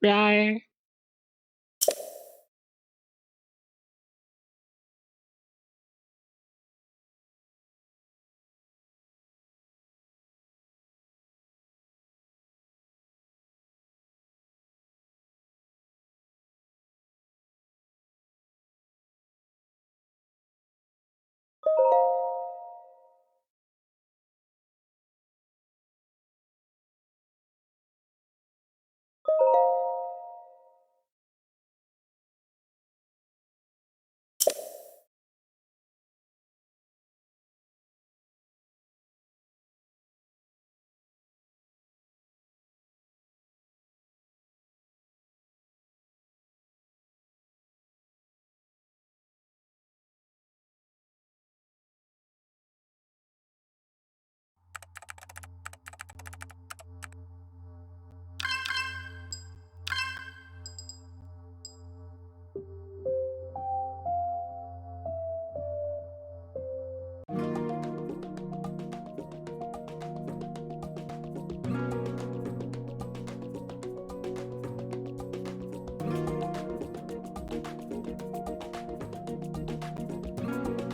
Bye.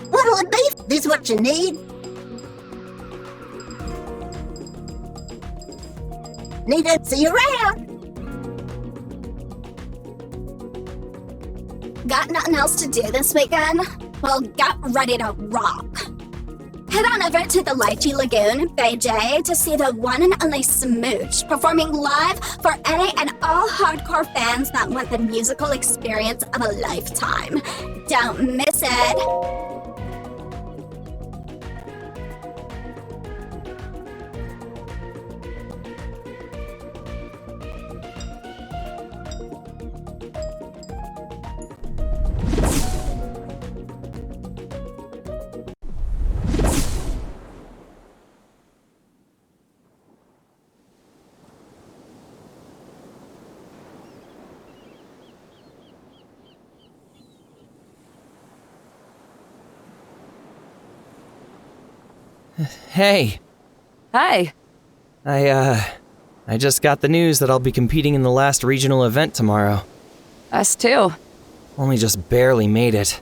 What'll it be? This what you need? Need to see you around. Got nothing else to do this weekend? Well, get ready to rock. Head on over to the Lychee Lagoon, Beijing, to see the one and only Smooch performing live for any and all hardcore fans that want the musical experience of a lifetime. Don't miss it. Hey. Hi. I just got the news that I'll be competing in the last regional event tomorrow. Us too. Only just barely made it.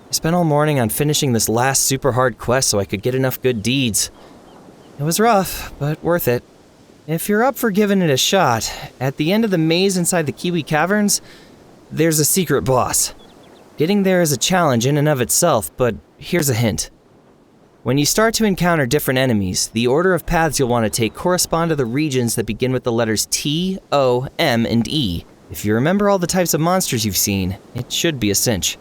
I spent all morning on finishing this last super hard quest so I could get enough good deeds. It was rough, but worth it. If you're up for giving it a shot, at the end of the maze inside the Kiwi Caverns, there's a secret boss. Getting there is a challenge in and of itself, but here's a hint. When you start to encounter different enemies, the order of paths you'll want to take correspond to the regions that begin with the letters T, O, M, and E. If you remember all the types of monsters you've seen, it should be a cinch.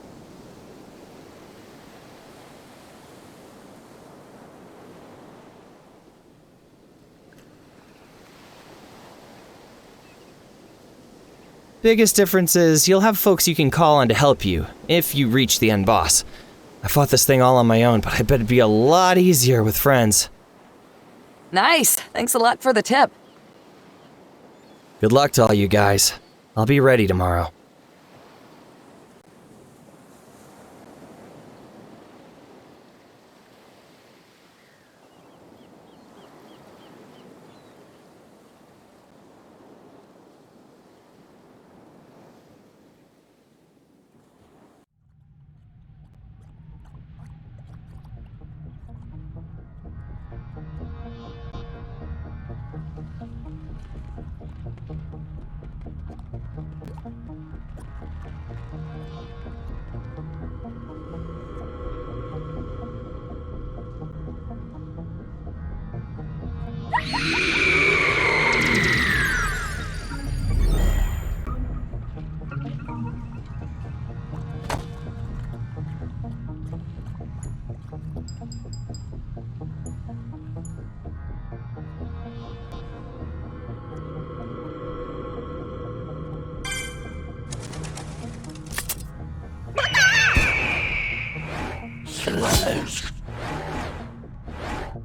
Biggest difference is you'll have folks you can call on to help you, if you reach the end boss. I fought this thing all on my own, but I bet it'd be a lot easier with friends. Nice. Thanks a lot for the tip. Good luck to all you guys. I'll be ready tomorrow.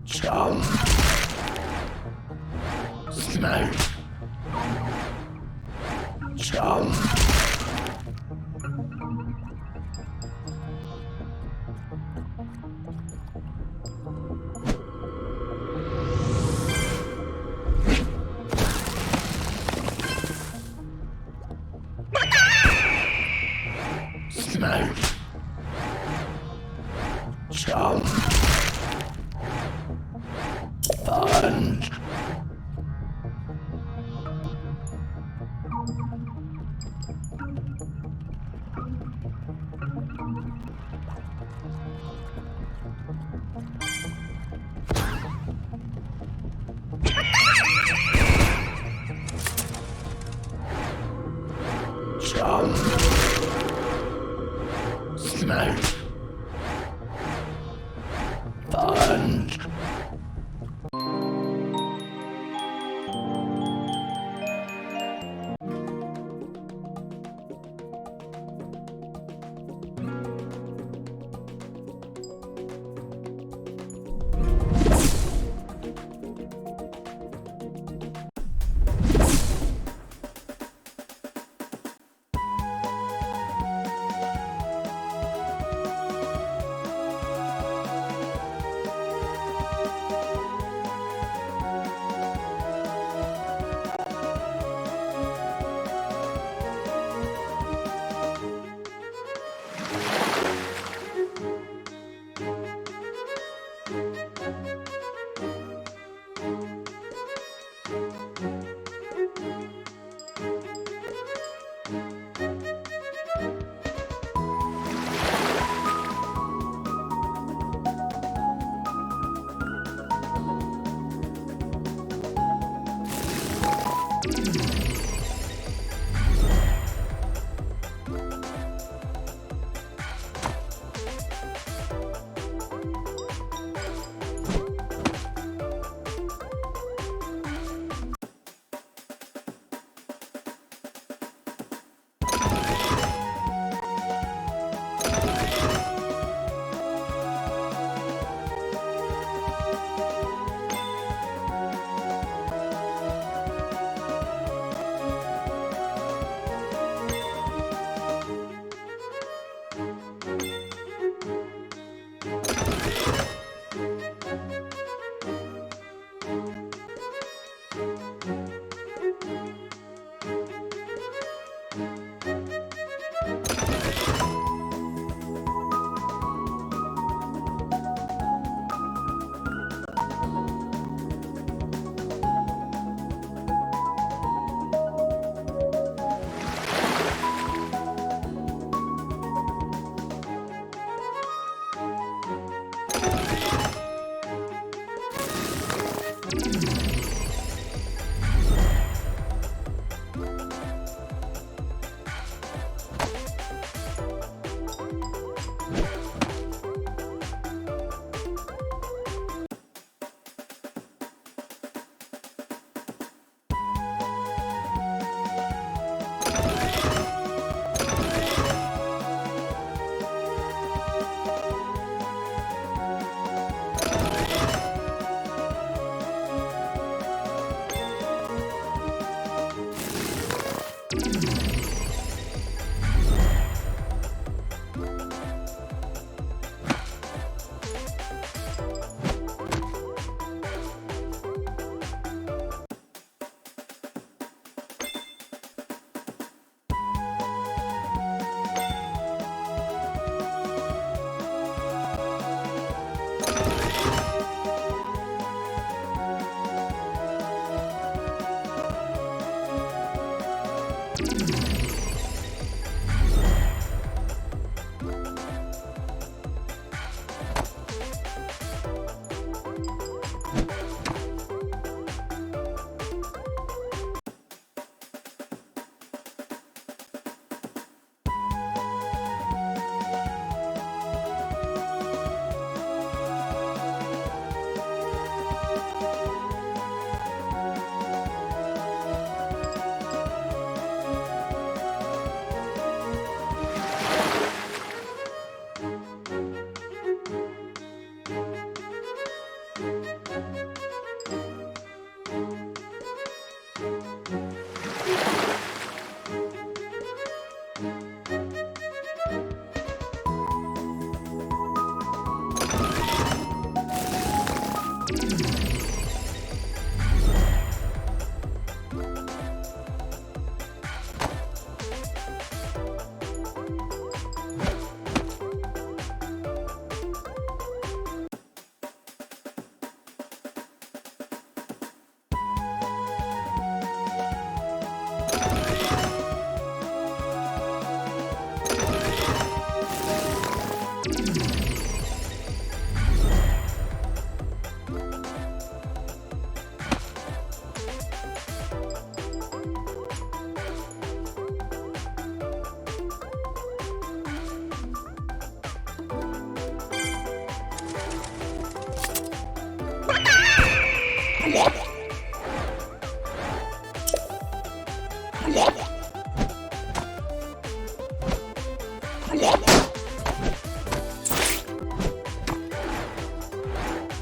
TOME. Smoke. TOME. Smoke. Chomp. Fun. Chomp. Smoke. Fun.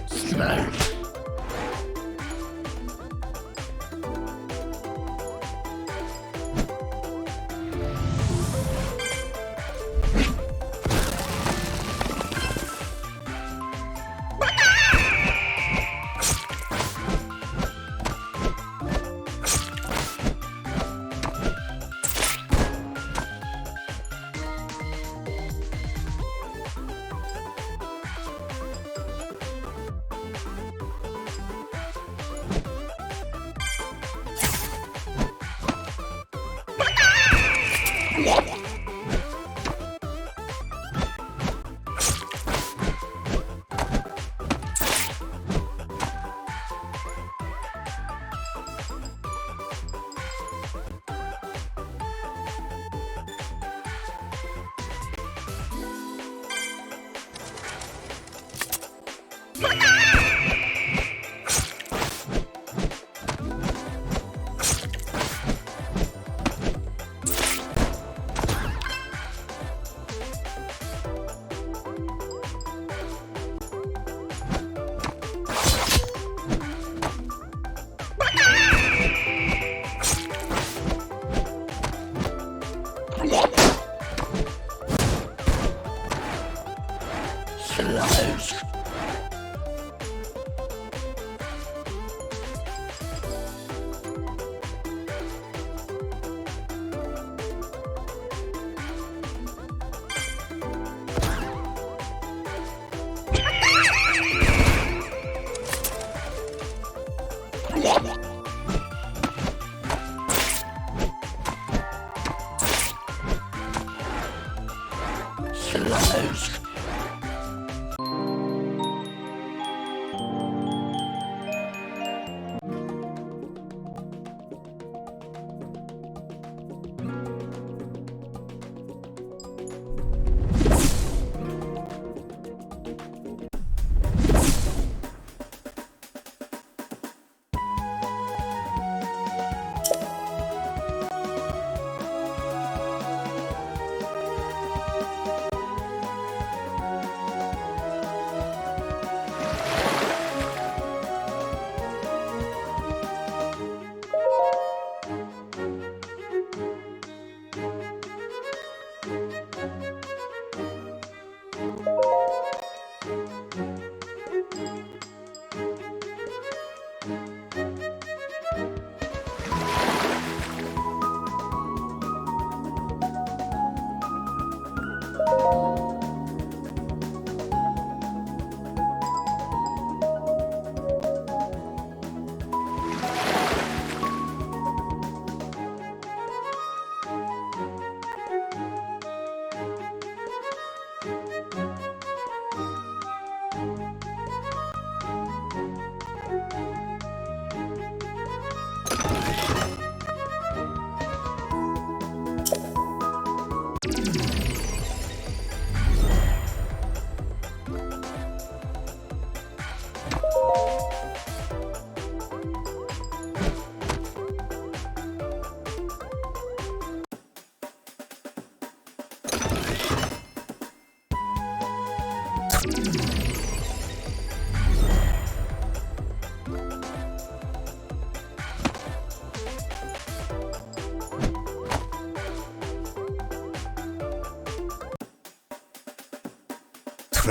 Smash. Slice. Slice.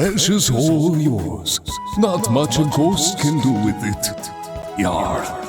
Treasure's all yours. Not much a ghost can do with it. Yar.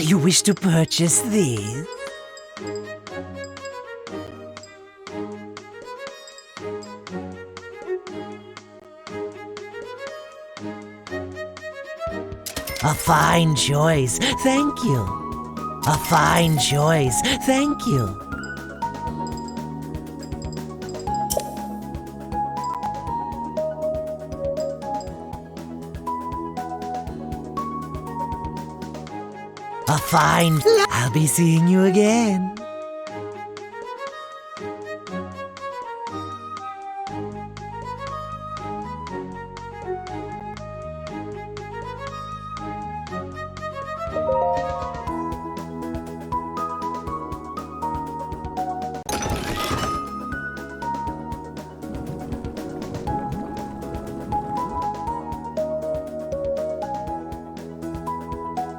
You wish to purchase these? A fine choice, thank you. A fine choice, thank you. A fine... I'll be seeing you again.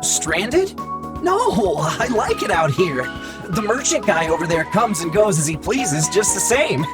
Stranded? No, I like it out here. The merchant guy over there comes and goes as he pleases just the same.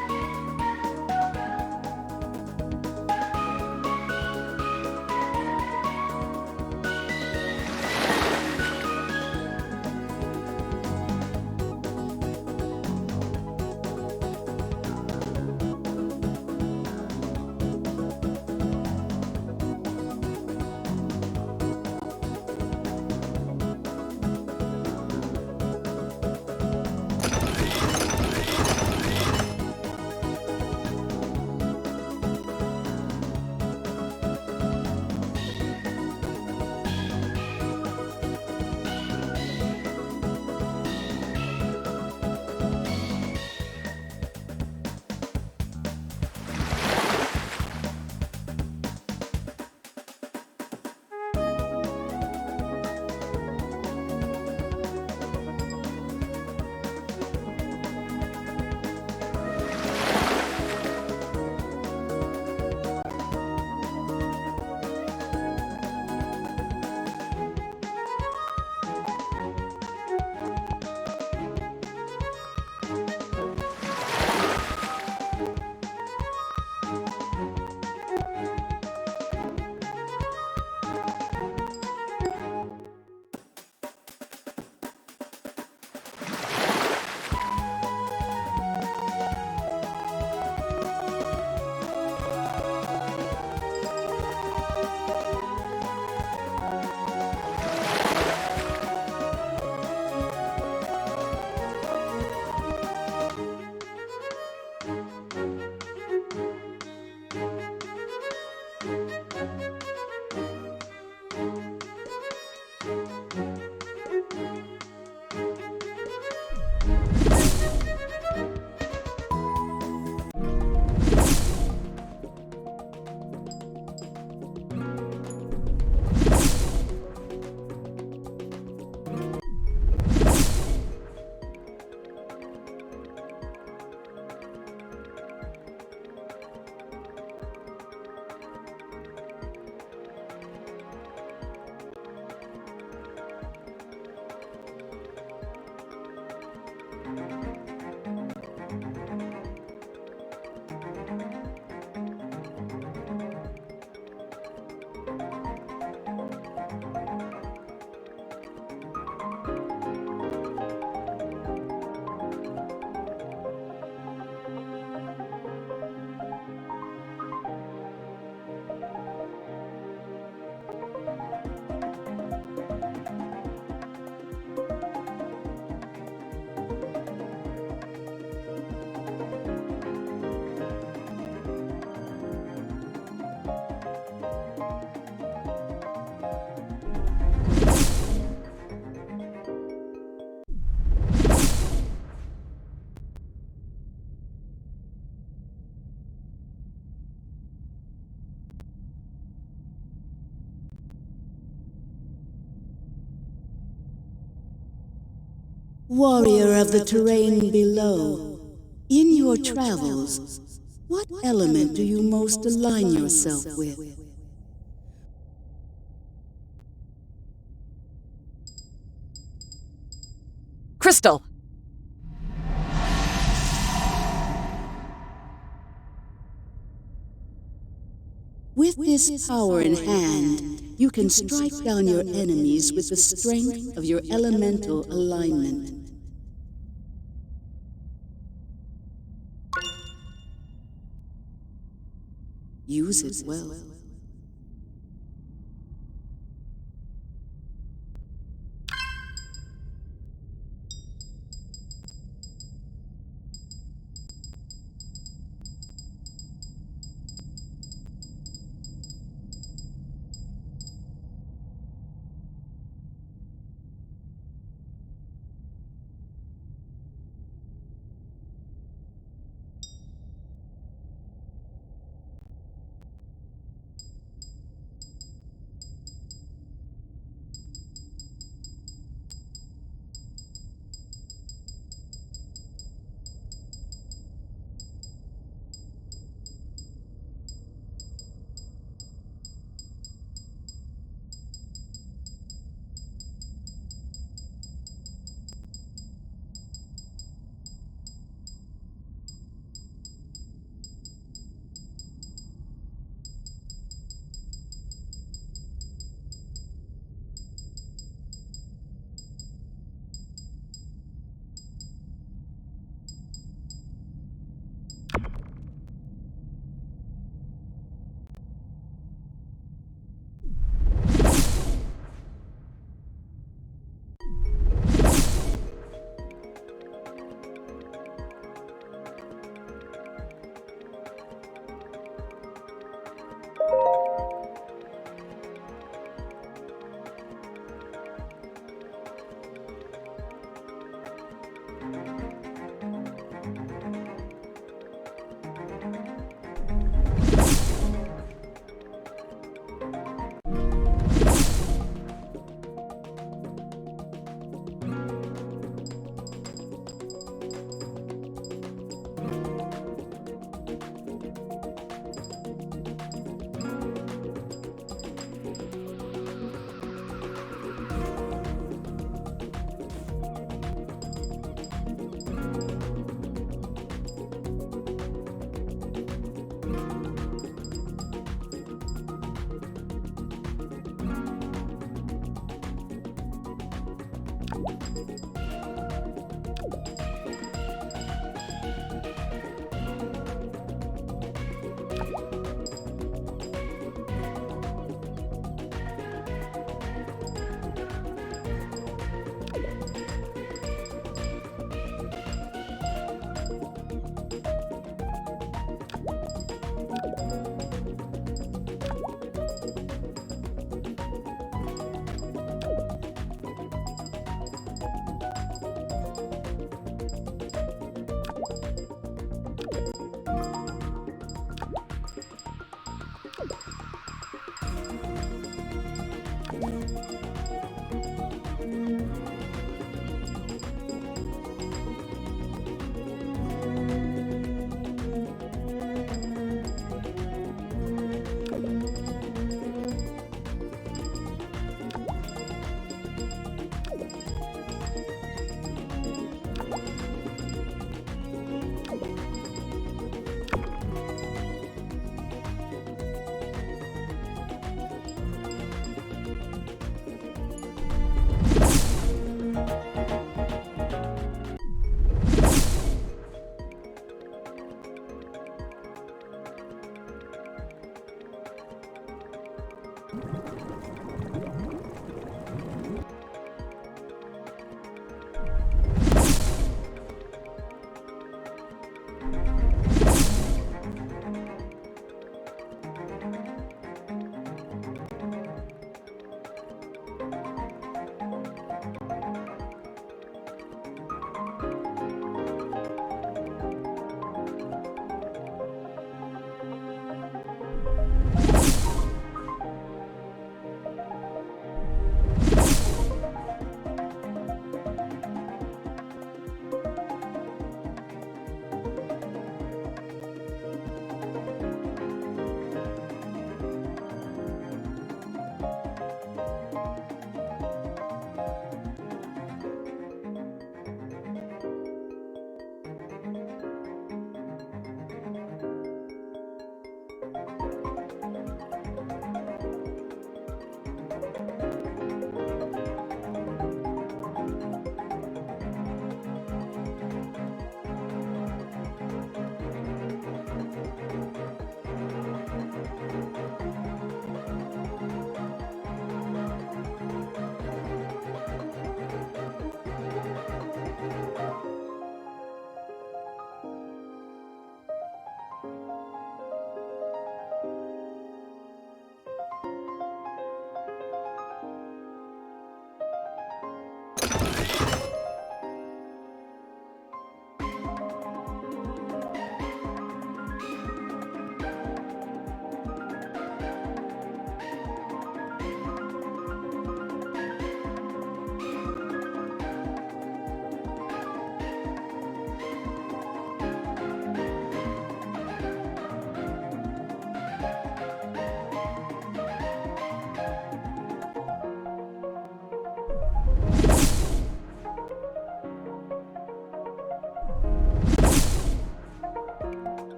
Warrior of the terrain below, in your travels, what element do you most align yourself with? Crystal! With this power in hand, you can strike down your enemies with the strength of your elemental alignment. Use it well.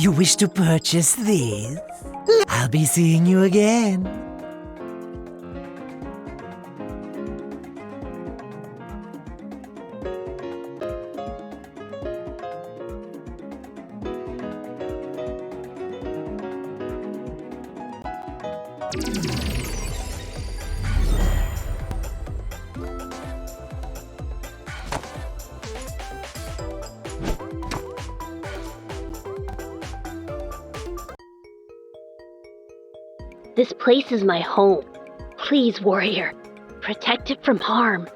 You wish to purchase these? I'll be seeing you again. This place is my home. Please, warrior, protect it from harm.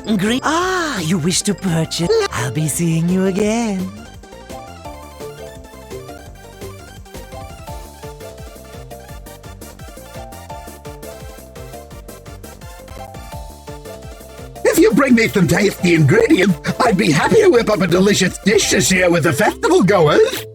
Great. Ah, you wish to purchase? I'll be seeing you again. If you bring me some tasty ingredients, I'd be happy to whip up a delicious dish to share with the festival goers.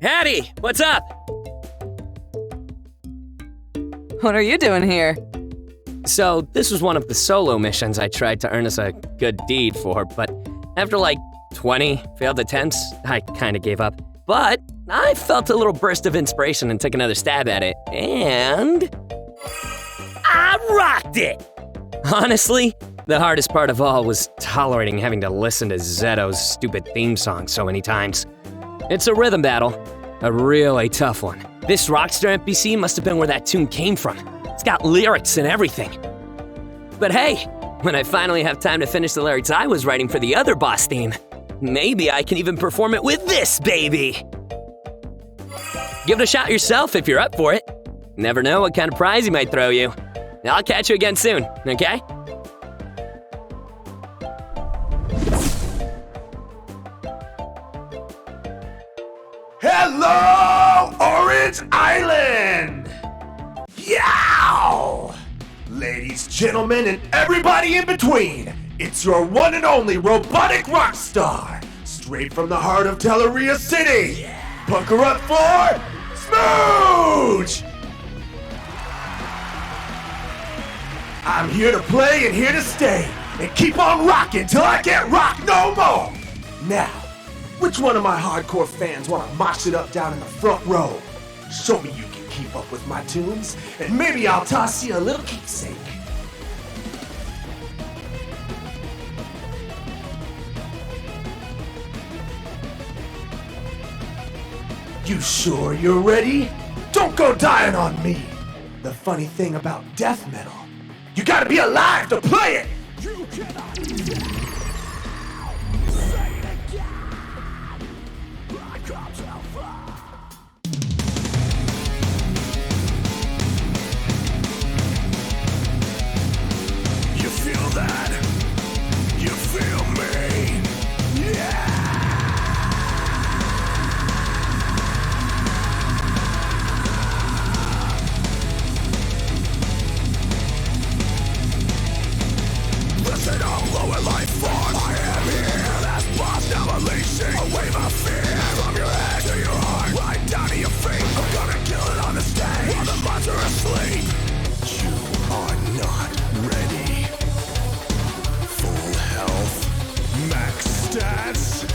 Hattie, what's up? What are you doing here? So, this was one of the solo missions I tried to earn us a good deed for, but after like 20 failed attempts, I kinda gave up. But I felt a little burst of inspiration and took another stab at it, and I rocked it! Honestly, the hardest part of all was tolerating having to listen to Zeto's stupid theme song so many times. It's a rhythm battle, a really tough one. This Rockstar NPC must have been where that tune came from. It's got lyrics and everything. But hey, when I finally have time to finish the lyrics I was writing for the other boss theme, maybe I can even perform it with this baby. Give it a shot yourself if you're up for it. Never know what kind of prize he might throw you. I'll catch you again soon, okay? Hello, Orange Island! Yow! Ladies, gentlemen, and everybody in between, it's your one and only robotic rock star, straight from the heart of Telleria City. Pucker up for Smooch! I'm here to play and here to stay, and keep on rocking till I can't rock no more! Now, which one of my hardcore fans want to mosh it up down in the front row? Show me you can keep up with my tunes, and maybe I'll toss you a little keepsake. You sure you're ready? Don't go dying on me! The funny thing about death metal, you gotta be alive to play it! You cannot say it again! I come too far. You feel that? You feel me? Yeah! Listen up, lower life form. I am here, that's boss now unleashing a wave of fear from your head to your heart, right down to your feet. I'm gonna kill it on the stage while the monster is asleep. You are not ready. Full health, max stats,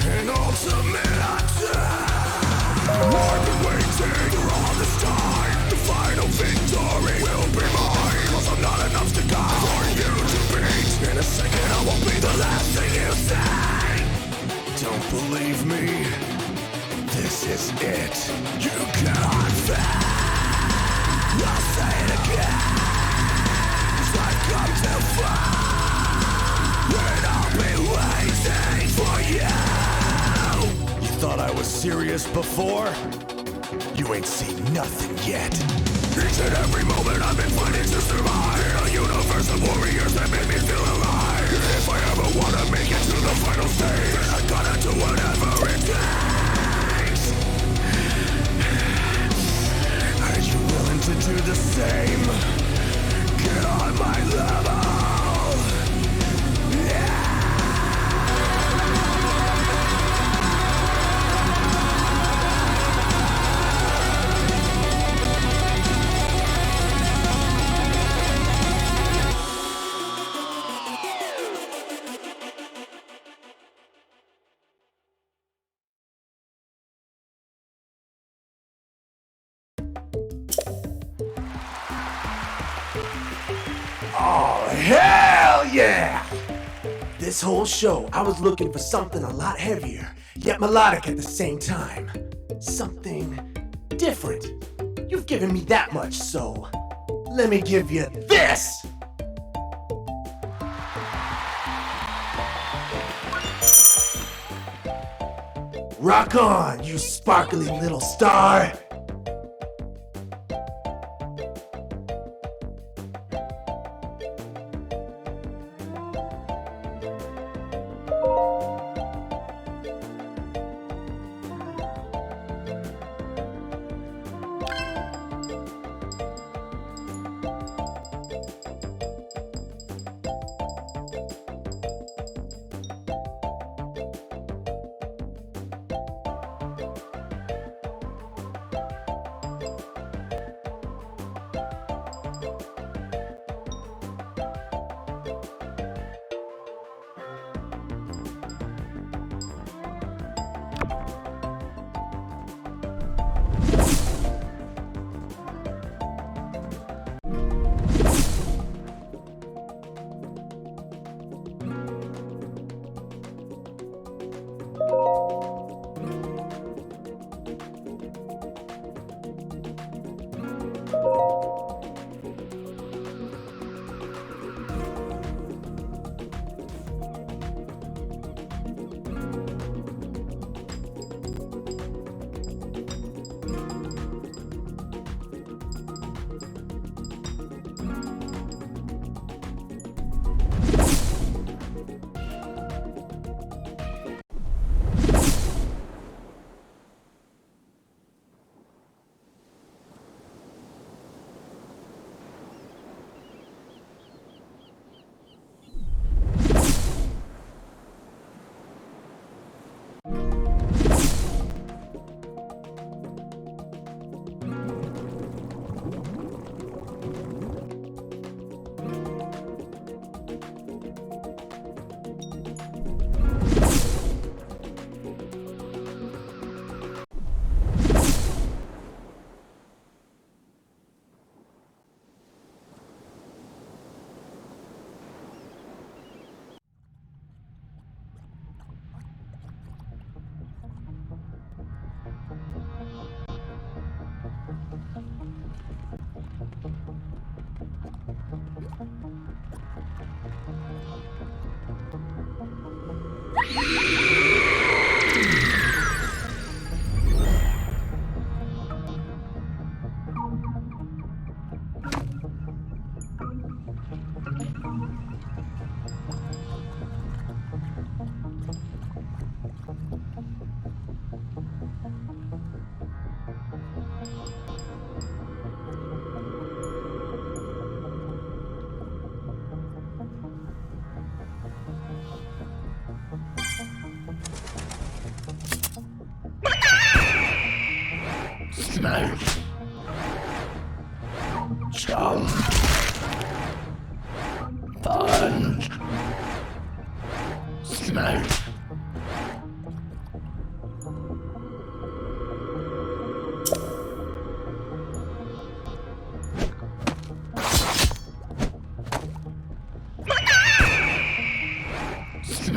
and ultimate attack. I've been waiting for all this time. The final victory will be mine. Cause I'm not enough to go for you to beat. In a second I won't be the last thing you say. Don't believe me? This is it. You cannot fail. I'll say it again. 'Cause I've come too far. And I'll be waiting for you. You thought I was serious before? You ain't seen nothing yet. Each and every moment I've been fighting to survive in a universe of warriors that made me feel alive. If I ever wanna make it to the final stage, then I gotta do whatever it takes. Are you willing to do the same? Get on my level. Oh, hell yeah! This whole show, I was looking for something a lot heavier, yet melodic at the same time. Something different. You've given me that much, so let me give you this! Rock on, you sparkly little star!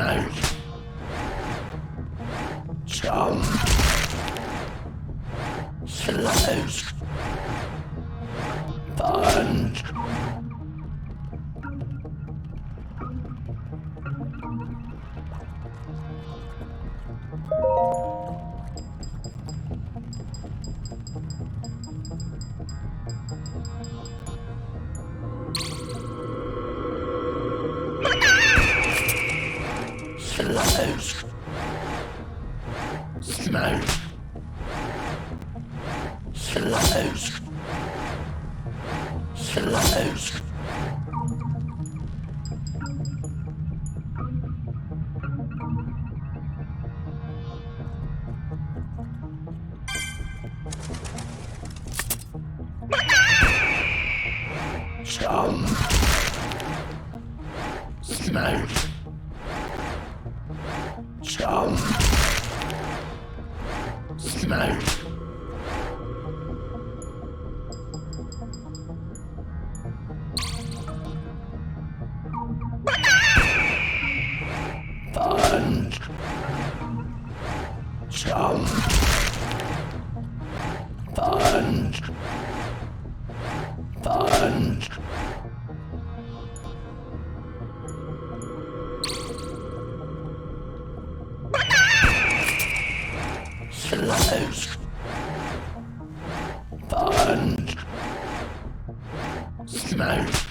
Smoke. Tom. Slows. Burn. Slows. Smoke. Slows. Slows. Tom. Smoke. Tom. Smoke. Burn. Tom. Burn. Burn. Slows. Burn. Smoke.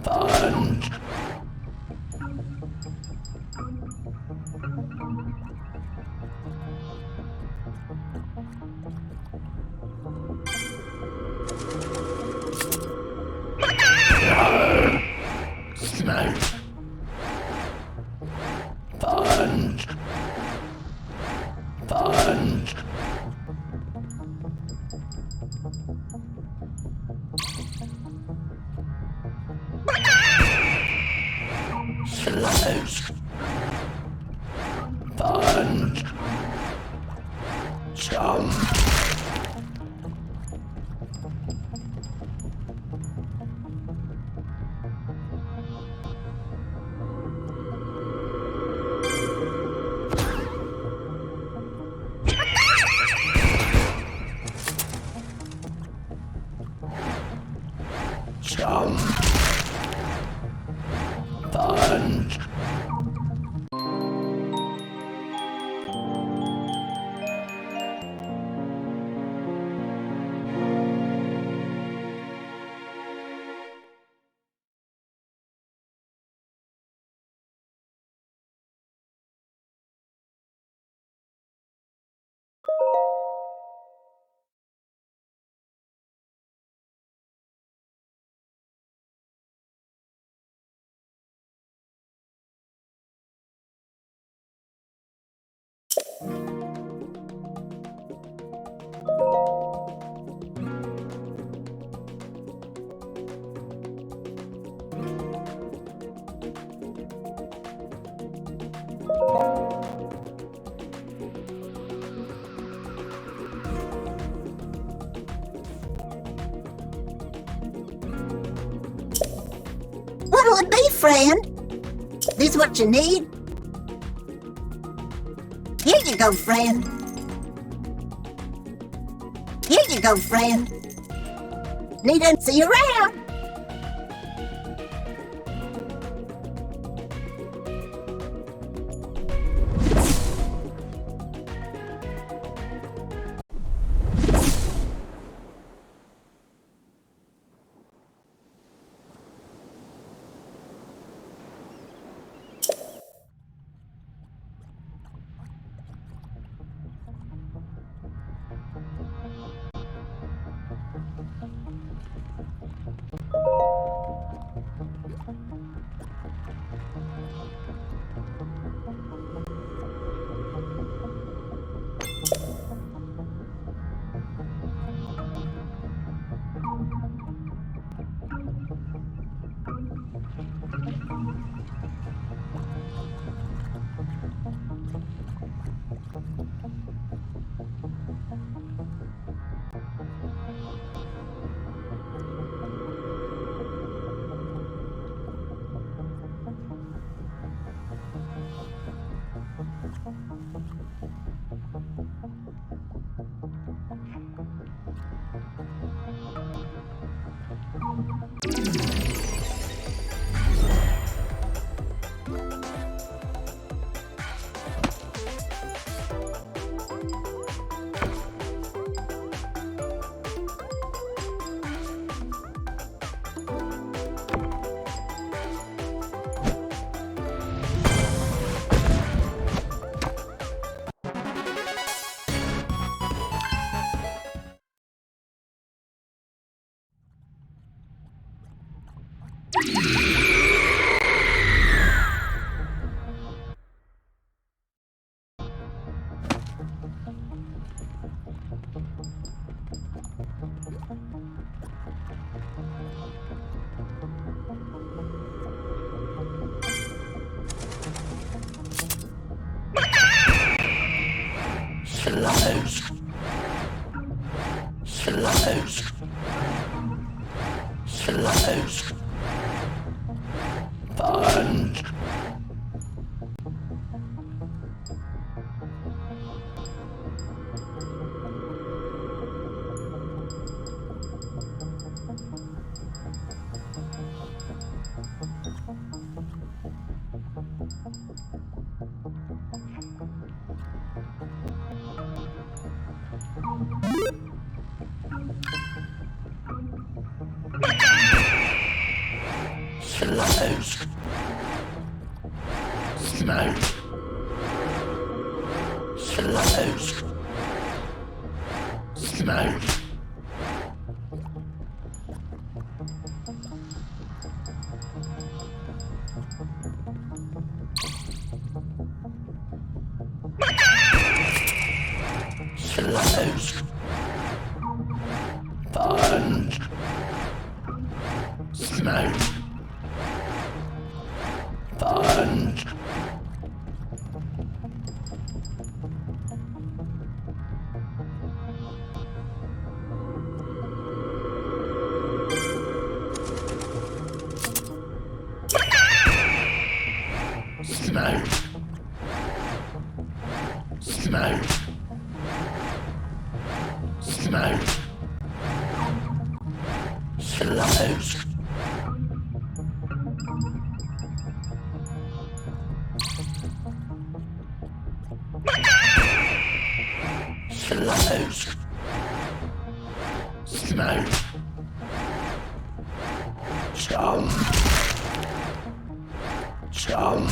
Burn. Smoke. Burn. Burn. Slows. Burn. Tom. Tom. Burn. What'll it be, friend? This what you need? Here you go, friend. Here you go, friend. Need to see you around. Slaves. Slaves. Slaves. Punch. Slaves. Smash. Slaves. Smash. Slaves. Punch. Smash. Punch. Smash. Smash. Smash. Slaves. Slaves. Smash. Chum. Chum.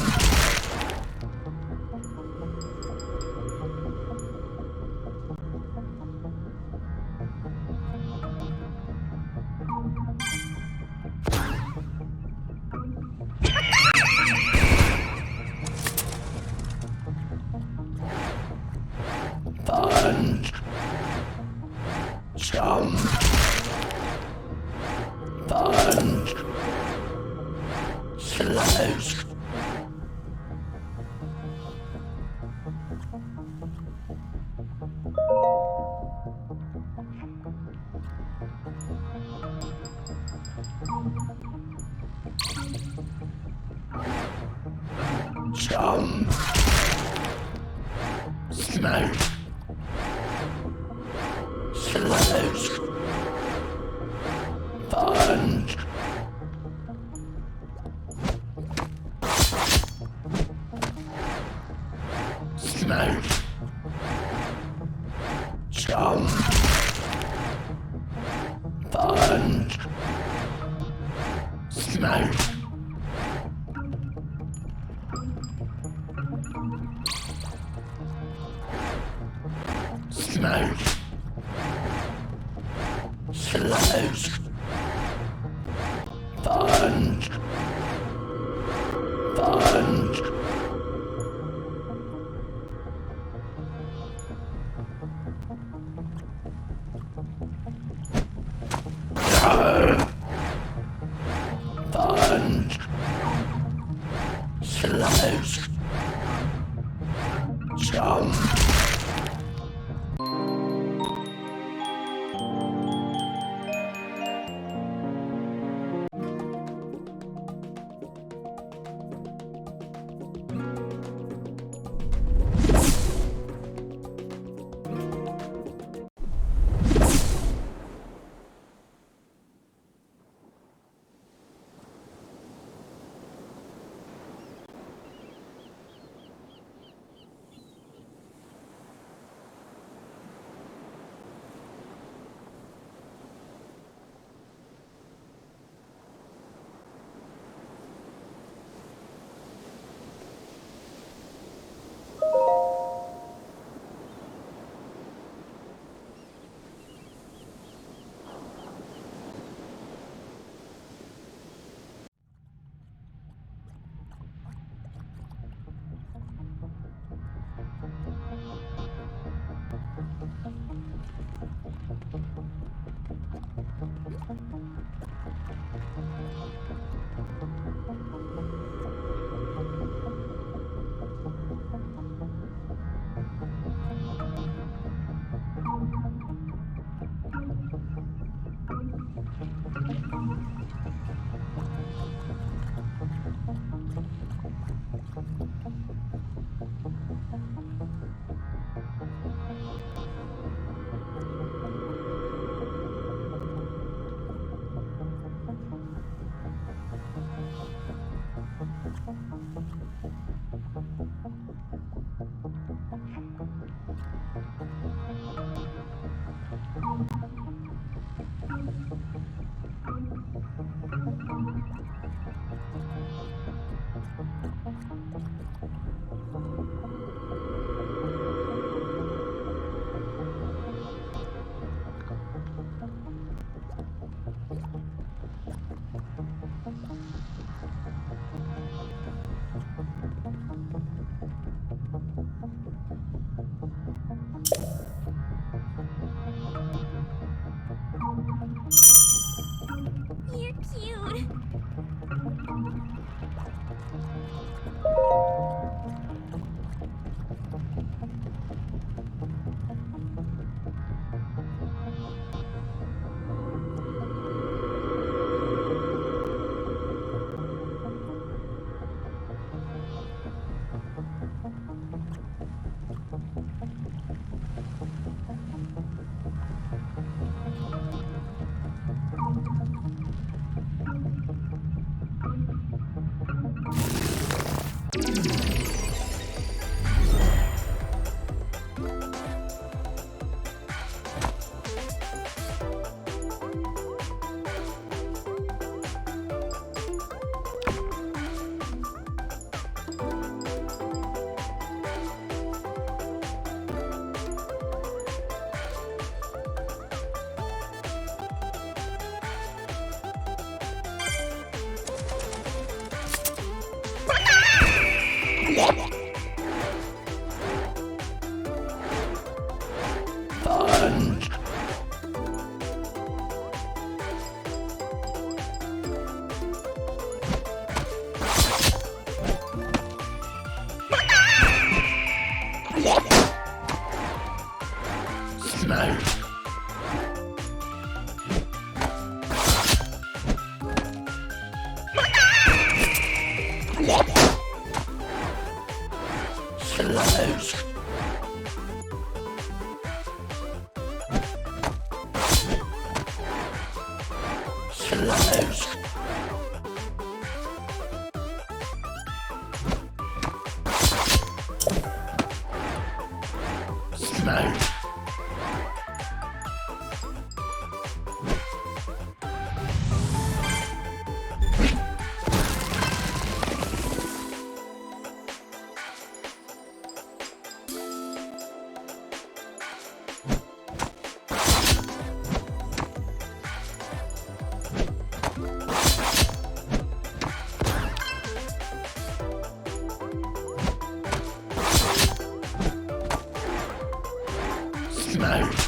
Punch. Chum. Punch. Slaves. Chum. Smash. Slaves. Punch. Smash. Chum. Punch. Smash. Smash. Slaves. Punch. Punch. Punch. Slaves. Chum. Slash. Smash. Smash.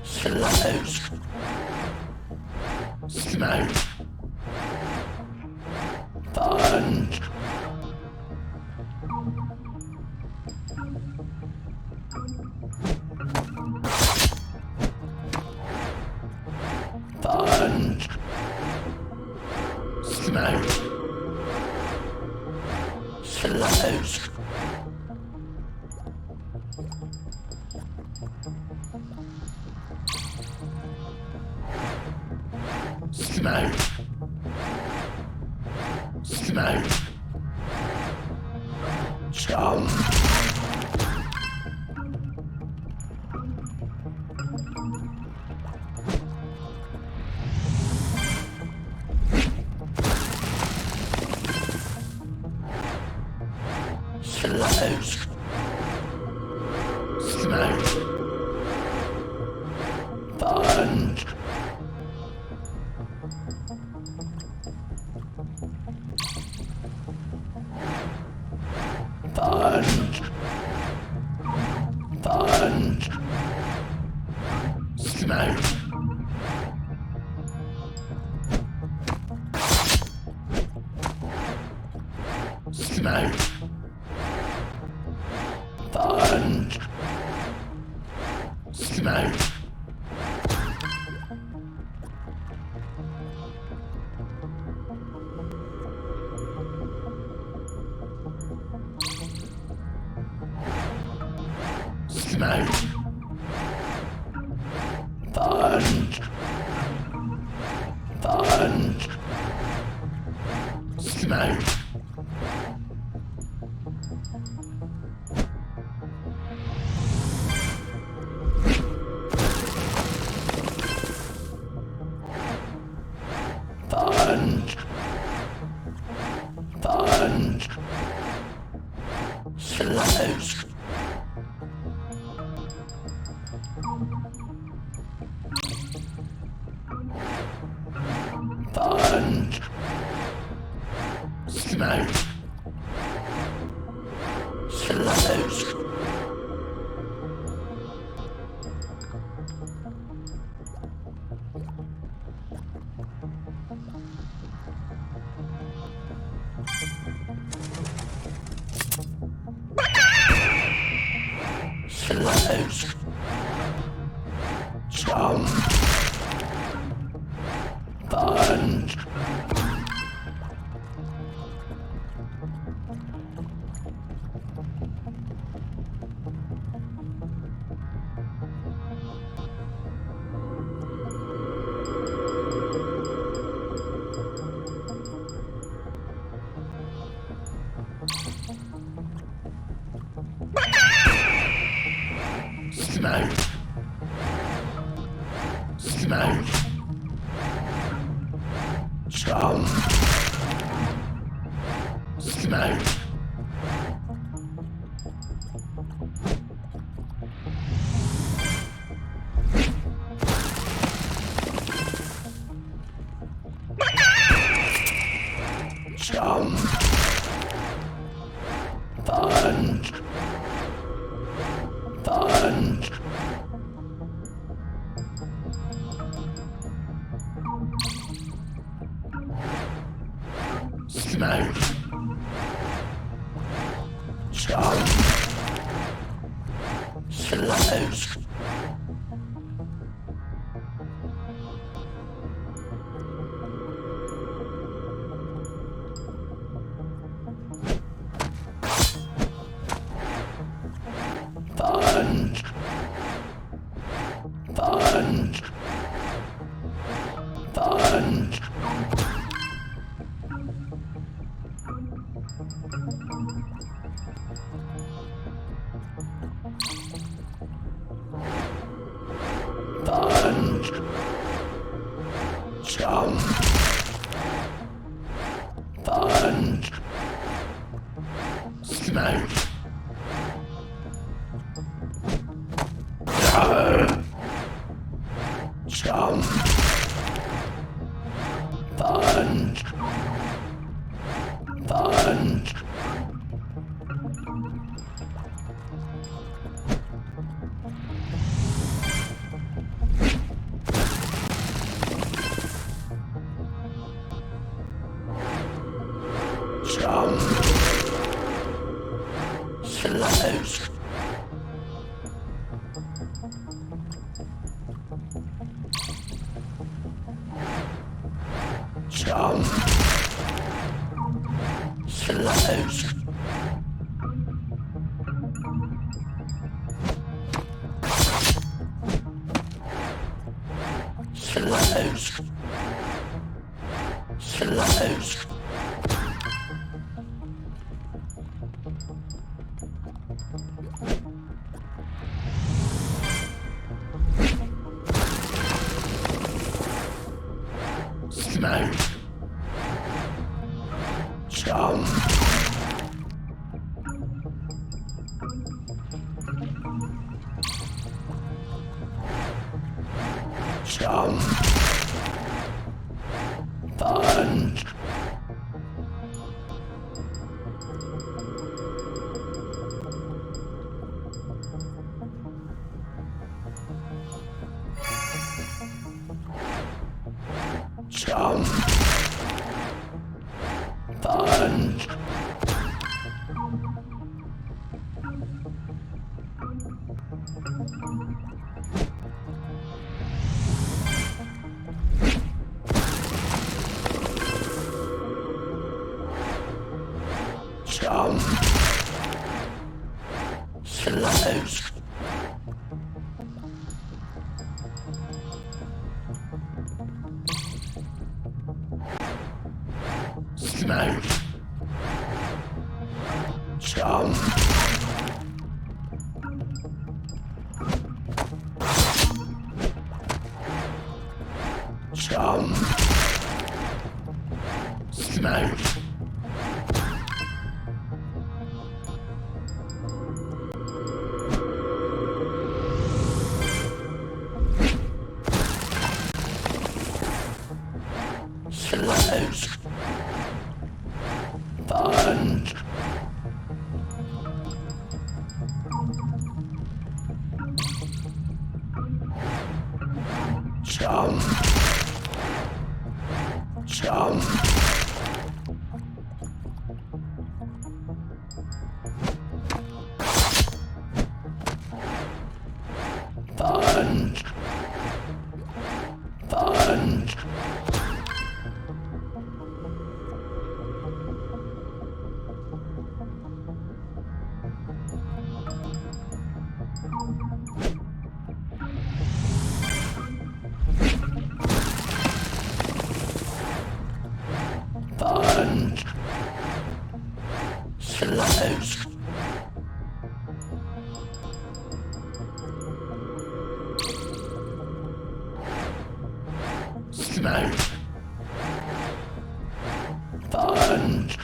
Slash. Smash. Punch. Punch. Smash. Slash. Smoke. Smoke. Tom. Slows. Smoke. Fun. Fun. Fun. Smoke. Smoke. Fun. Smoke. Smoke. Fun. Fun. Smoke. Fun. Fun. Slows. Fun. Smoke. Slows. Slows. Tom. Fun. Smoke. Smoke. Tom. Smoke. Tom. Fun. Fun. Smoke. Tom. Slows. Fun. Fun. Fun. Fun. Tom. Fun. Smoke. Tom. Fun. Fun. Tom. Slows. Tom. Slows. Slows. Smash. Smash. Jump. Jump. Punch. Jump. Punch. Jump. Slash. Smash. Jump. Jump. Smash. Slash. Punch. Jump. Jump. Punch. Punch. Punch. Slash. Smash. Punch.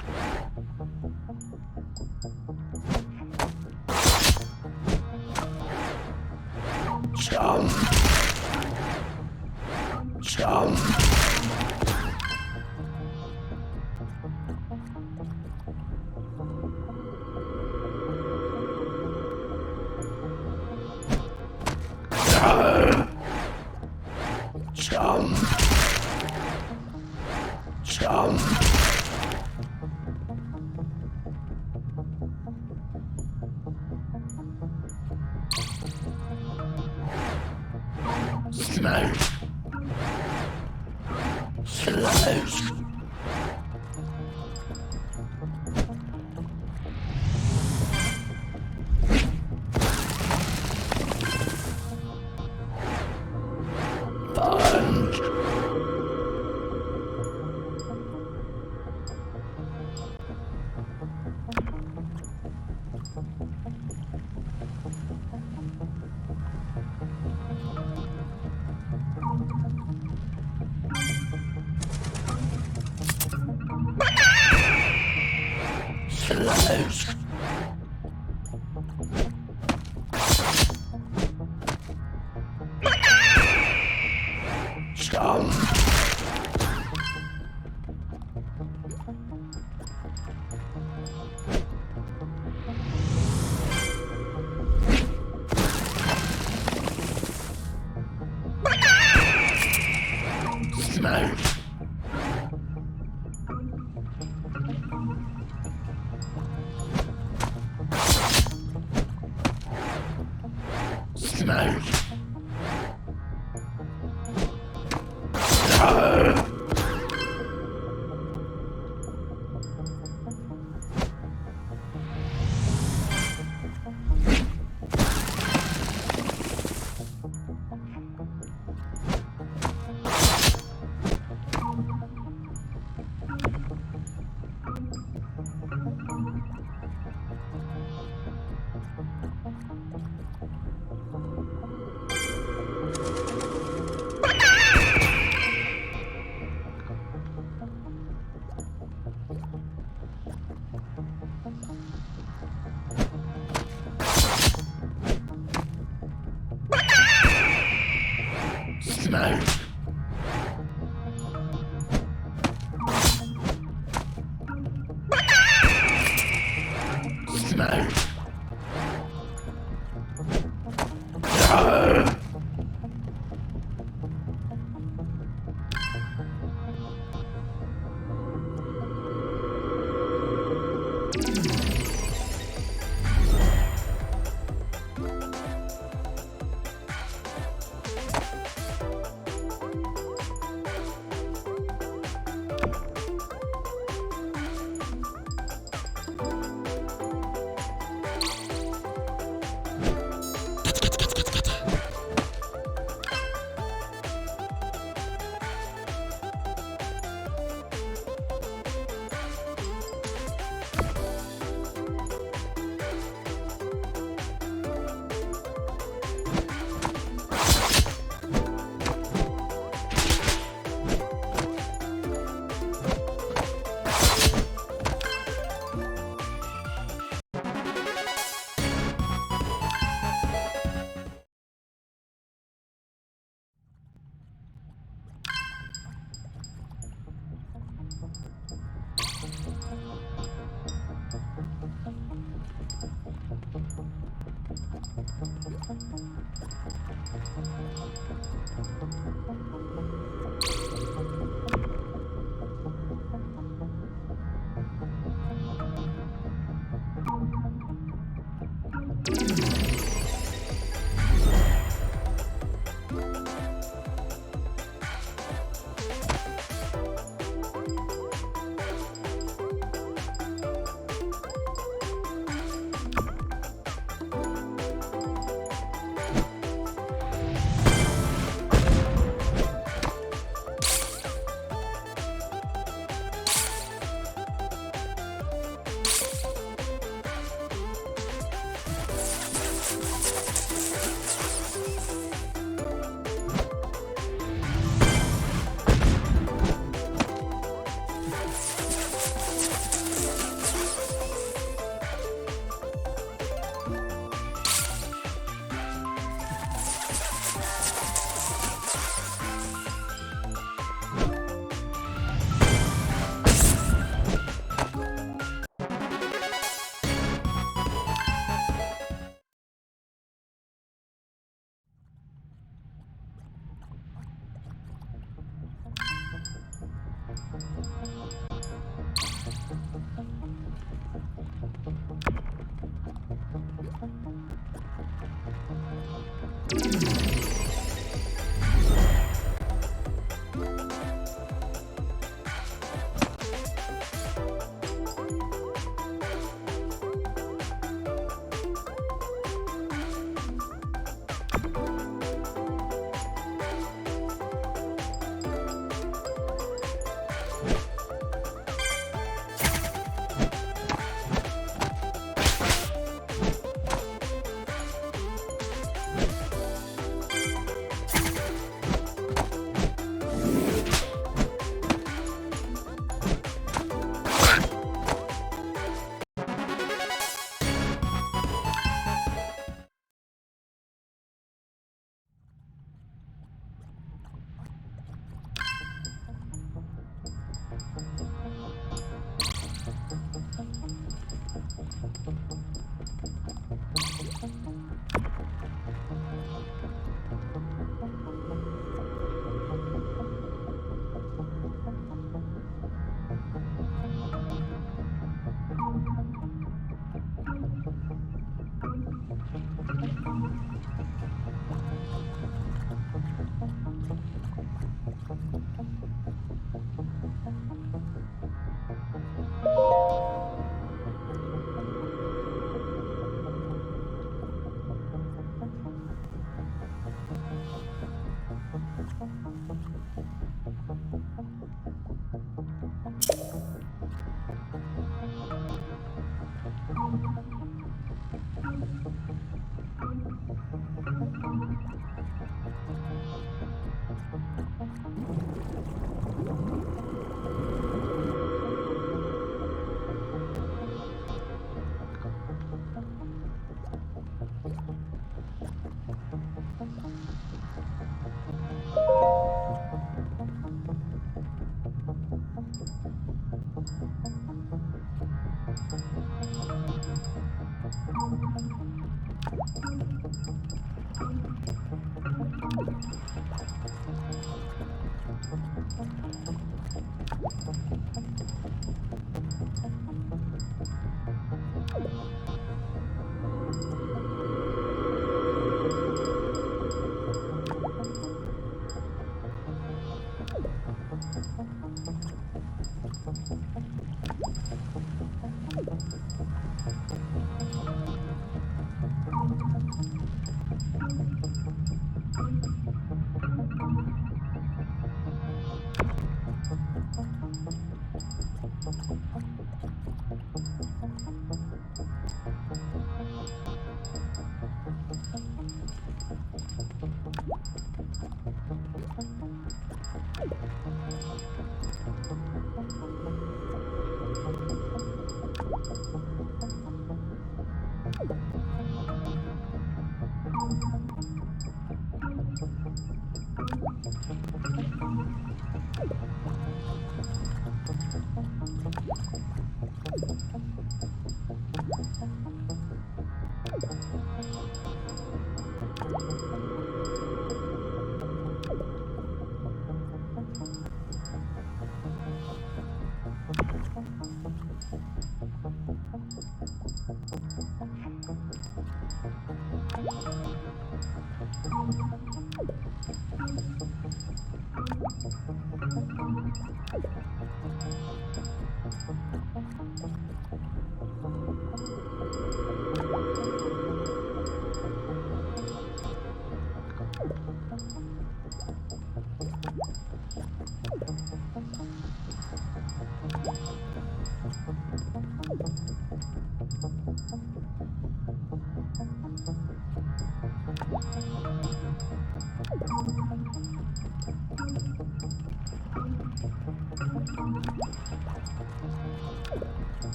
Jump. Jump. Jump. Jump. Smash. Slash. Punch. Slash. Jump. Smash. Smash. Smoke. Smoke.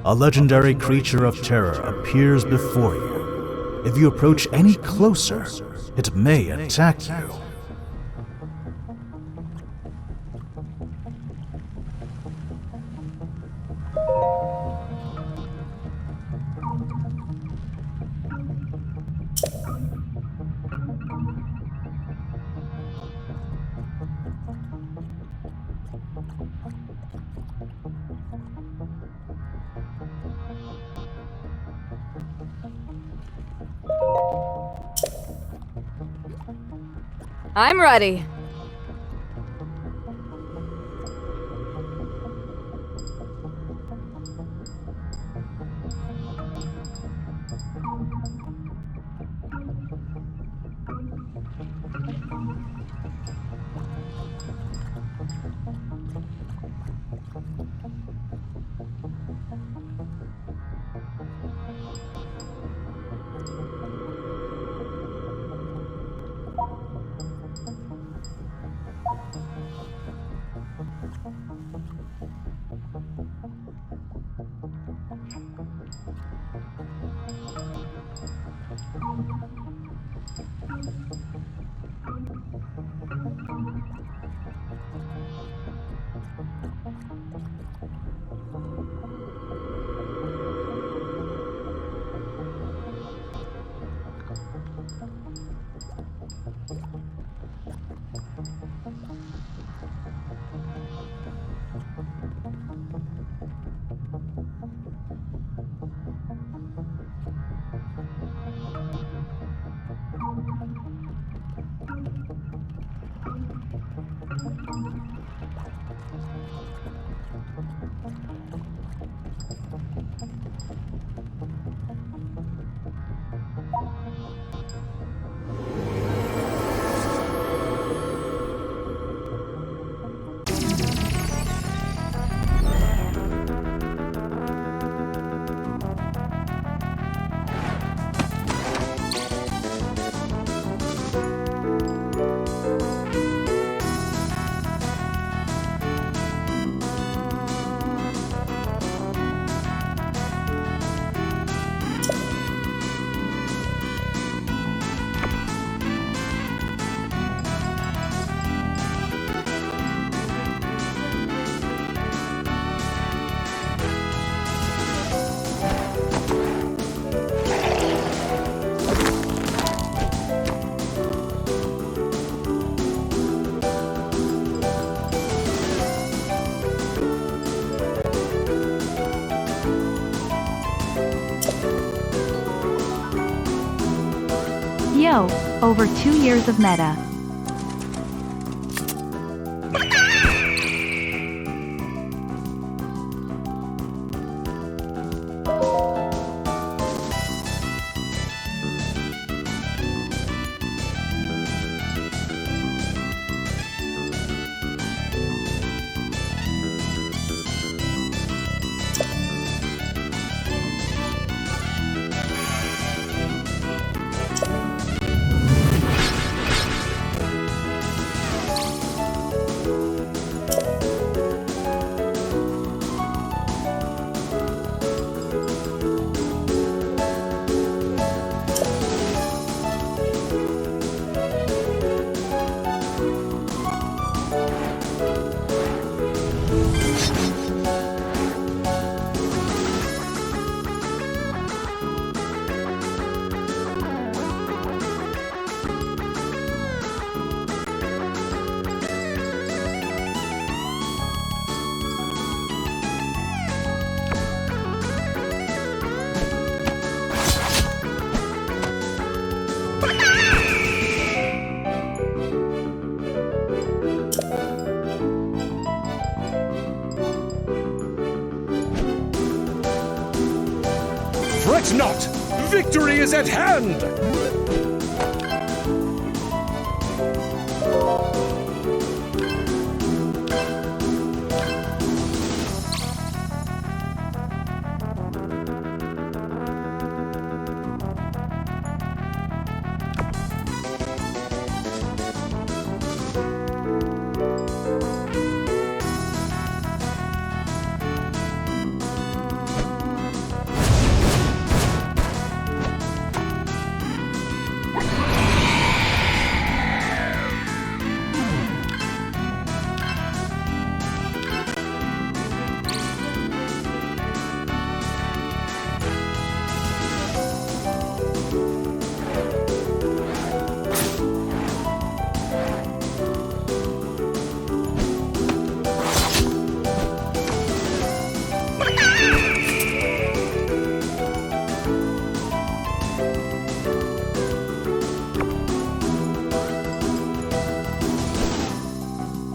A legendary creature of terror appears before you. If you approach any closer, it may attack you. I'm ready. Yo, over 2 years of meta. Fret not! Victory is at hand!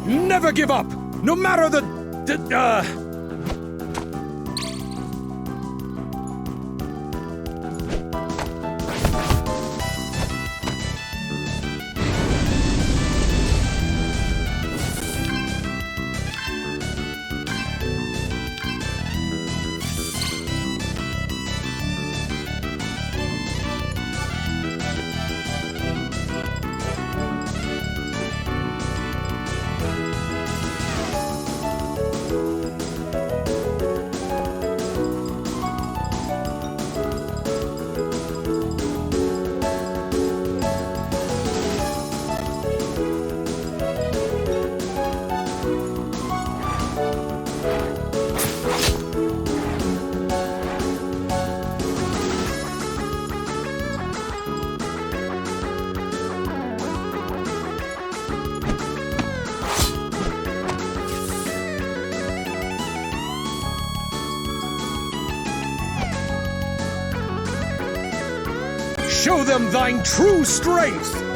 Never give up! No matter the show them thine true strength!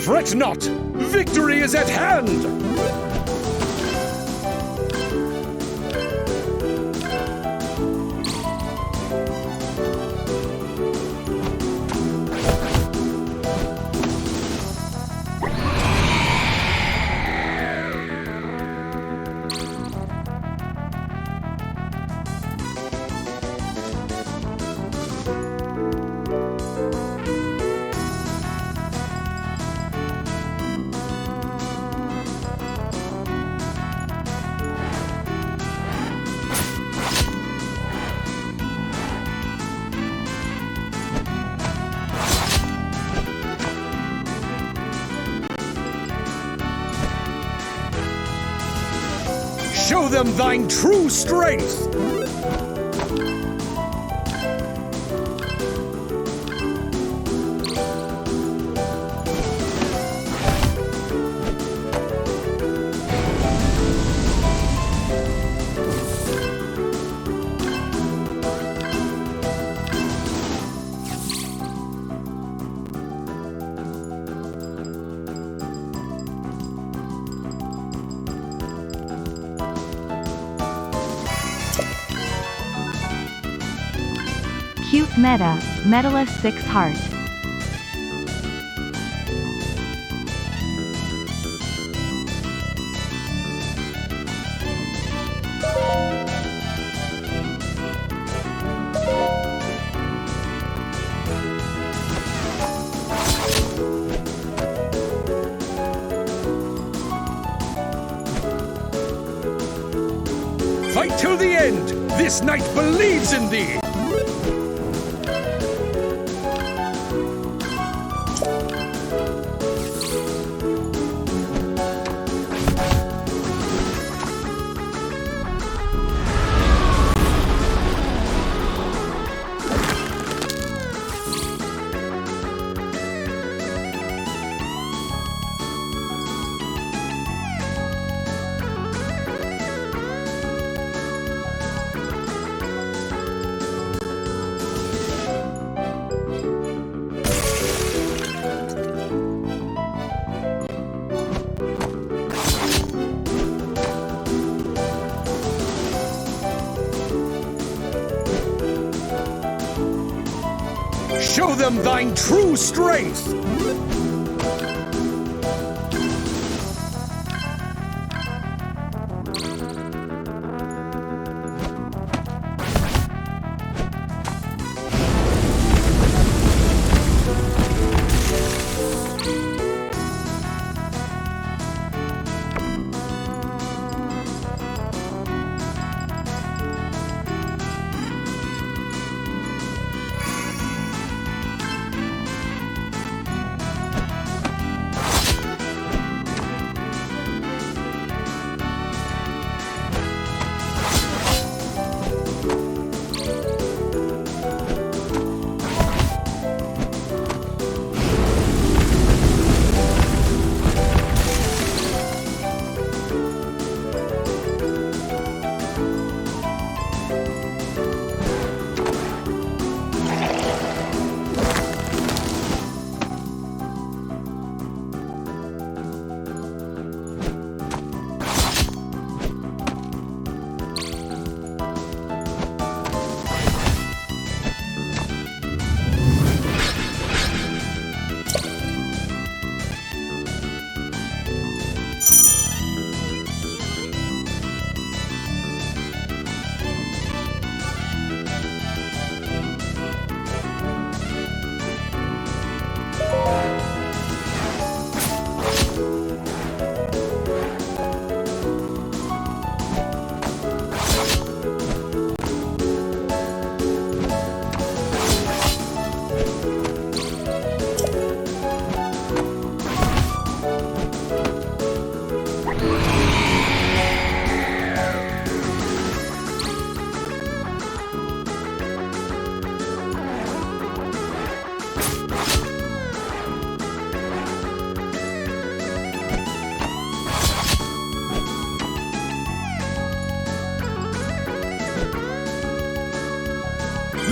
Fret not! Victory is at hand! Show them thine true strength! Cute meta, Metalist 6 heart. Fight till the end! This knight believes in thee! Show them thine true strength!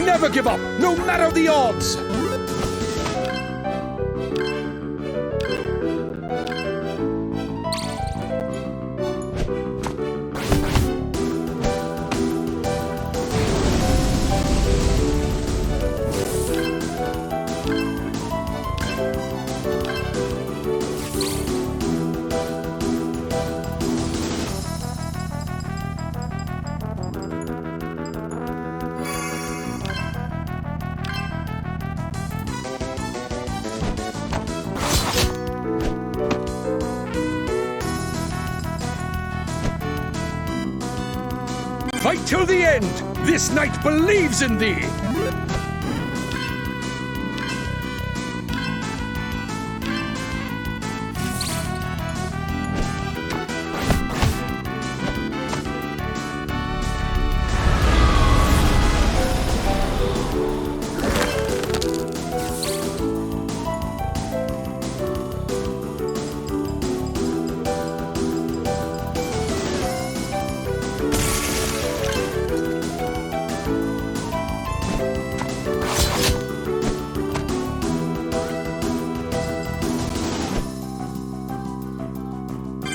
Never give up, no matter the odds! Fight till the end! This knight believes in thee!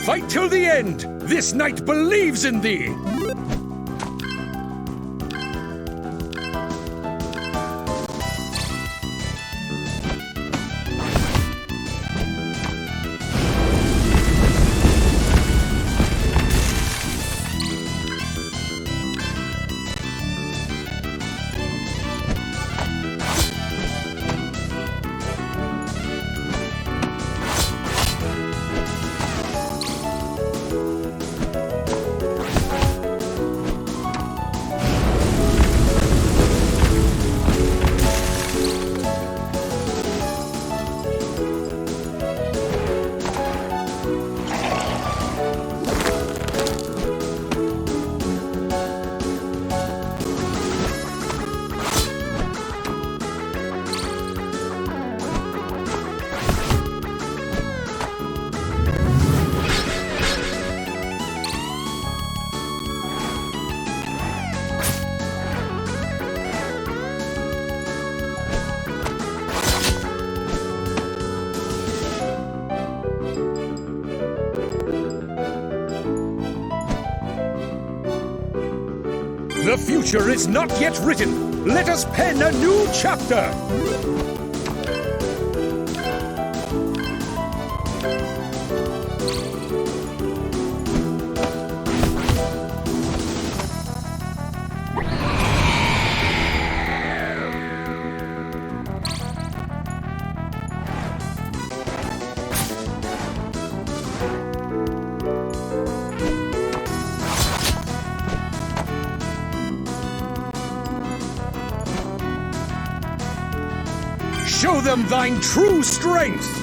Fight till the end! This knight believes in thee! The future is not yet written. Let us pen a new chapter. Show them thine true strength!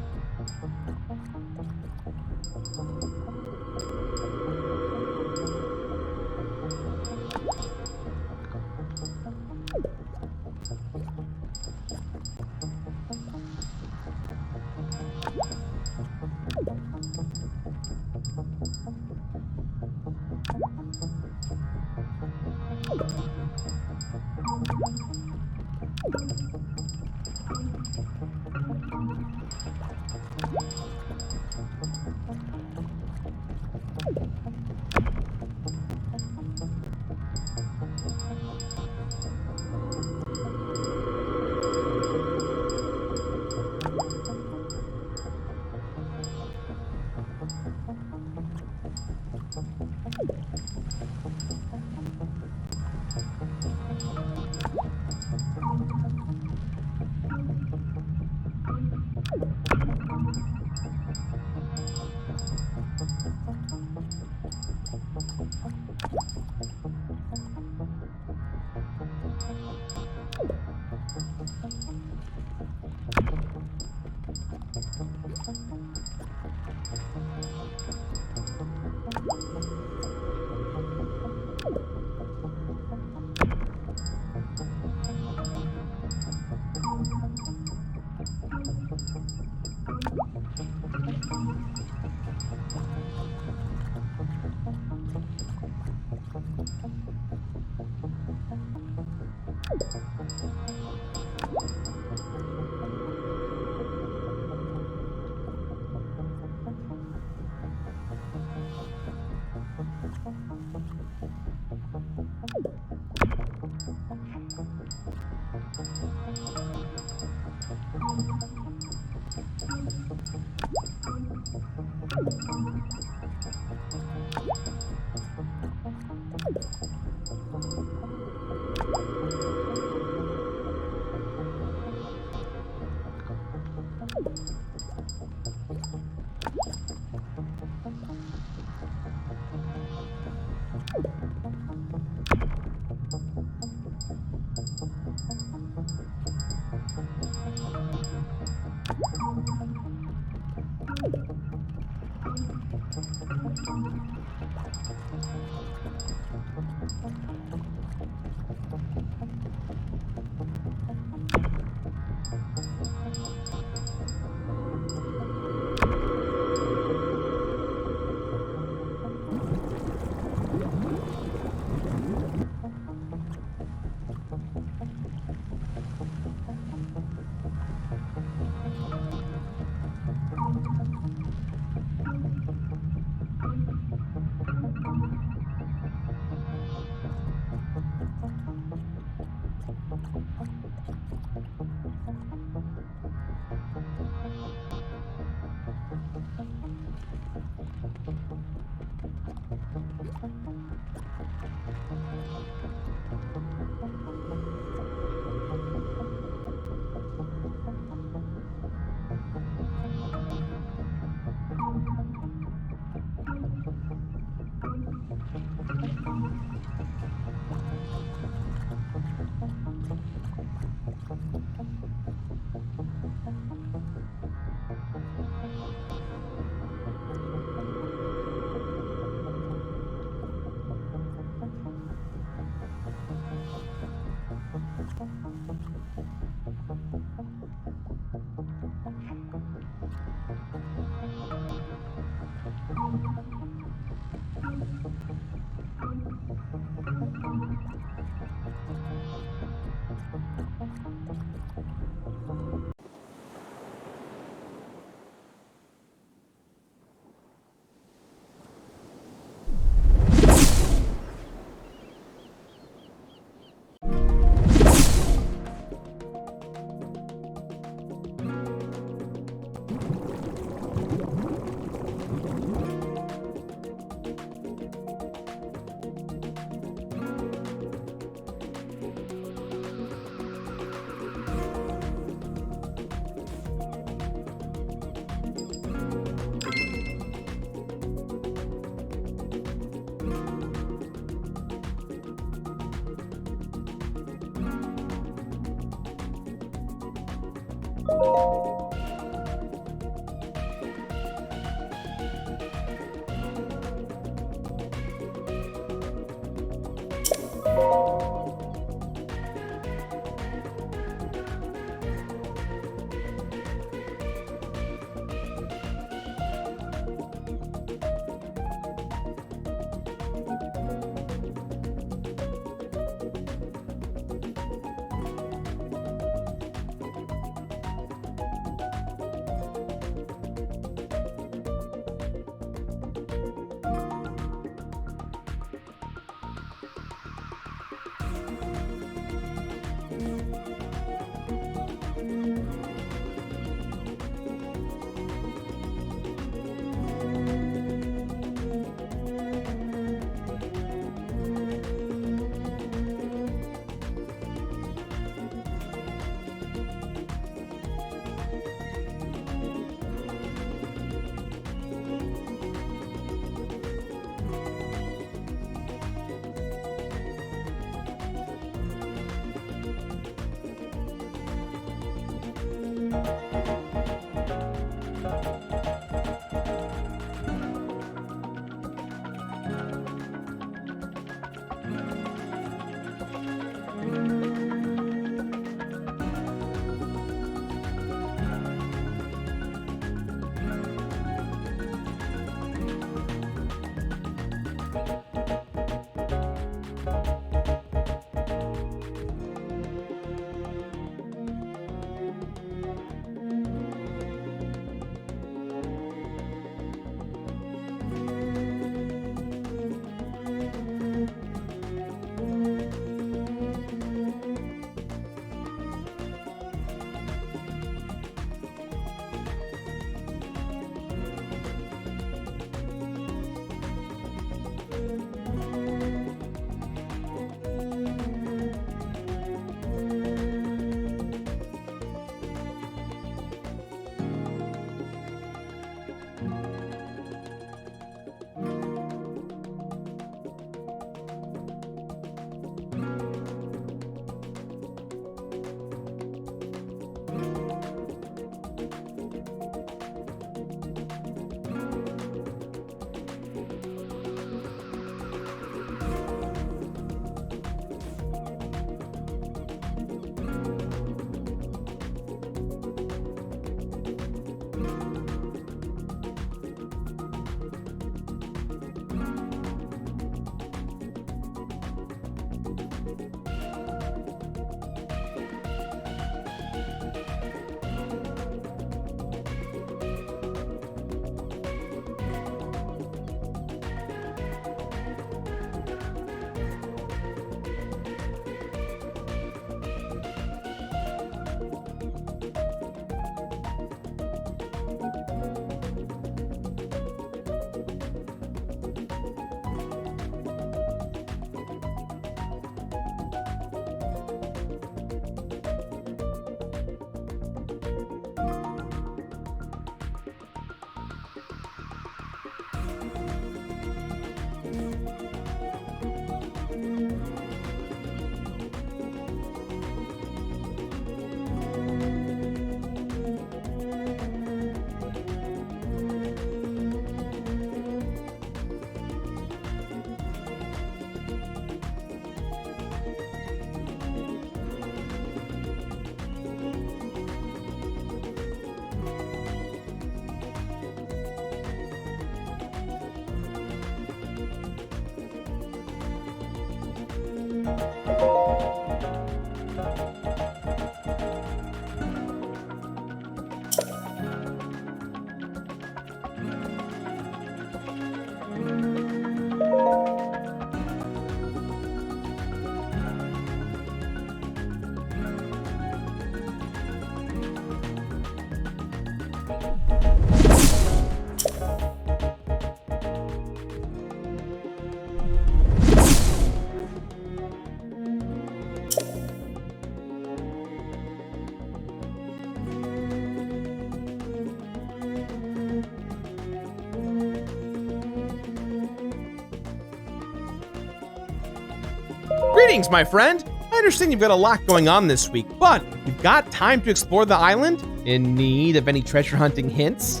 Greetings, my friend. I understand you've got a lot going on this week, but if you've got time to explore the island, in need of any treasure hunting hints?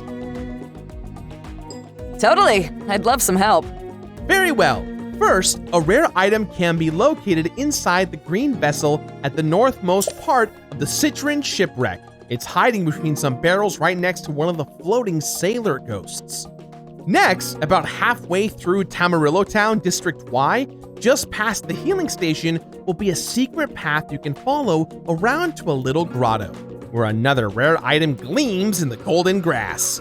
Totally. I'd love some help. Very well. First, a rare item can be located inside the green vessel at the northmost part of the Citron shipwreck. It's hiding between some barrels right next to one of the floating sailor ghosts. Next, about halfway through Tamarillo Town, District Y, just past the healing station, will be a secret path you can follow around to a little grotto, where another rare item gleams in the golden grass.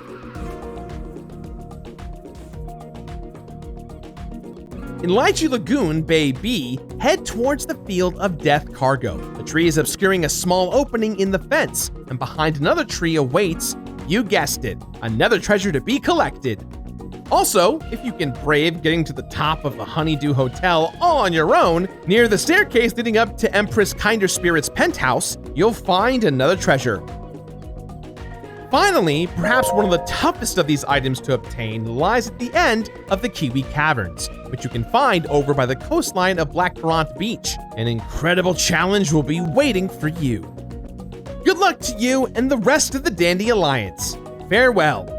In Lychee Lagoon, Bay B, head towards the Field of Death cargo. The tree is obscuring a small opening in the fence, and behind another tree awaits, you guessed it, another treasure to be collected. Also, if you can brave getting to the top of the Honeydew Hotel all on your own, near the staircase leading up to Empress Kinder Spirit's penthouse, you'll find another treasure. Finally, perhaps one of the toughest of these items to obtain lies at the end of the Kiwi Caverns, which you can find over by the coastline of Blackcurrant Beach. An incredible challenge will be waiting for you. Good luck to you and the rest of the Dandy Alliance. Farewell.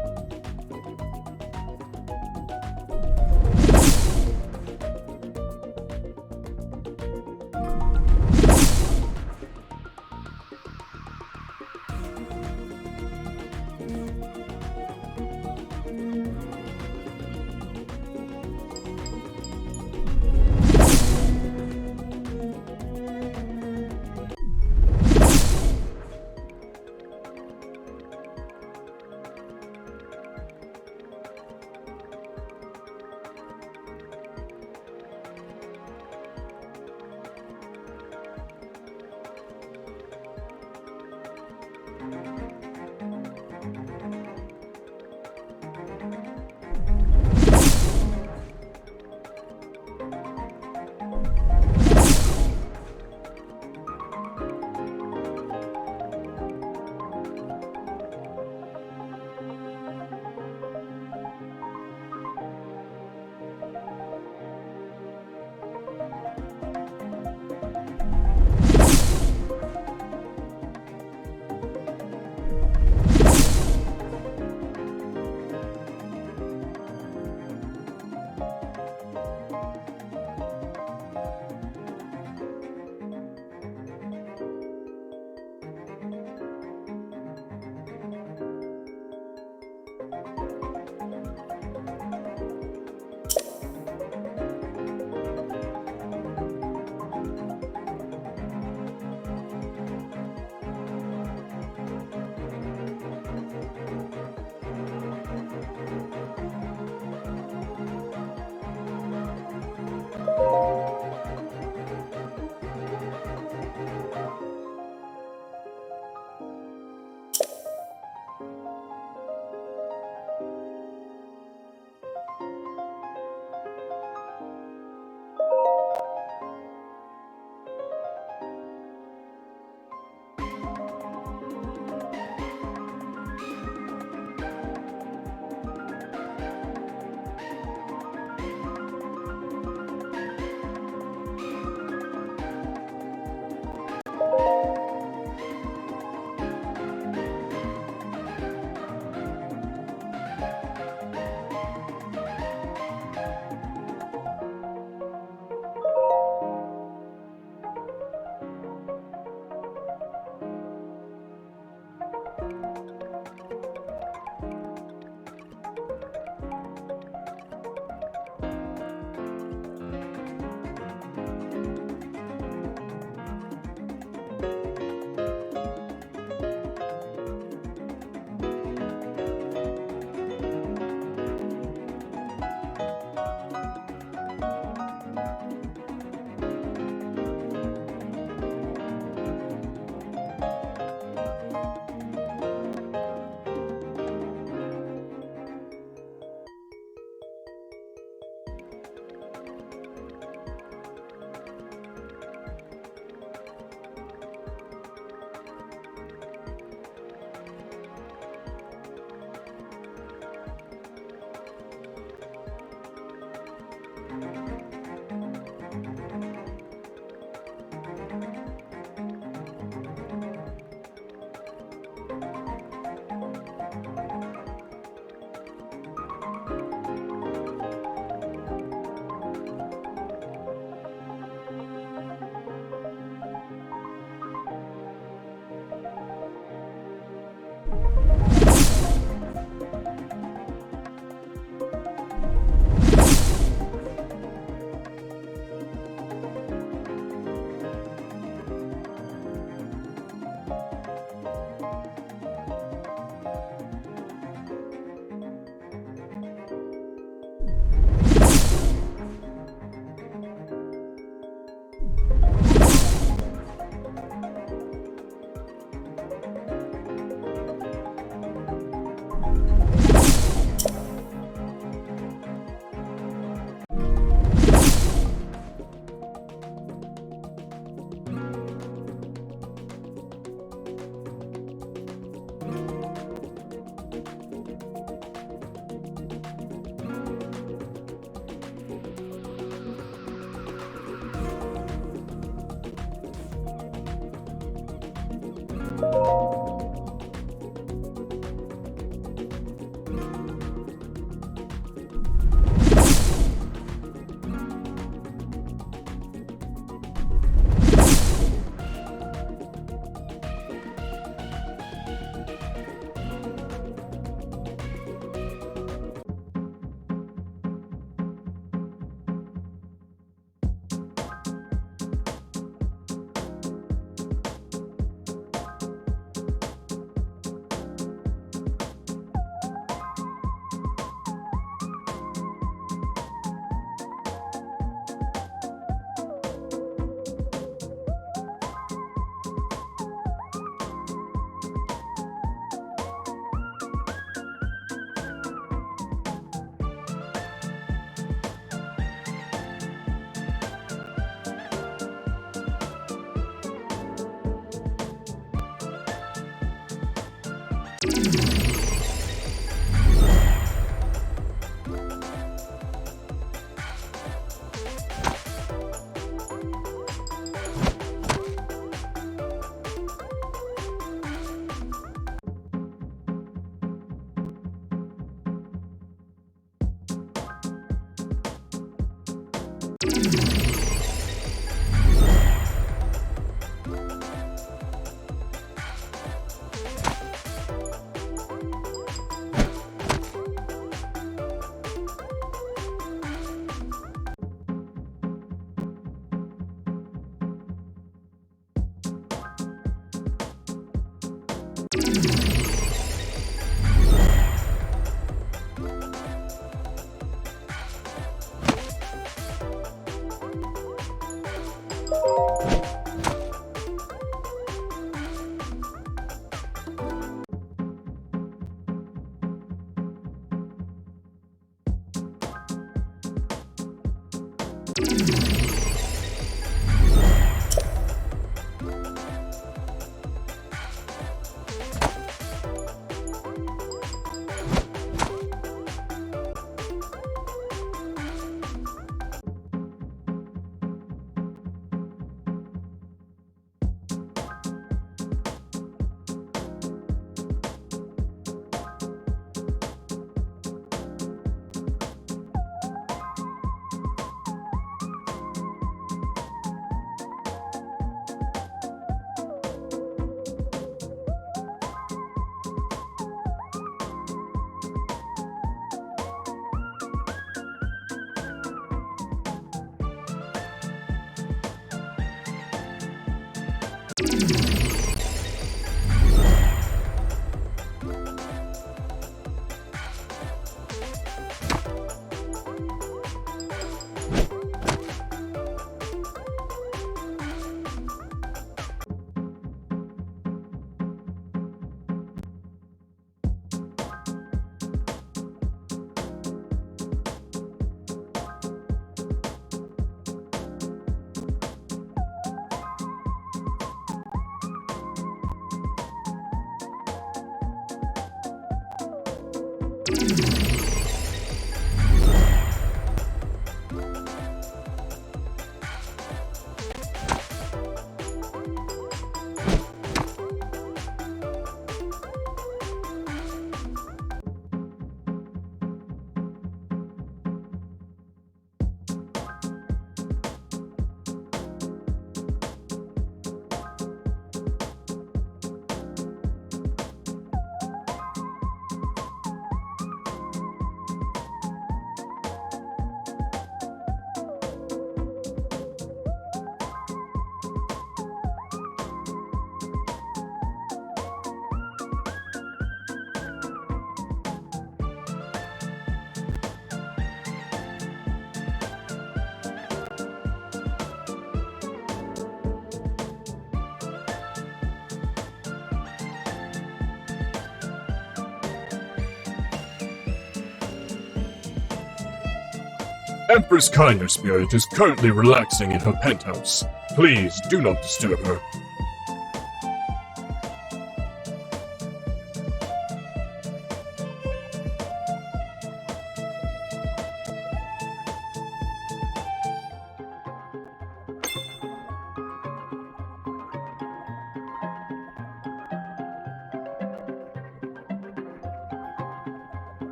Empress Kinder Spirit is currently relaxing in her penthouse. Please do not disturb her.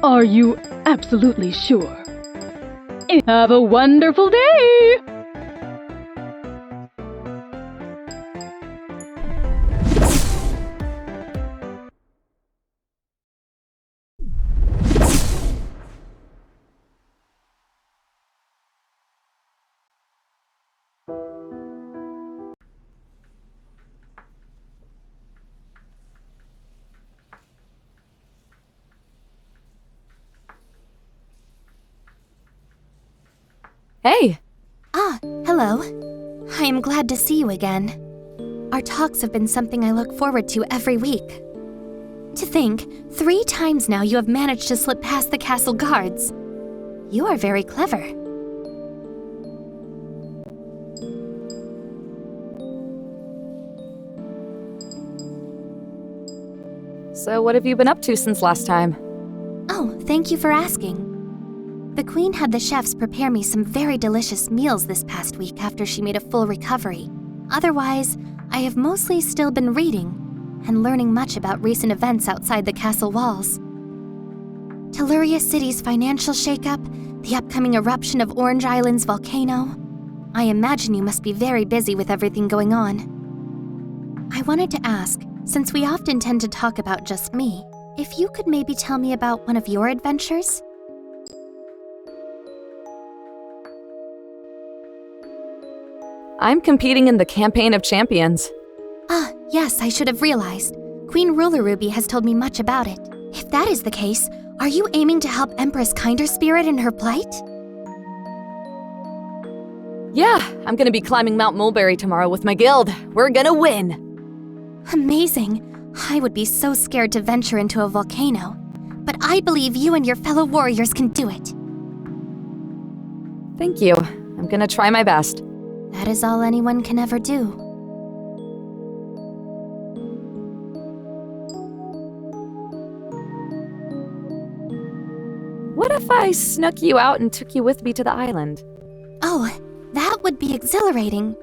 Are you absolutely sure? Have a wonderful day! Hey! Ah, hello. I am glad to see you again. Our talks have been something I look forward to every week. To think, 3 times now you have managed to slip past the castle guards. You are very clever. So what have you been up to since last time? Oh, thank you for asking. The Queen had the chefs prepare me some very delicious meals this past week after she made a full recovery. Otherwise, I have mostly still been reading and learning much about recent events outside the castle walls. Telluria City's financial shakeup, the upcoming eruption of Orange Island's volcano. I imagine you must be very busy with everything going on. I wanted to ask, since we often tend to talk about just me, if you could maybe tell me about one of your adventures? I'm competing in the Campaign of Champions. Ah, yes, I should have realized. Queen Ruler Ruby has told me much about it. If that is the case, are you aiming to help Empress Kinder Spirit in her plight? Yeah, I'm gonna be climbing Mount Mulberry tomorrow with my guild. We're gonna win! Amazing. I would be so scared to venture into a volcano. But I believe you and your fellow warriors can do it. Thank you. I'm gonna try my best. That is all anyone can ever do. What if I snuck you out and took you with me to the island? Oh, that would be exhilarating.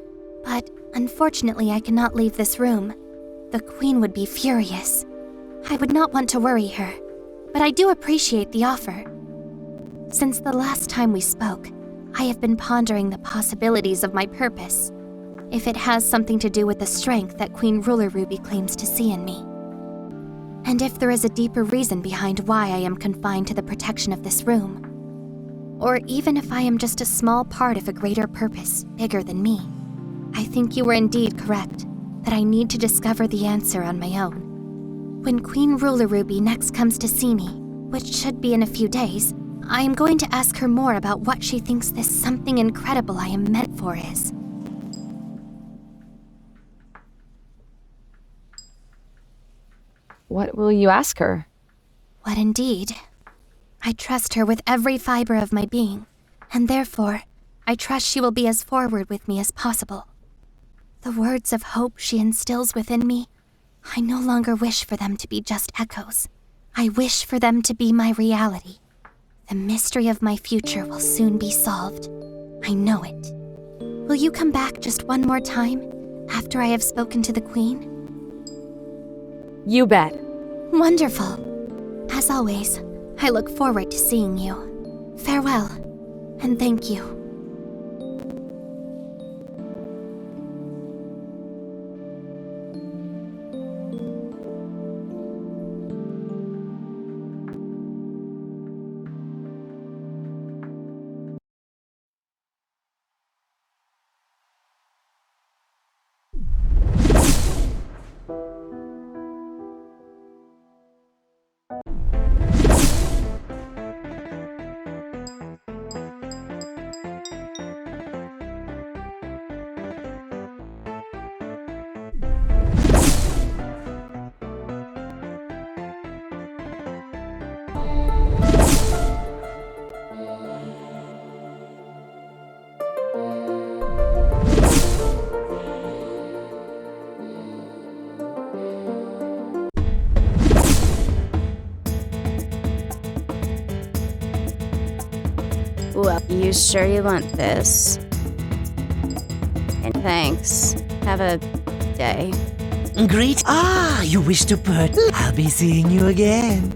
But unfortunately, I cannot leave this room. The Queen would be furious. I would not want to worry her, but I do appreciate the offer. Since the last time we spoke, I have been pondering the possibilities of my purpose, if it has something to do with the strength that Queen Ruler Ruby claims to see in me. And if there is a deeper reason behind why I am confined to the protection of this room. Or even if I am just a small part of a greater purpose, bigger than me. I think you were indeed correct, that I need to discover the answer on my own. When Queen Ruler Ruby next comes to see me, which should be in a few days, I am going to ask her more about what she thinks this something incredible I am meant for is. What will you ask her? What indeed? I trust her with every fiber of my being, and therefore, I trust she will be as forward with me as possible. The words of hope she instills within me, I no longer wish for them to be just echoes. I wish for them to be my reality. The mystery of my future will soon be solved. I know it. Will you come back just one more time, after I have spoken to the Queen? You bet. Wonderful. As always, I look forward to seeing you. Farewell, and thank you. Well, you sure you want this? And thanks. Have a day. Great. Ah, you wish to put. I'll be seeing you again.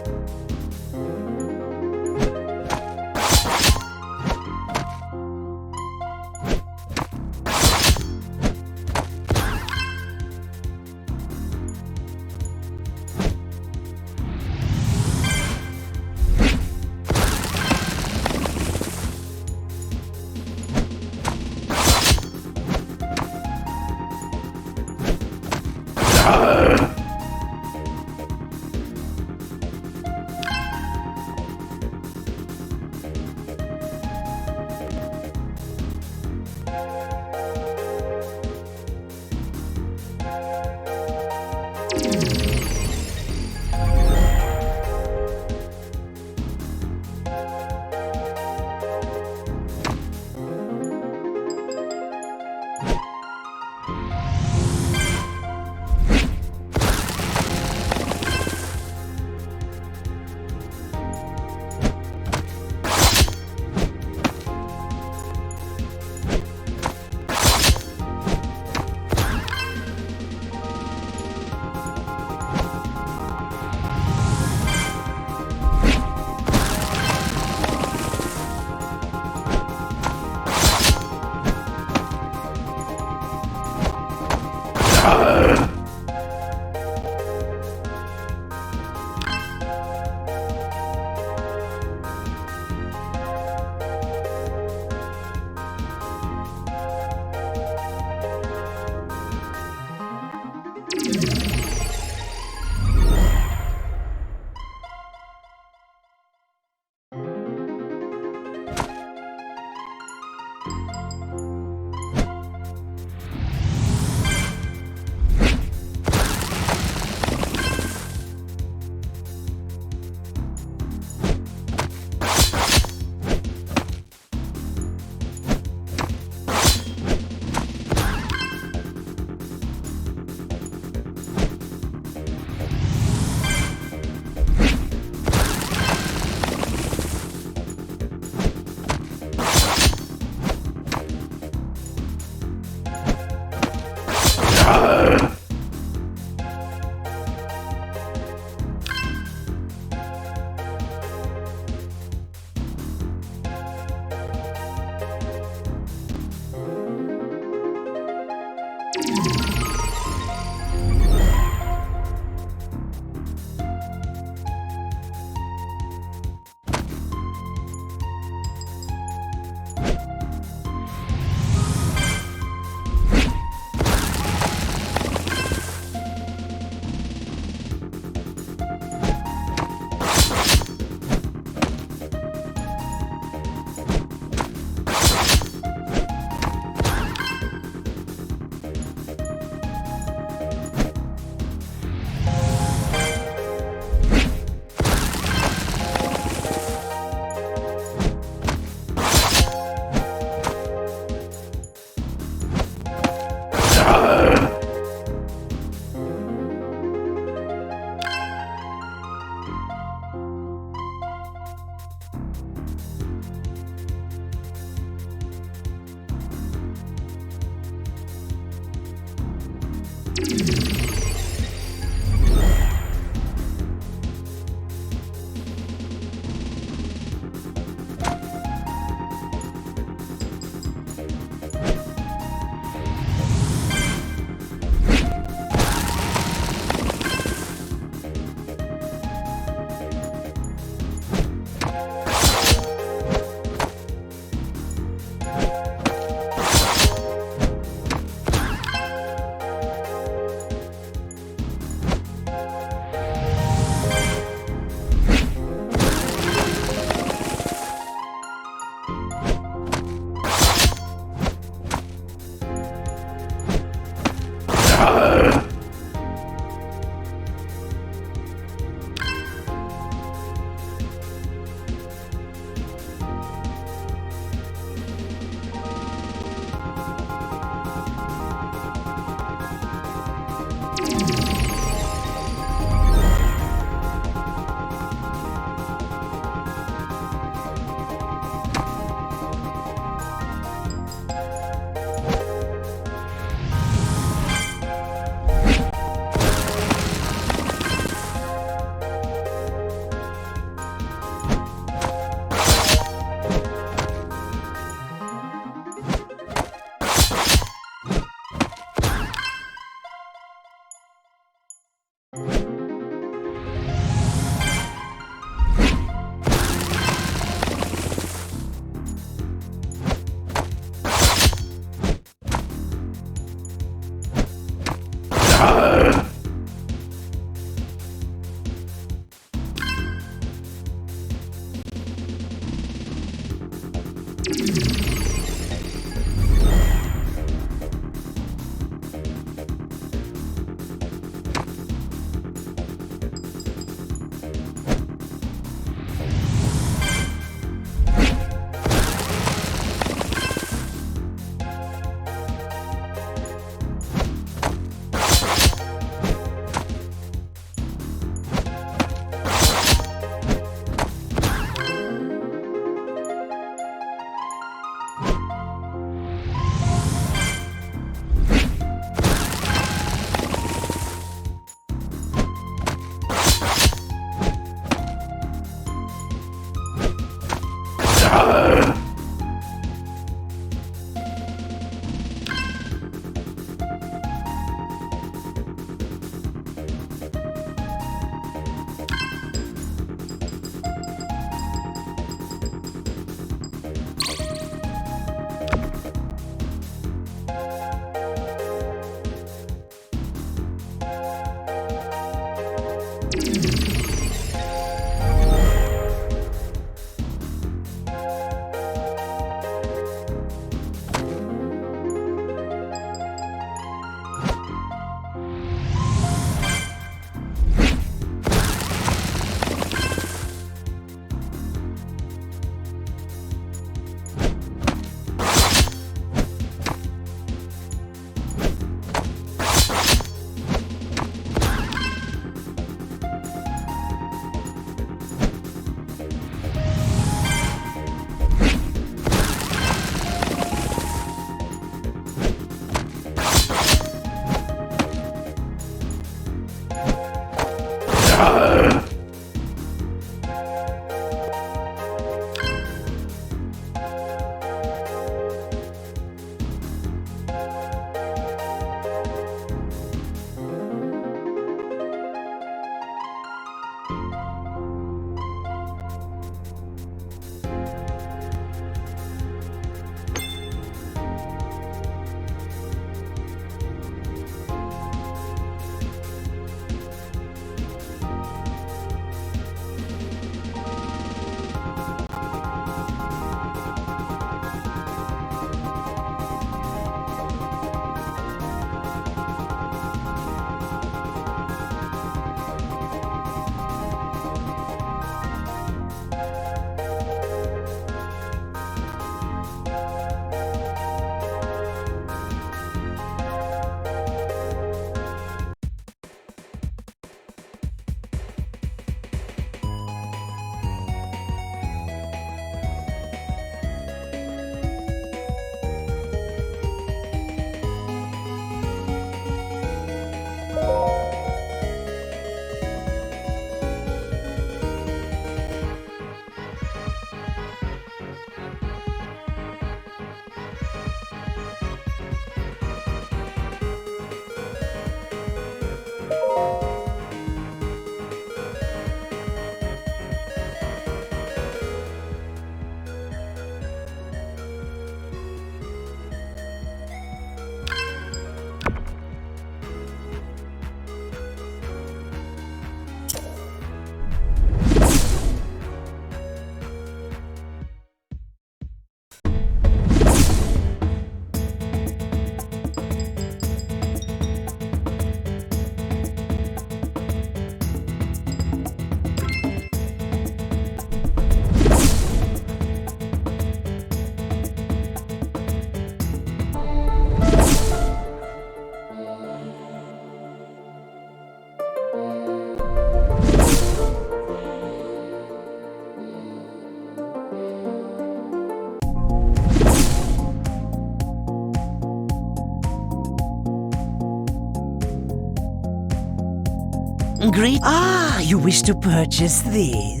Great. Ah, you wish to purchase these?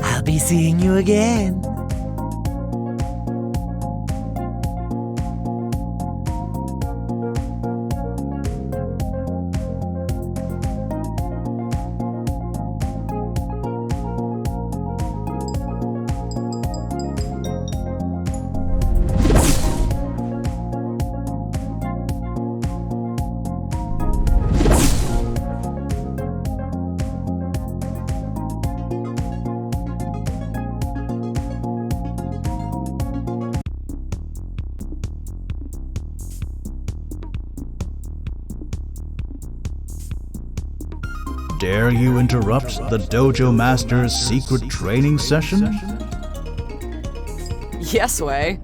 I'll be seeing you again. Dare you interrupt the Dojo Master's secret training session? Yes, Wei.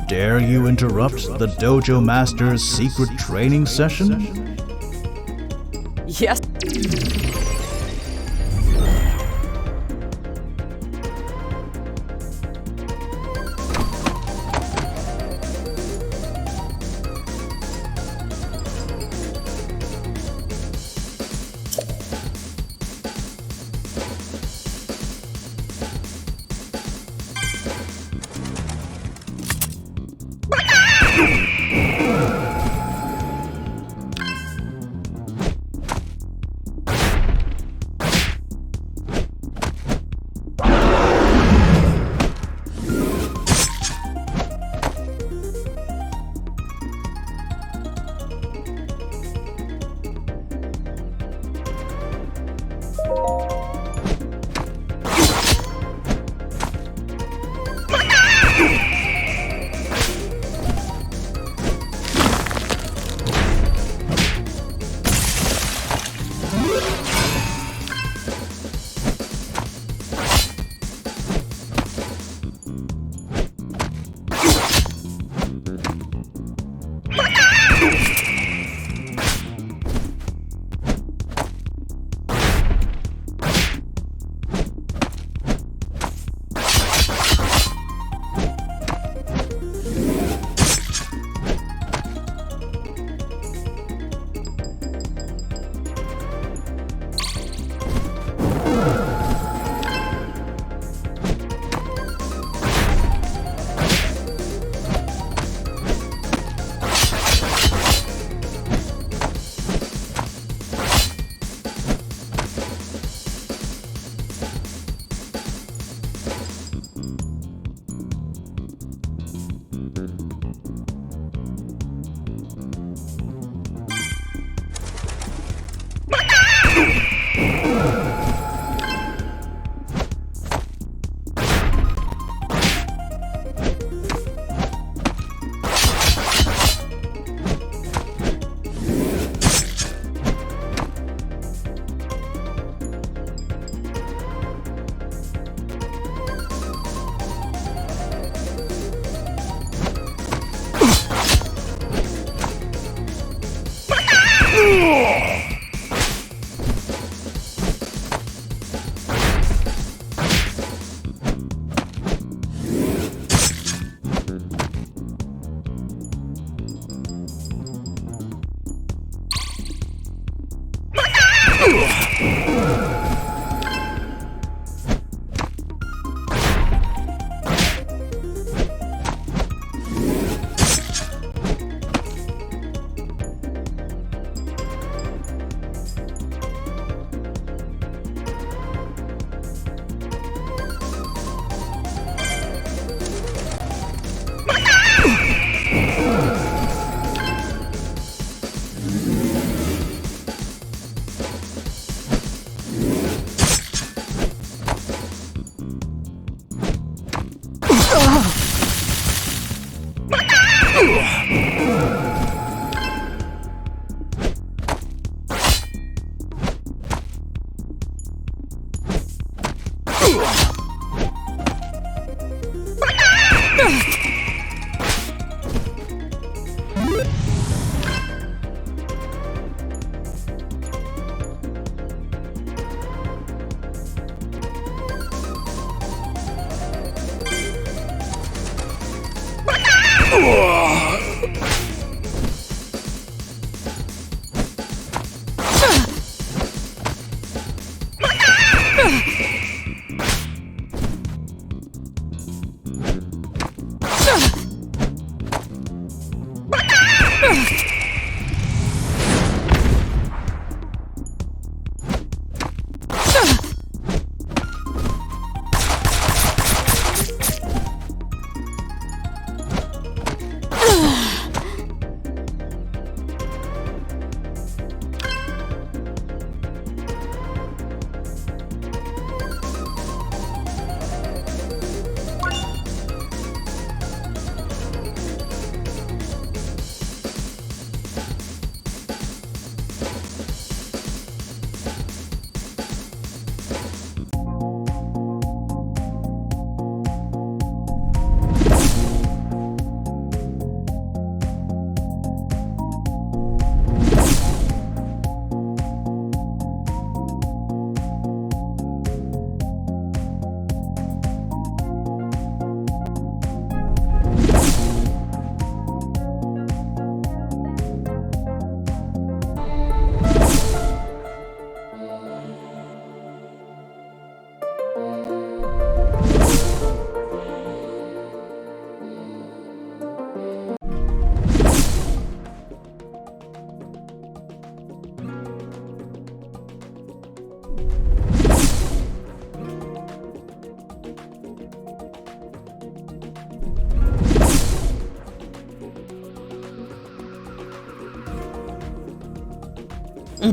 Dare you interrupt the Dojo Master's secret training session? Yes.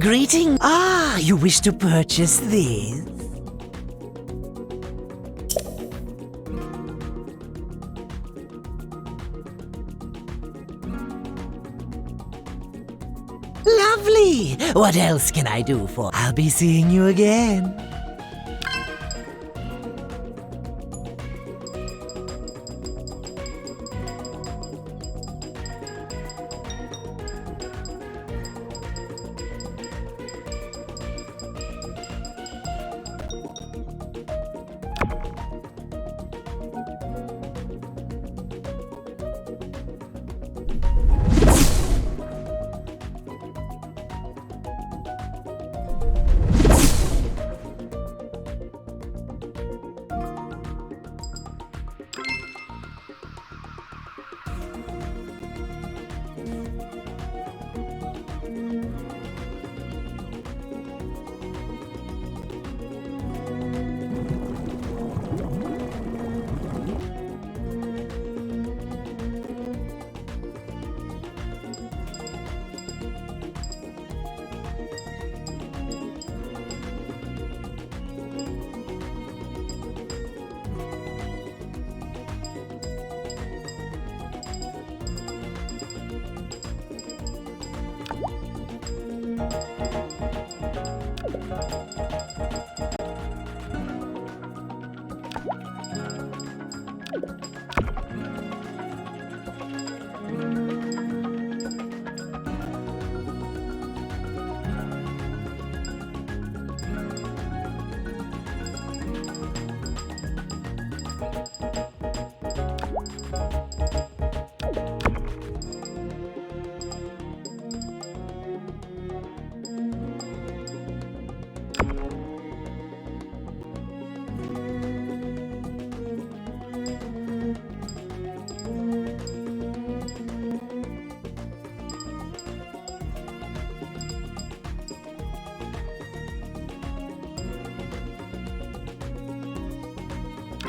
Greeting. Ah, you wish to purchase these? Lovely! What else can I do for? I'll be seeing you again.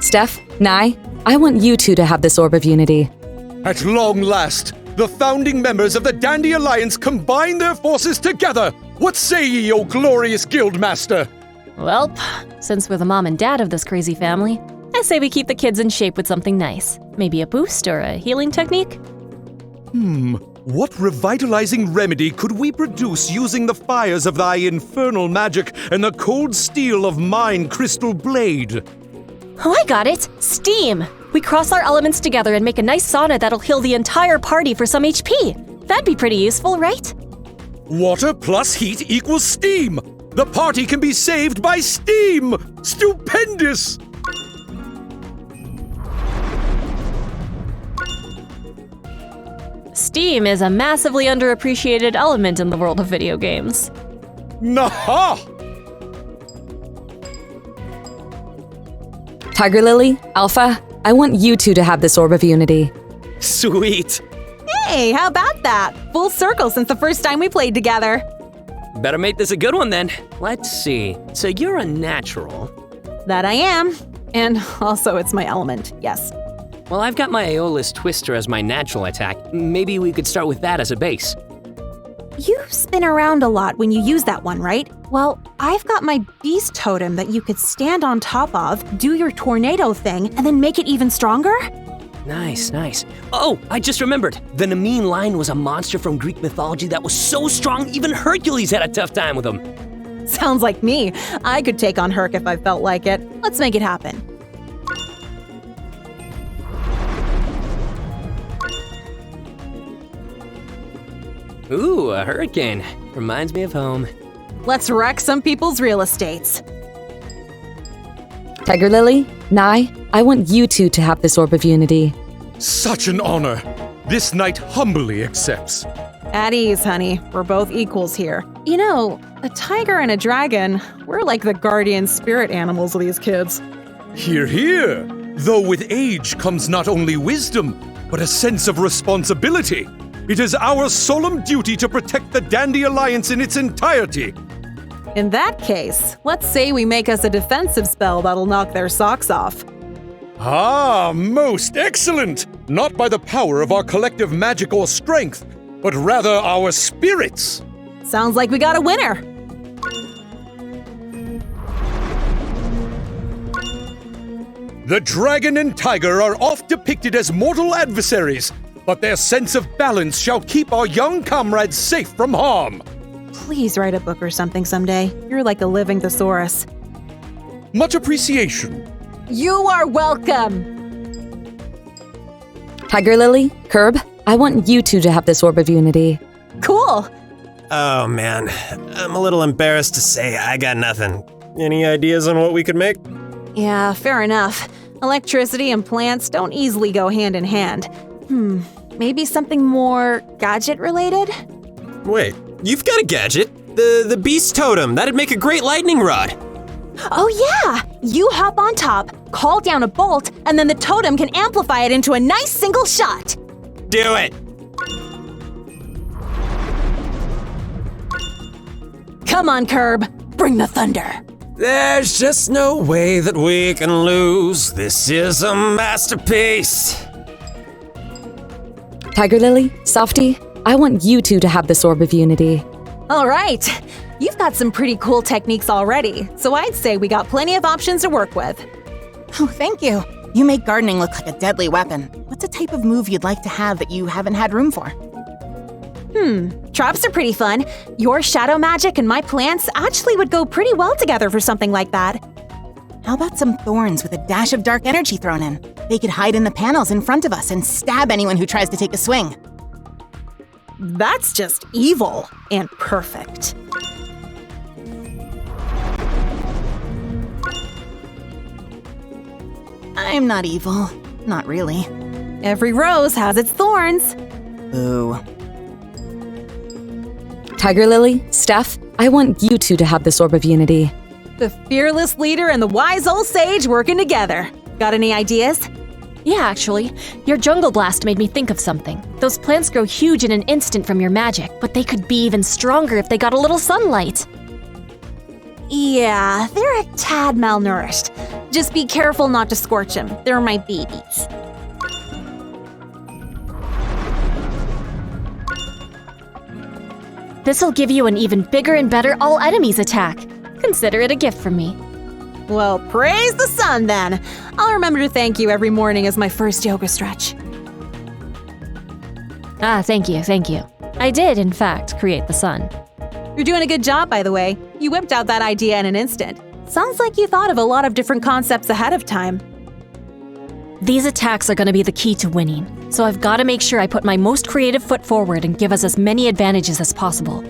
Steph, Nye, I want you two to have this Orb of Unity. At long last, the founding members of the Dandy Alliance combine their forces together. What say ye, O glorious Guildmaster? Well, since we're the mom and dad of this crazy family, I say we keep the kids in shape with something nice. Maybe a boost or a healing technique? What revitalizing remedy could we produce using the fires of thy infernal magic and the cold steel of mine crystal blade? Oh, I got it! Steam! We cross our elements together and make a nice sauna that'll heal the entire party for some HP. That'd be pretty useful, right? Water plus heat equals steam! The party can be saved by steam! Stupendous! Steam is a massively underappreciated element in the world of video games. Naha! Tiger Lily, Alpha, I want you two to have this Orb of Unity. Sweet. Hey, how about that? Full circle since the first time we played together. Better make this a good one then. Let's see. So you're a natural. That I am. And also it's my element, yes. Well, I've got my Aeolus Twister as my natural attack. Maybe we could start with that as a base. You spin around a lot when you use that one, right? Well, I've got my Beast Totem that you could stand on top of, do your tornado thing, and then make it even stronger? Nice, nice. Oh, I just remembered. The Nemean Lion was a monster from Greek mythology that was so strong even Hercules had a tough time with him. Sounds like me. I could take on Herc if I felt like it. Let's make it happen. Ooh, a hurricane. Reminds me of home. Let's wreck some people's real estates. Tiger Lily, Nye, I want you two to have this Orb of Unity. Such an honor. This knight humbly accepts. At ease, honey. We're both equals here. You know, a tiger and a dragon, we're like the guardian spirit animals of these kids. Hear, hear. Though with age comes not only wisdom, but a sense of responsibility. It is our solemn duty to protect the Dandy Alliance in its entirety. In that case, let's say we make us a defensive spell that'll knock their socks off. Ah, most excellent! Not by the power of our collective magic or strength, but rather our spirits. Sounds like we got a winner. The dragon and tiger are oft depicted as mortal adversaries, but their sense of balance shall keep our young comrades safe from harm. Please write a book or something someday. You're like a living thesaurus. Much appreciation. You are welcome. Tiger Lily, Curb, I want you two to have this Orb of Unity. Cool. Oh man, I'm a little embarrassed to say I got nothing. Any ideas on what we could make? Yeah, fair enough. Electricity and plants don't easily go hand in hand. Maybe something more gadget-related? Wait, you've got a gadget. The Beast Totem. That'd make a great lightning rod. Oh yeah! You hop on top, call down a bolt, and then the totem can amplify it into a nice single shot. Do it! Come on, Curb. Bring the thunder. There's just no way that we can lose. This is a masterpiece. Tiger Lily, Softy, I want you two to have this Orb of Unity. All right. You've got some pretty cool techniques already, so I'd say we got plenty of options to work with. Oh, thank you. You make gardening look like a deadly weapon. What's a type of move you'd like to have that you haven't had room for? Traps are pretty fun. Your shadow magic and my plants actually would go pretty well together for something like that. How about some thorns with a dash of dark energy thrown in? They could hide in the panels in front of us and stab anyone who tries to take a swing. That's just evil and perfect. I'm not evil. Not really. Every rose has its thorns. Ooh. Tiger Lily, Steph, I want you two to have this Orb of Unity. The fearless leader and the wise old sage working together. Got any ideas? Yeah, actually. Your Jungle Blast made me think of something. Those plants grow huge in an instant from your magic, but they could be even stronger if they got a little sunlight. Yeah, they're a tad malnourished. Just be careful not to scorch them. They're my babies. This'll give you an even bigger and better all enemies attack. Consider it a gift from me. Well, praise the sun then. I'll remember to thank you every morning as my first yoga stretch. Ah, thank you, thank you. I did, in fact, create the sun. You're doing a good job, by the way. You whipped out that idea in an instant. Sounds like you thought of a lot of different concepts ahead of time. These attacks are going to be the key to winning, so I've got to make sure I put my most creative foot forward and give us as many advantages as possible.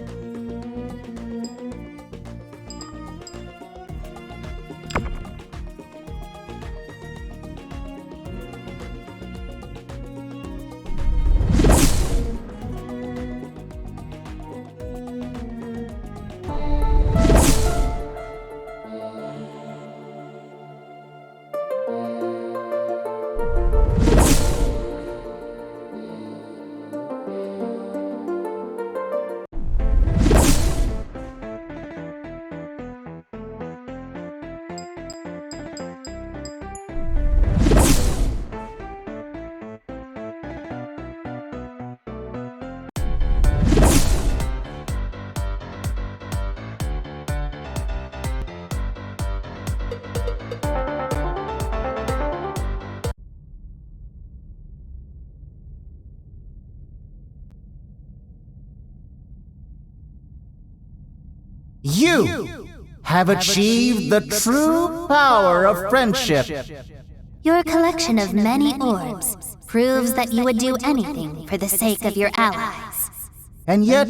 You have achieved the true power of friendship. Your collection of many orbs proves that you would do anything for the sake of your allies. And yet,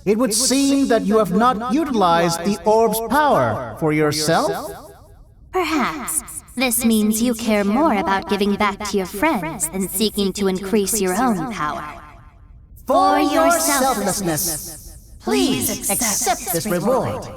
it would seem that you have not utilized the orb's power for yourself? Perhaps this means you care more about giving back to your friends than seeking to increase your own power. For your selflessness, please accept this reward.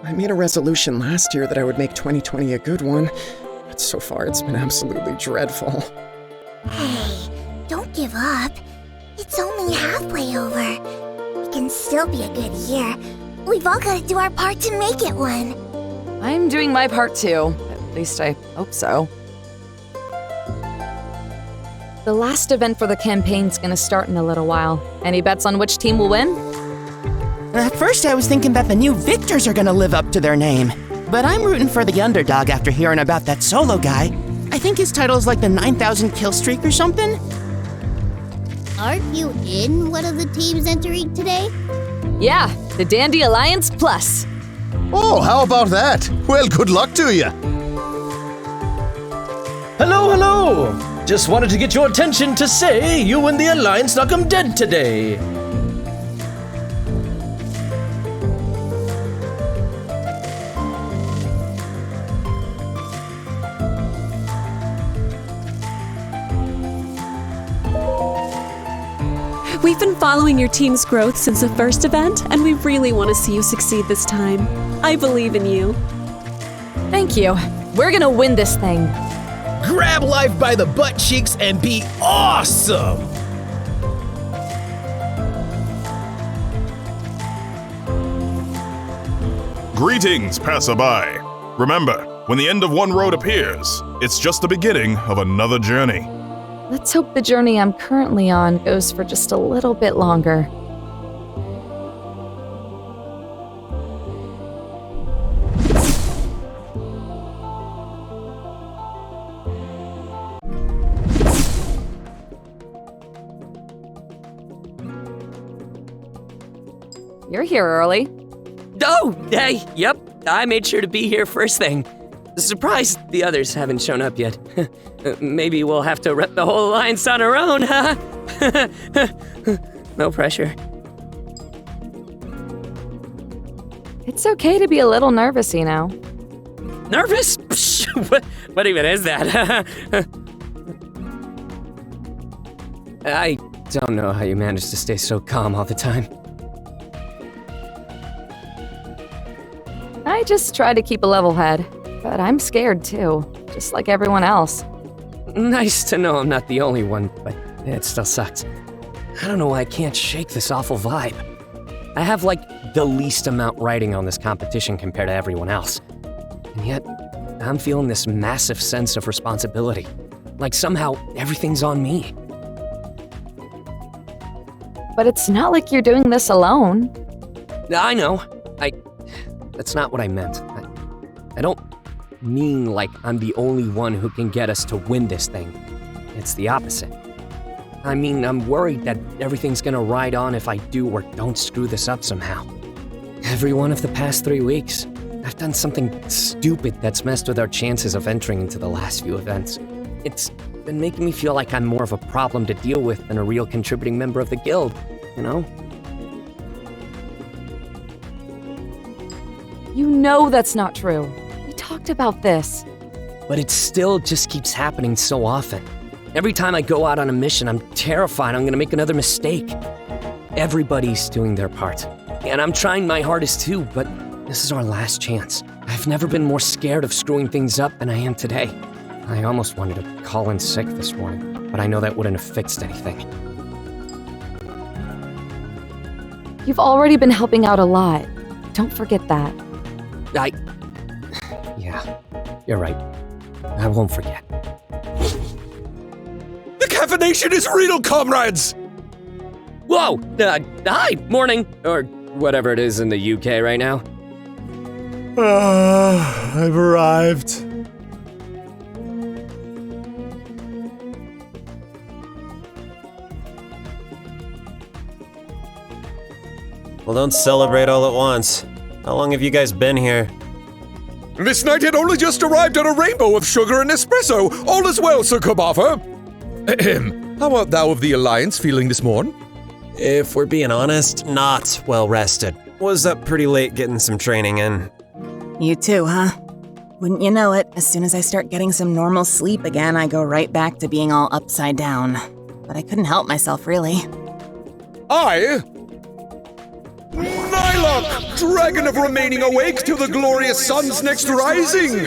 I made a resolution last year that I would make 2020 a good one, but so far it's been absolutely dreadful. Hey, don't give up. It's only halfway over. It can still be a good year. We've all got to do our part to make it one. I'm doing my part too. At least I hope so. The last event for the campaign's gonna start in a little while. Any bets on which team will win? At first I was thinking that the new victors are gonna live up to their name. But I'm rooting for the underdog after hearing about that solo guy. I think his title's like the 9,000 kill streak or something? Aren't you in one of the teams entering today? Yeah, the Dandy Alliance Plus. Oh, how about that? Well, good luck to you. Hello, hello! Just wanted to get your attention to say you and the Alliance knock 'em dead today. We've been following your team's growth since the first event, and we really want to see you succeed this time. I believe in you. Thank you. We're gonna win this thing. Grab life by the butt cheeks and be awesome! Greetings, passerby. Remember, when the end of one road appears, it's just the beginning of another journey. Let's hope the journey I'm currently on goes for just a little bit longer. You're here early. Oh, hey, yep. I made sure to be here first thing. Surprised the others haven't shown up yet. Maybe we'll have to rep the whole alliance on our own, huh? No pressure. It's okay to be a little nervous, you know. Nervous? What even is that? I don't know how you manage to stay so calm all the time. I just try to keep a level head, but I'm scared too, just like everyone else. Nice to know I'm not the only one, but it still sucks. I don't know why I can't shake this awful vibe. I have like the least amount riding on this competition compared to everyone else. And yet, I'm feeling this massive sense of responsibility. Like somehow everything's on me. But it's not like you're doing this alone. I know. That's not what I meant. I don't mean like I'm the only one who can get us to win this thing. It's the opposite. I mean, I'm worried that everything's gonna ride on if I do or don't screw this up somehow. Every one of the past 3 weeks, I've done something stupid that's messed with our chances of entering into the last few events. It's been making me feel like I'm more of a problem to deal with than a real contributing member of the guild, you know? You know that's not true. We talked about this. But it still just keeps happening so often. Every time I go out on a mission, I'm terrified I'm gonna make another mistake. Everybody's doing their part. And I'm trying my hardest too, but this is our last chance. I've never been more scared of screwing things up than I am today. I almost wanted to call in sick this morning, but I know that wouldn't have fixed anything. You've already been helping out a lot. Don't forget that. Yeah, you're right. I won't forget. The caffeination is real, comrades! Whoa! Hi, morning, or whatever it is in the UK right now. I've arrived. Well, don't celebrate all at once. How long have you guys been here? This night had only just arrived on a rainbow of sugar and espresso. All is well, Sir Kabafa. How art thou of the Alliance feeling this morn? If we're being honest, not well rested. Was up pretty late getting some training in. You too, huh? Wouldn't you know it, as soon as I start getting some normal sleep again, I go right back to being all upside down. But I couldn't help myself, really. Nylok, dragon of remaining awake till the glorious sun's next rising!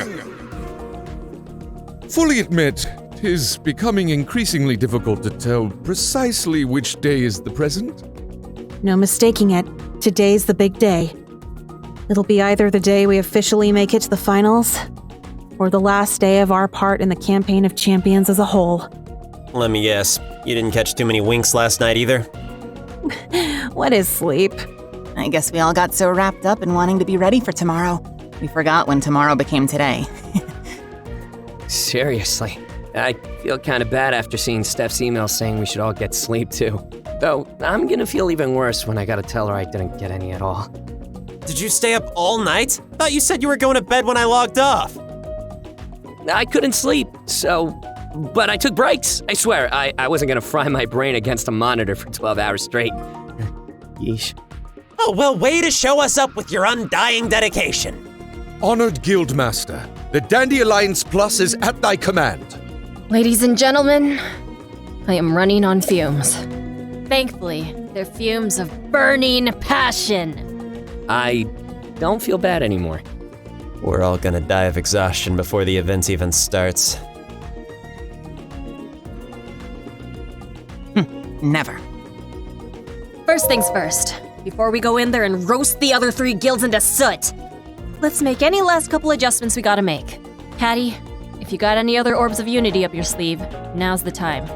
Fully admit, 'tis becoming increasingly difficult to tell precisely which day is the present. No mistaking it. Today's the big day. It'll be either the day we officially make it to the finals, or the last day of our part in the campaign of champions as a whole. Let me guess, you didn't catch too many winks last night either? What is sleep? I guess we all got so wrapped up in wanting to be ready for tomorrow. We forgot when tomorrow became today. Seriously, I feel kind of bad after seeing Steph's email saying we should all get sleep too. Though, I'm gonna feel even worse when I gotta tell her I didn't get any at all. Did you stay up all night? Thought you said you were going to bed when I logged off. I couldn't sleep, but I took breaks. I swear, I wasn't gonna fry my brain against a monitor for 12 hours straight. Yeesh. Oh, well, way to show us up with your undying dedication. Honored Guildmaster, the Dandy Alliance Plus is at thy command. Ladies and gentlemen, I am running on fumes. Thankfully, they're fumes of burning passion. I don't feel bad anymore. We're all gonna die of exhaustion before the event even starts. Never. First things first, before we go in there and roast the other 3 guilds into soot, let's make any last couple adjustments we gotta make. Hattie, if you got any other orbs of unity up your sleeve, now's the time.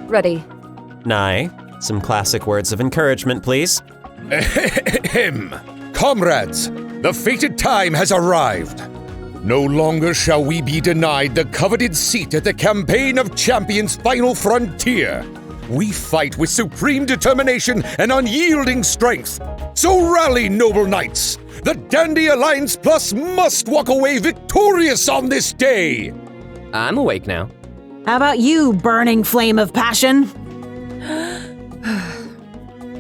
Ready. Nye, some classic words of encouragement, please. Ahem. Comrades, the fated time has arrived. No longer shall we be denied the coveted seat at the Campaign of Champions' final frontier. We fight with supreme determination and unyielding strength. So rally, noble knights! The Dandy Alliance Plus must walk away victorious on this day! I'm awake now. How about you, burning flame of passion?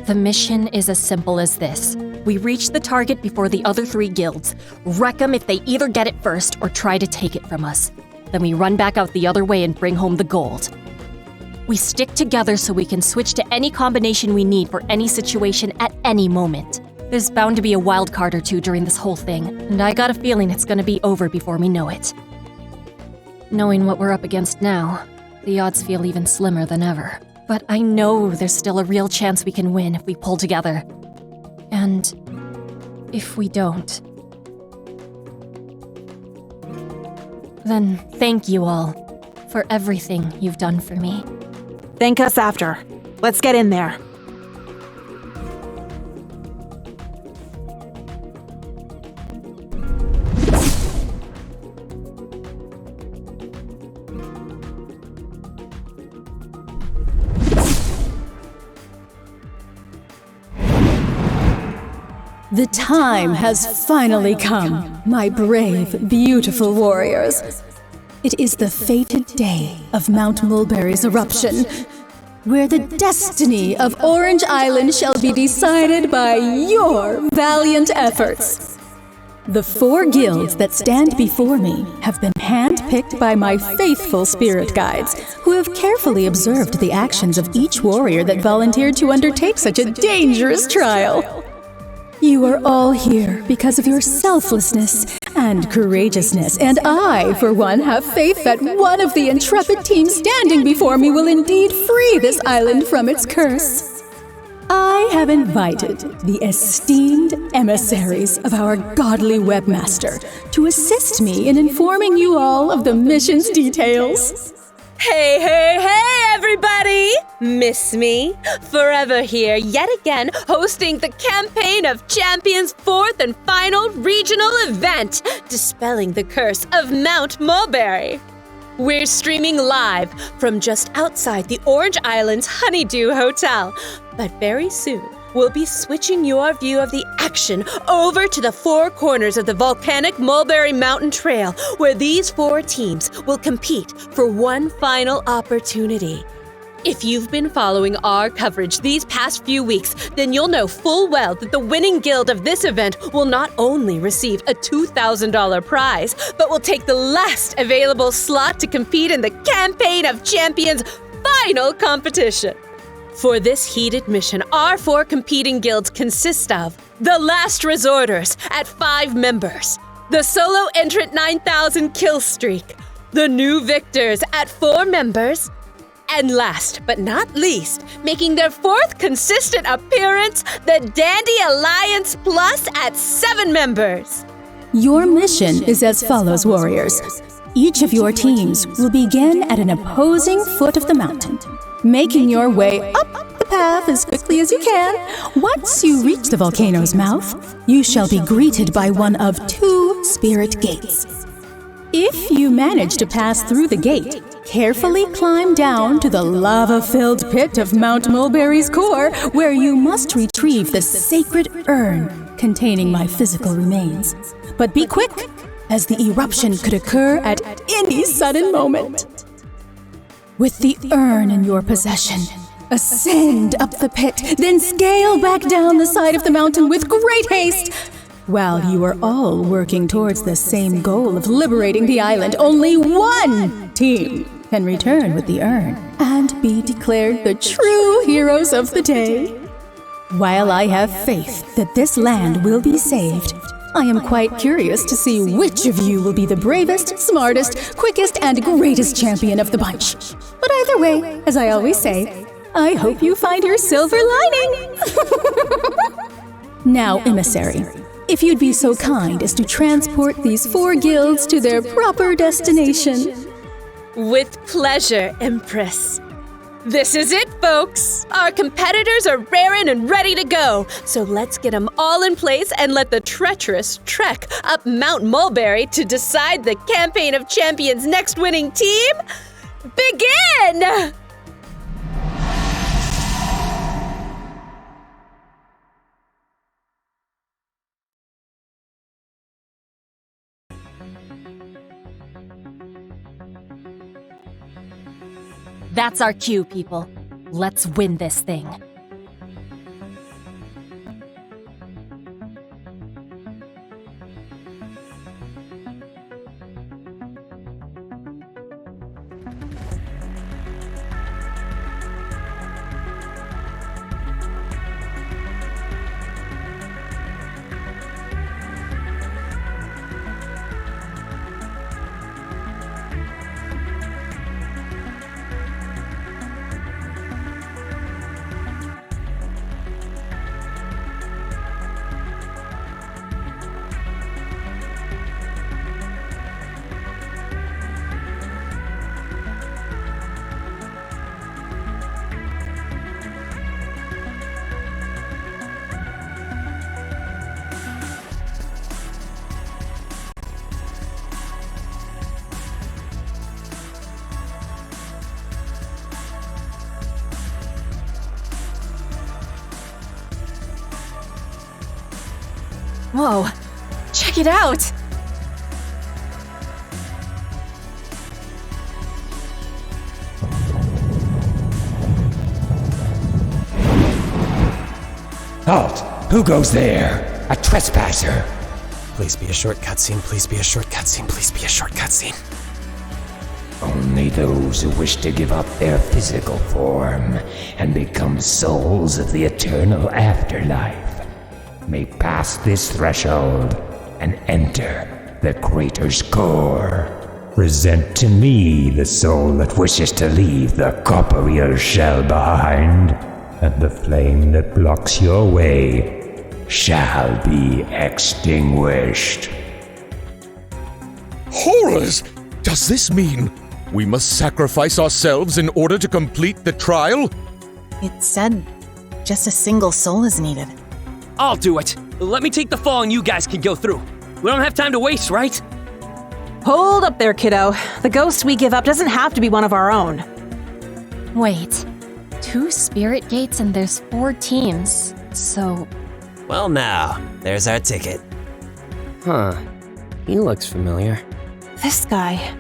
The mission is as simple as this. We reach the target before the other 3 guilds, wreck them if they either get it first or try to take it from us. Then we run back out the other way and bring home the gold. We stick together so we can switch to any combination we need for any situation at any moment. There's bound to be a wild card or two during this whole thing, and I got a feeling it's gonna be over before we know it. Knowing what we're up against now, the odds feel even slimmer than ever. But I know there's still a real chance we can win if we pull together. And if we don't, then thank you all for everything you've done for me. Thank us after. Let's get in there. The time has finally come, my brave, beautiful warriors. It is the fated day of Mount Mulberry's eruption, where the destiny of Orange Island shall be decided by your valiant efforts. The 4 guilds that stand before me have been handpicked by my faithful spirit guides, who have carefully observed the actions of each warrior that volunteered to undertake such a dangerous trial. You are all here because of your selflessness and courageousness, and I, for one, have faith that one of the intrepid teams standing before me will indeed free this island from its curse. I have invited the esteemed emissaries of our godly webmaster to assist me in informing you all of the mission's details. Hey, hey, hey, everybody! Miss me? Forever here, yet again, hosting the Campaign of Champions' 4th and final regional event, dispelling the curse of Mount Mulberry. We're streaming live from just outside the Orange Island's Honeydew Hotel, but very soon, we'll be switching your view of the action over to the 4 corners of the volcanic Mulberry Mountain Trail, where these 4 teams will compete for one final opportunity. If you've been following our coverage these past few weeks, then you'll know full well that the winning guild of this event will not only receive a $2,000 prize, but will take the last available slot to compete in the Campaign of Champions final competition. For this heated mission, our 4 competing guilds consist of the Last Resorters at 5 members, the Solo Entrant 9000 Kill Streak, the New Victors at 4 members, and last but not least, making their 4th consistent appearance, the Dandy Alliance Plus at 7 members. Your mission is as follows, warriors. Each of your teams will begin at an opposing foot of the mountain, making your way up the path as quickly as you can. Once you reach the volcano's mouth, you shall be greeted by one of 2 spirit gates. If you manage to pass through the gate, carefully climb down to the lava-filled pit of Mount Mulberry's core, where you must retrieve the sacred urn containing my physical remains. But be quick, as the eruption could occur at any sudden moment. With the urn in your possession, ascend up the pit, then scale back down the side of the mountain with great haste. While you are all working towards the same goal of liberating the island, only one team can return with the urn and be declared the true heroes of the day. While I have faith that this land will be saved, I am quite curious to see which of you will be the bravest, smartest, quickest, and greatest champion of the bunch. But either way, as I always say, I hope you find your silver lining! Now, Emissary, if you'd be so kind as to transport these 4 guilds to their proper destination. With pleasure, Empress. This is it, folks! Our competitors are raring and ready to go, so let's get them all in place and let the treacherous trek up Mount Mulberry to decide the Campaign of Champions' next winning team begin! That's our cue, people. Let's win this thing. Whoa, check it out! Halt! Who goes there? A trespasser! Please be a short cutscene, please be a short cutscene, please be a short cutscene. Only those who wish to give up their physical form and become souls of the eternal afterlife may pass this threshold and enter the crater's core. Present to me the soul that wishes to leave the corporeal shell behind, and the flame that blocks your way shall be extinguished. Horrors! Does this mean we must sacrifice ourselves in order to complete the trial? It said just a single soul is needed. I'll do it. Let me take the fall and you guys can go through. We don't have time to waste, right? Hold up there, kiddo. The ghost we give up doesn't have to be one of our own. Wait, 2 spirit gates and there's 4 teams, so... Well now, there's our ticket. Huh. He looks familiar. This guy.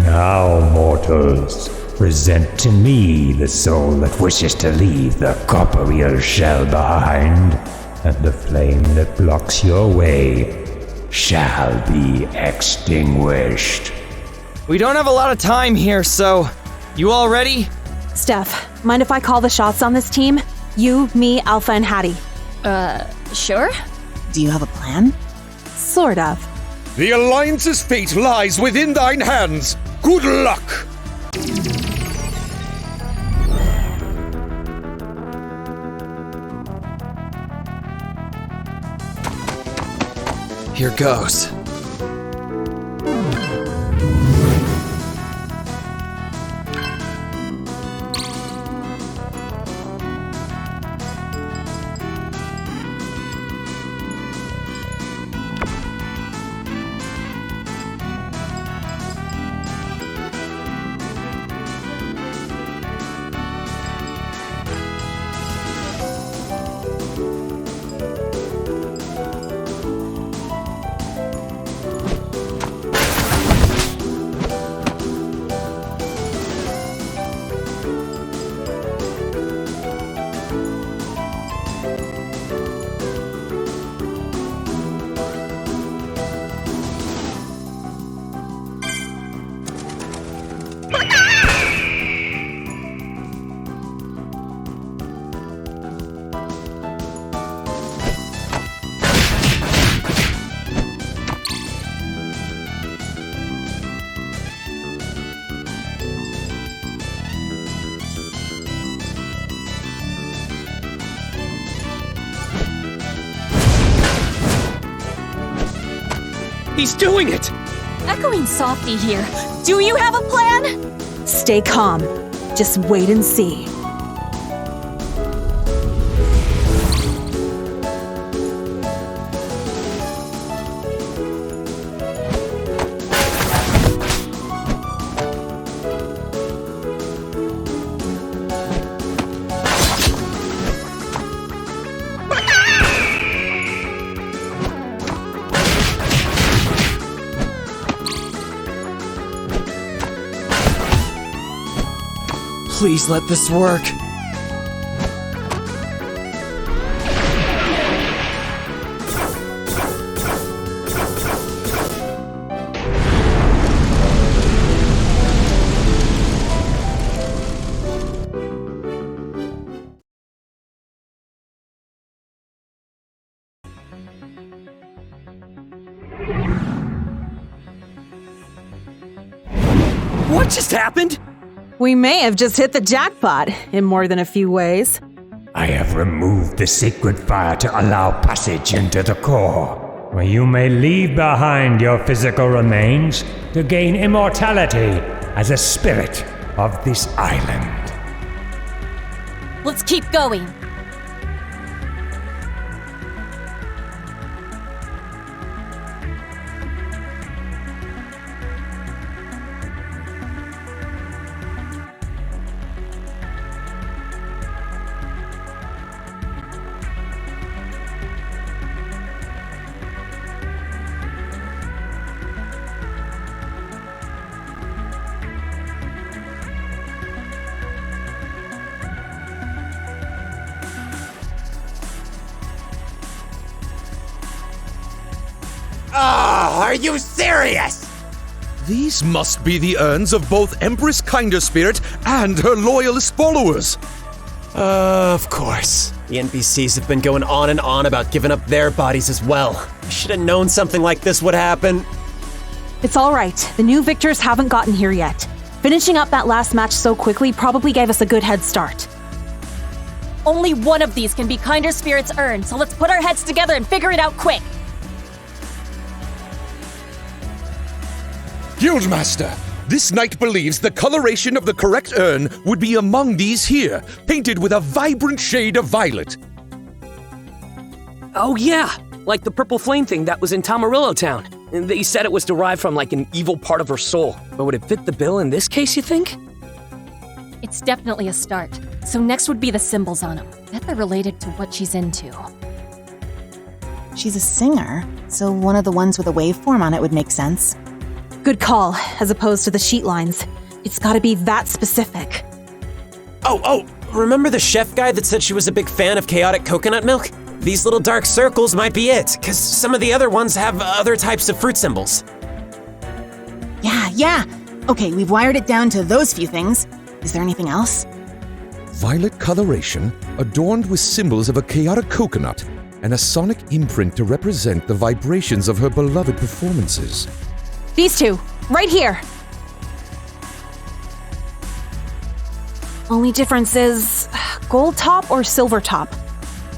Now, mortals, present to me the soul that wishes to leave the corporeal shell behind, and the flame that blocks your way shall be extinguished. We don't have a lot of time here, so... You all ready? Steph, mind if I call the shots on this team? You, me, Alpha, and Hattie. Sure? Do you have a plan? Sort of. The Alliance's fate lies within thine hands. Good luck! Here goes. He's doing it! Echoing Softy here. Do you have a plan? Stay calm. Just wait and see. Please let this work. What just happened? We may have just hit the jackpot in more than a few ways. I have removed the sacred fire to allow passage into the core, where you may leave behind your physical remains to gain immortality as a spirit of this island. Let's keep going. Oh, are you serious? These must be the urns of both Empress Kinder Spirit and her loyalist followers. Of course. The NPCs have been going on and on about giving up their bodies as well. I should have known something like this would happen. It's all right. The new victors haven't gotten here yet. Finishing up that last match so quickly probably gave us a good head start. Only one of these can be Kinder Spirit's urn, so let's put our heads together and figure it out quick. Guildmaster, this knight believes the coloration of the correct urn would be among these here, painted with a vibrant shade of violet. Oh yeah, like the purple flame thing that was in Tamarillo Town. And they said it was derived from like an evil part of her soul. But would it fit the bill in this case, you think? It's definitely a start. So next would be the symbols on them. Bet they're related to what she's into. She's a singer, so one of the ones with a waveform on it would make sense. Good call, as opposed to the sheet lines. It's gotta be that specific. Oh, remember the chef guy that said she was a big fan of chaotic coconut milk? These little dark circles might be it, because some of the other ones have other types of fruit symbols. Yeah. Okay, we've wired it down to those few things. Is there anything else? Violet coloration, adorned with symbols of a chaotic coconut, and a sonic imprint to represent the vibrations of her beloved performances. These two, right here. Only difference is gold top or silver top.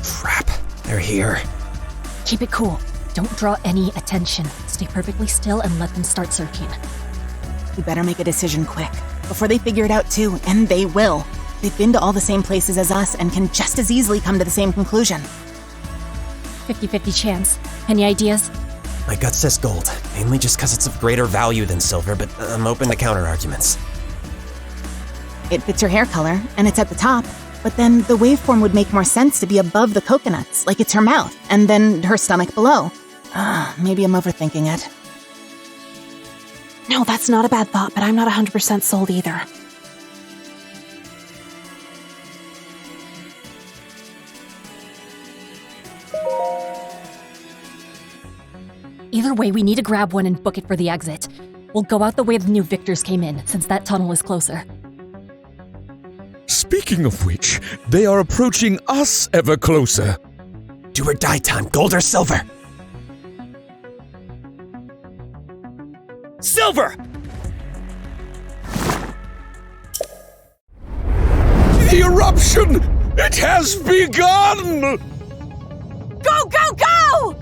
Crap, they're here. Keep it cool. Don't draw any attention. Stay perfectly still and let them start searching. We better make a decision quick, before they figure it out too, and they will. They've been to all the same places as us and can just as easily come to the same conclusion. 50-50 chance. Any ideas? My gut says gold, mainly just because it's of greater value than silver, but I'm open to counter-arguments. It fits her hair color, and it's at the top, but then the waveform would make more sense to be above the coconuts, like it's her mouth, and then her stomach below. Maybe I'm overthinking it. No, that's not a bad thought, but I'm not 100% sold either. Either way, we need to grab one and book it for the exit. We'll go out the way the new victors came in, since that tunnel is closer. Speaking of which, they are approaching us ever closer. Do or die time, gold or silver? Silver! The eruption! It has begun! Go, go, go!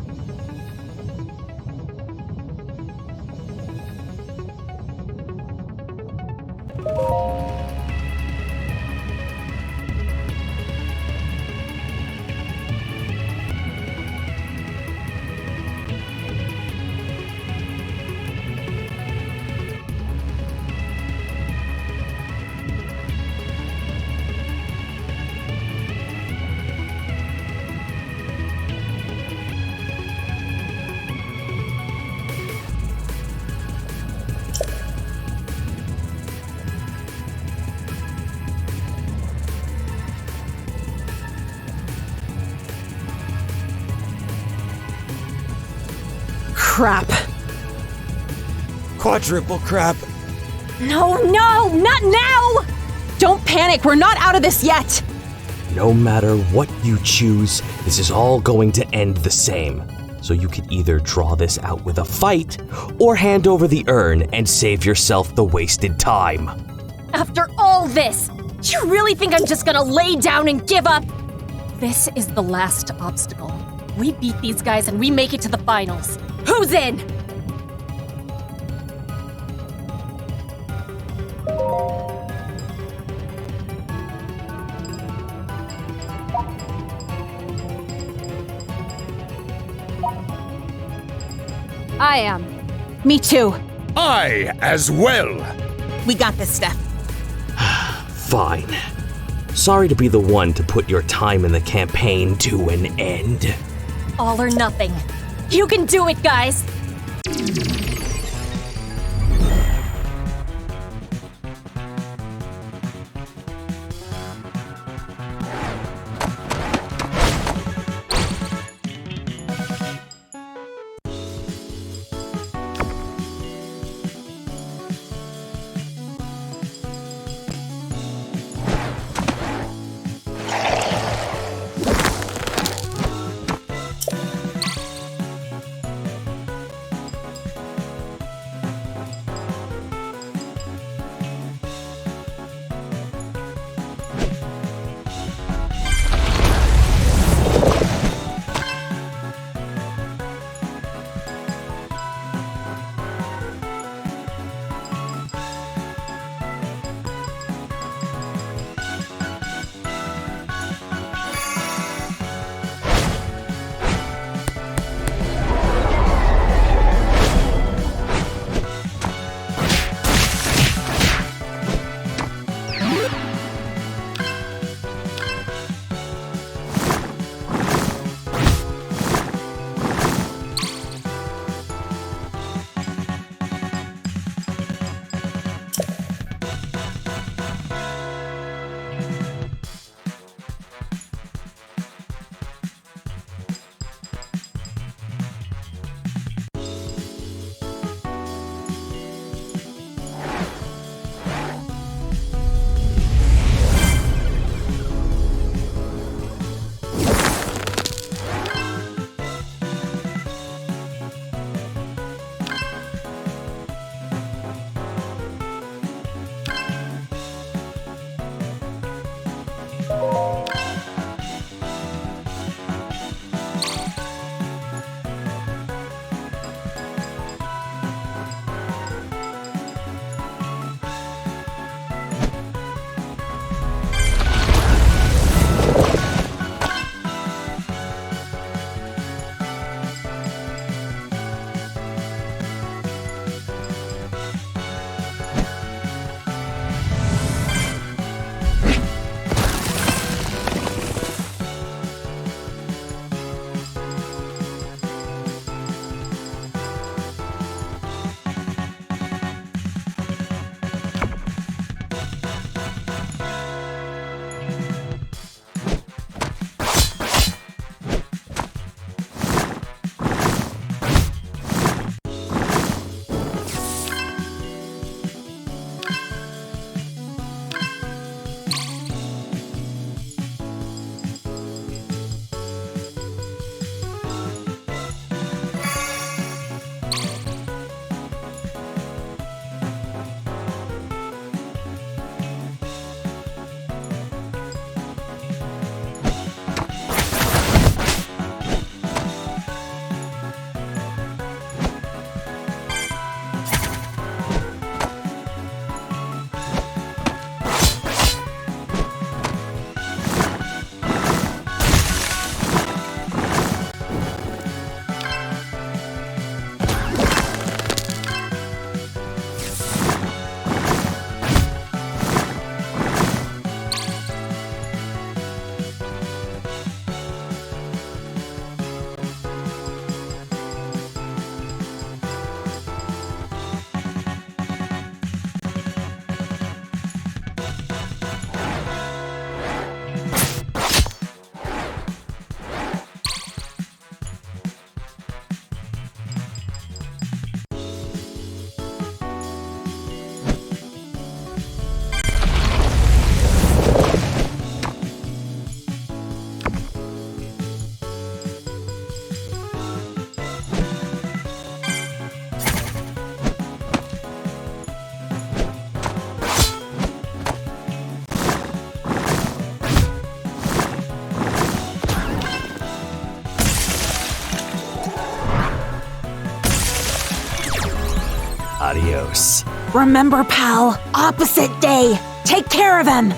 crap. Quadruple crap. No, not now! Don't panic, we're not out of this yet! No matter what you choose, this is all going to end the same. So you could either draw this out with a fight, or hand over the urn and save yourself the wasted time. After all this, do you really think I'm just gonna lay down and give up? This is the last obstacle. We beat these guys and we make it to the finals. Who's in? I am. Me too. I as well. We got this, Steph. Fine. Sorry to be the one to put your time in the campaign to an end. All or nothing. You can do it, guys! Remember, pal, opposite day. Take care of him.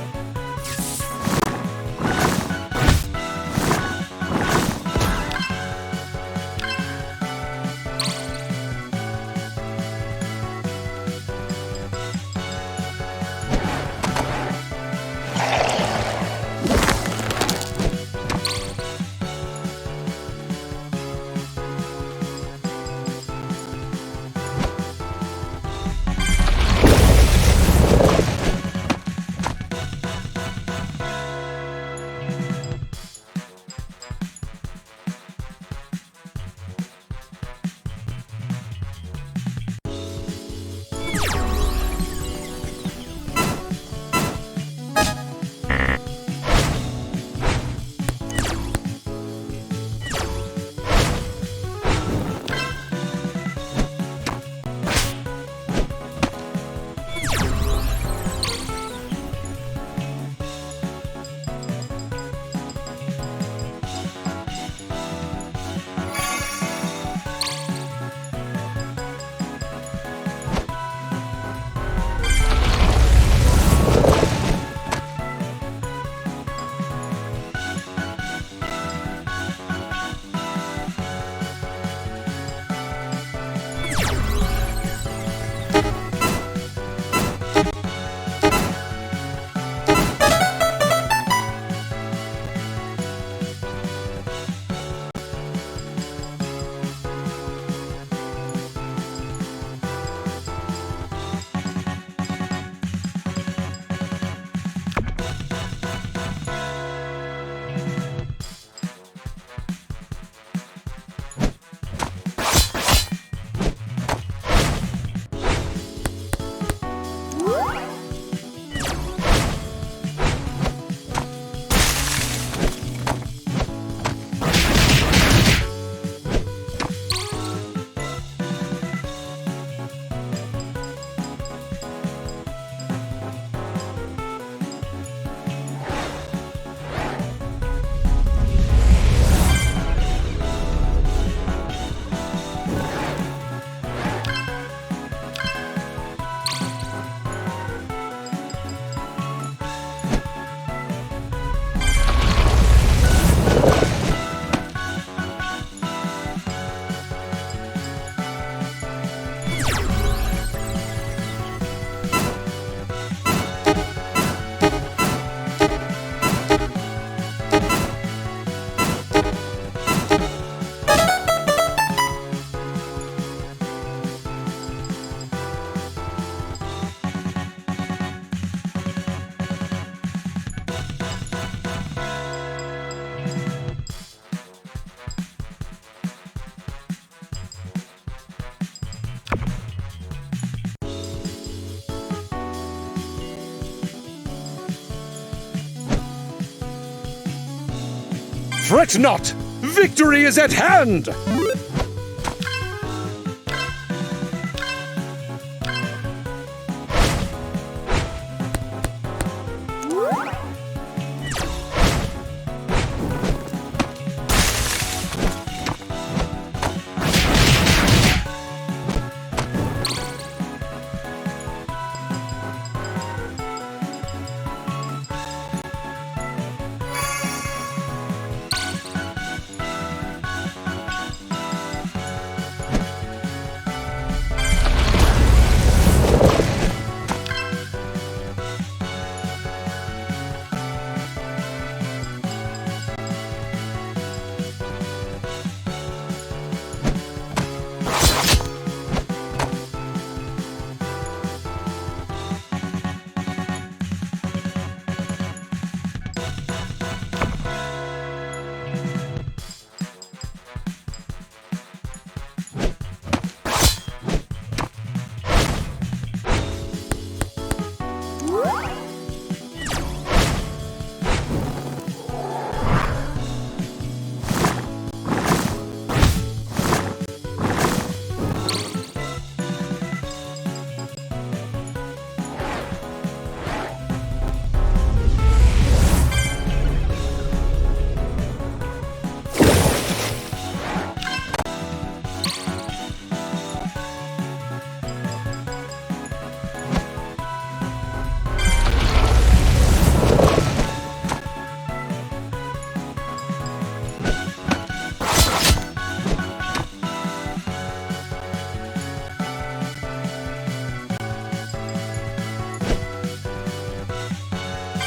Fret not! Victory is at hand!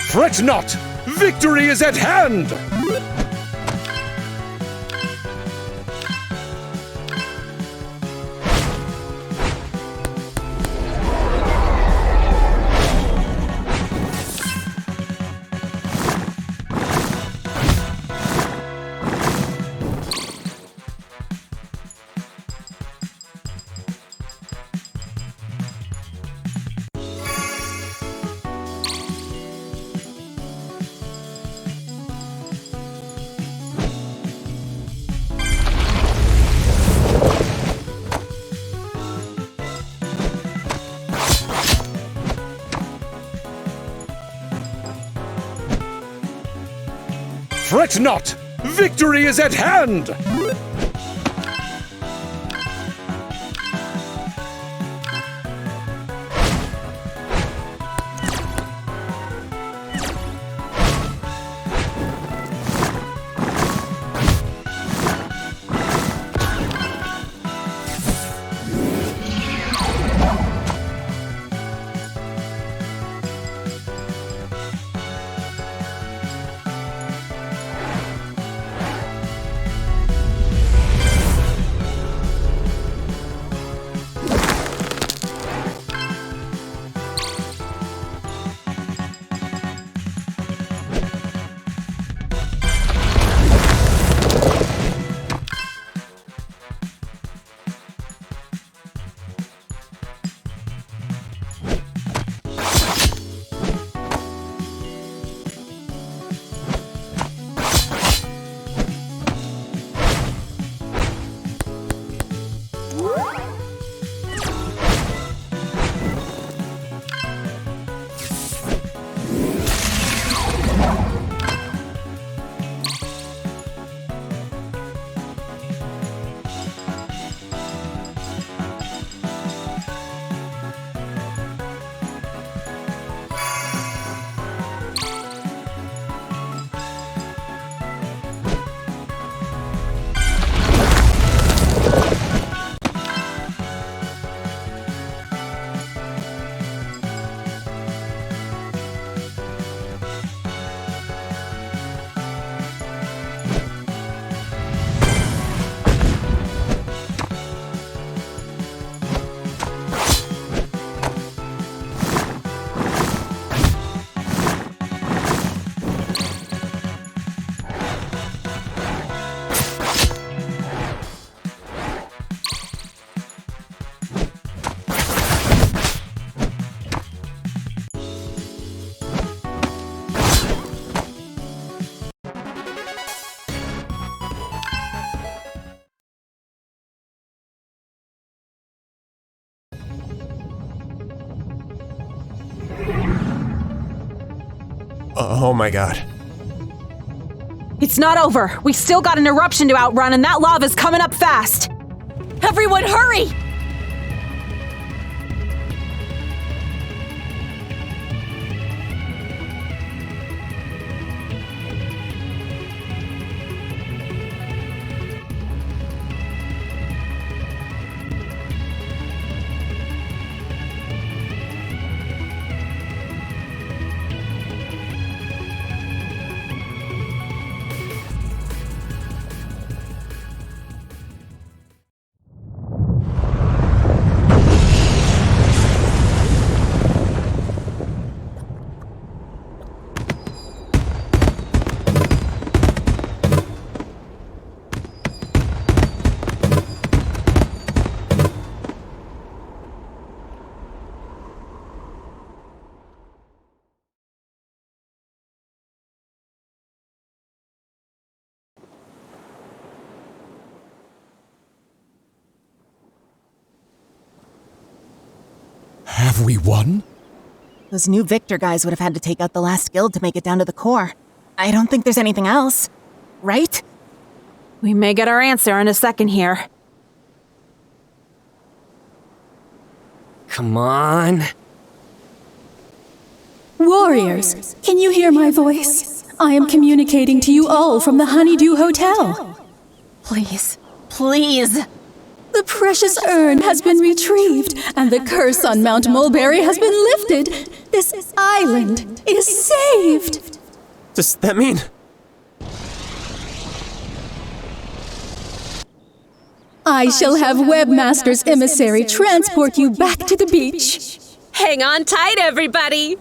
Fret not! Victory is at hand! Fret not! Victory is at hand! Oh my god. It's not over. We still got an eruption to outrun, and that lava's coming up fast. Everyone, hurry! Have we won? Those new Victor guys would have had to take out the last guild to make it down to the core. I don't think there's anything else. Right? We may get our answer in a second here. Come on. Warriors, can you hear my voice? I am communicating to you all from the Honeydew Hotel. Please, please. The precious urn has been retrieved, and the curse on Mount Mulberry has been lifted. This island is saved. Does that mean... I shall have Webmaster's emissary transport you back to the beach. Hang on tight, everybody!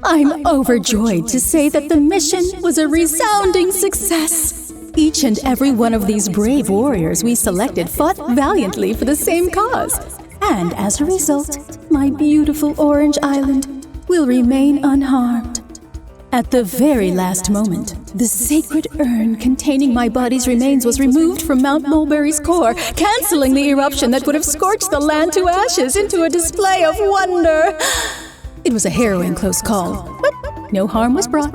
I'm overjoyed to say that the mission was a resounding success. Each and every one of these brave warriors we selected fought valiantly for the same cause. And as a result, my beautiful Orange Island will remain unharmed. At the very last moment, the sacred urn containing my body's remains was removed from Mount Mulberry's core, canceling the eruption that would have scorched the land to ashes into a display of wonder. It was a harrowing close call, but no harm was brought.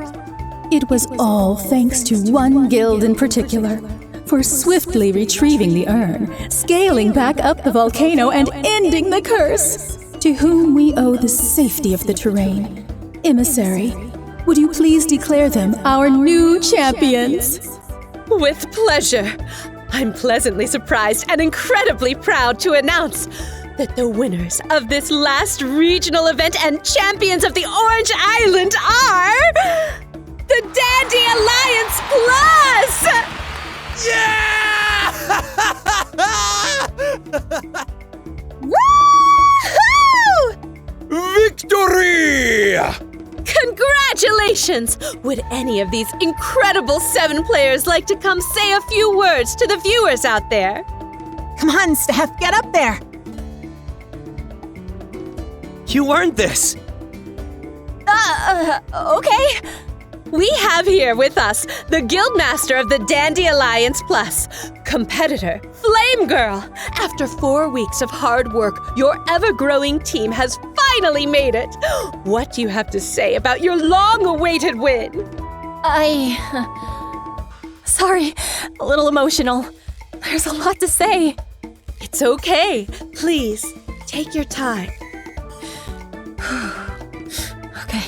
It was all thanks to one guild in particular, for swiftly retrieving the urn, scaling back up the volcano, and ending the curse, to whom we owe the safety of the terrain. Emissary, would you please declare them our new champions? With pleasure. I'm pleasantly surprised and incredibly proud to announce that the winners of this last regional event and champions of the Orange Island are... the Dandy Alliance Plus! Yeah! Woo-hoo! Victory! Congratulations! Would any of these incredible 7 players like to come say a few words to the viewers out there? Come on, Steph, get up there. You earned this! Okay. We have here with us the Guildmaster of the Dandy Alliance Plus, competitor, Flame Girl. After 4 weeks of hard work, your ever-growing team has finally made it. What do you have to say about your long-awaited win? Sorry, a little emotional. There's a lot to say. It's okay. Please, take your time. Okay.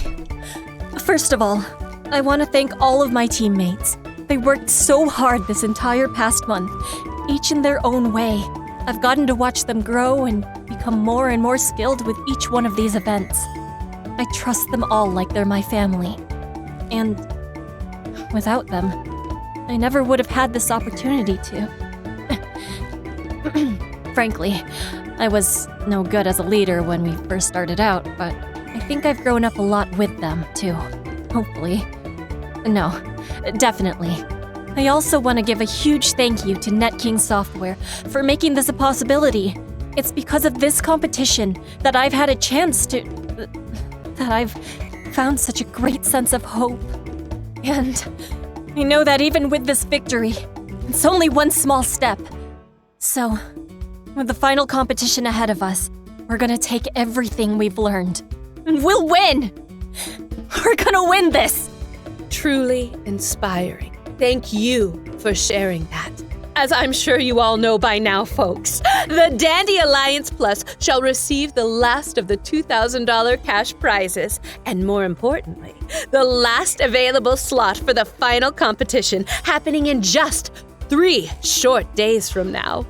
First of all, I want to thank all of my teammates. They worked so hard this entire past month, each in their own way. I've gotten to watch them grow and become more and more skilled with each one of these events. I trust them all like they're my family. And without them, I never would have had this opportunity to. Frankly, I was no good as a leader when we first started out, but I think I've grown up a lot with them, too. Hopefully. No, definitely. I also want to give a huge thank you to NetKing Software for making this a possibility. It's because of this competition that I've had a chance to... that I've found such a great sense of hope. And I know that even with this victory, it's only one small step. So, with the final competition ahead of us, we're gonna take everything we've learned. And we'll win! We're gonna win this! Truly inspiring. Thank you for sharing that. As I'm sure you all know by now, folks, the Dandy Alliance Plus shall receive the last of the $2,000 cash prizes, and more importantly, the last available slot for the final competition happening in just 3 short days from now.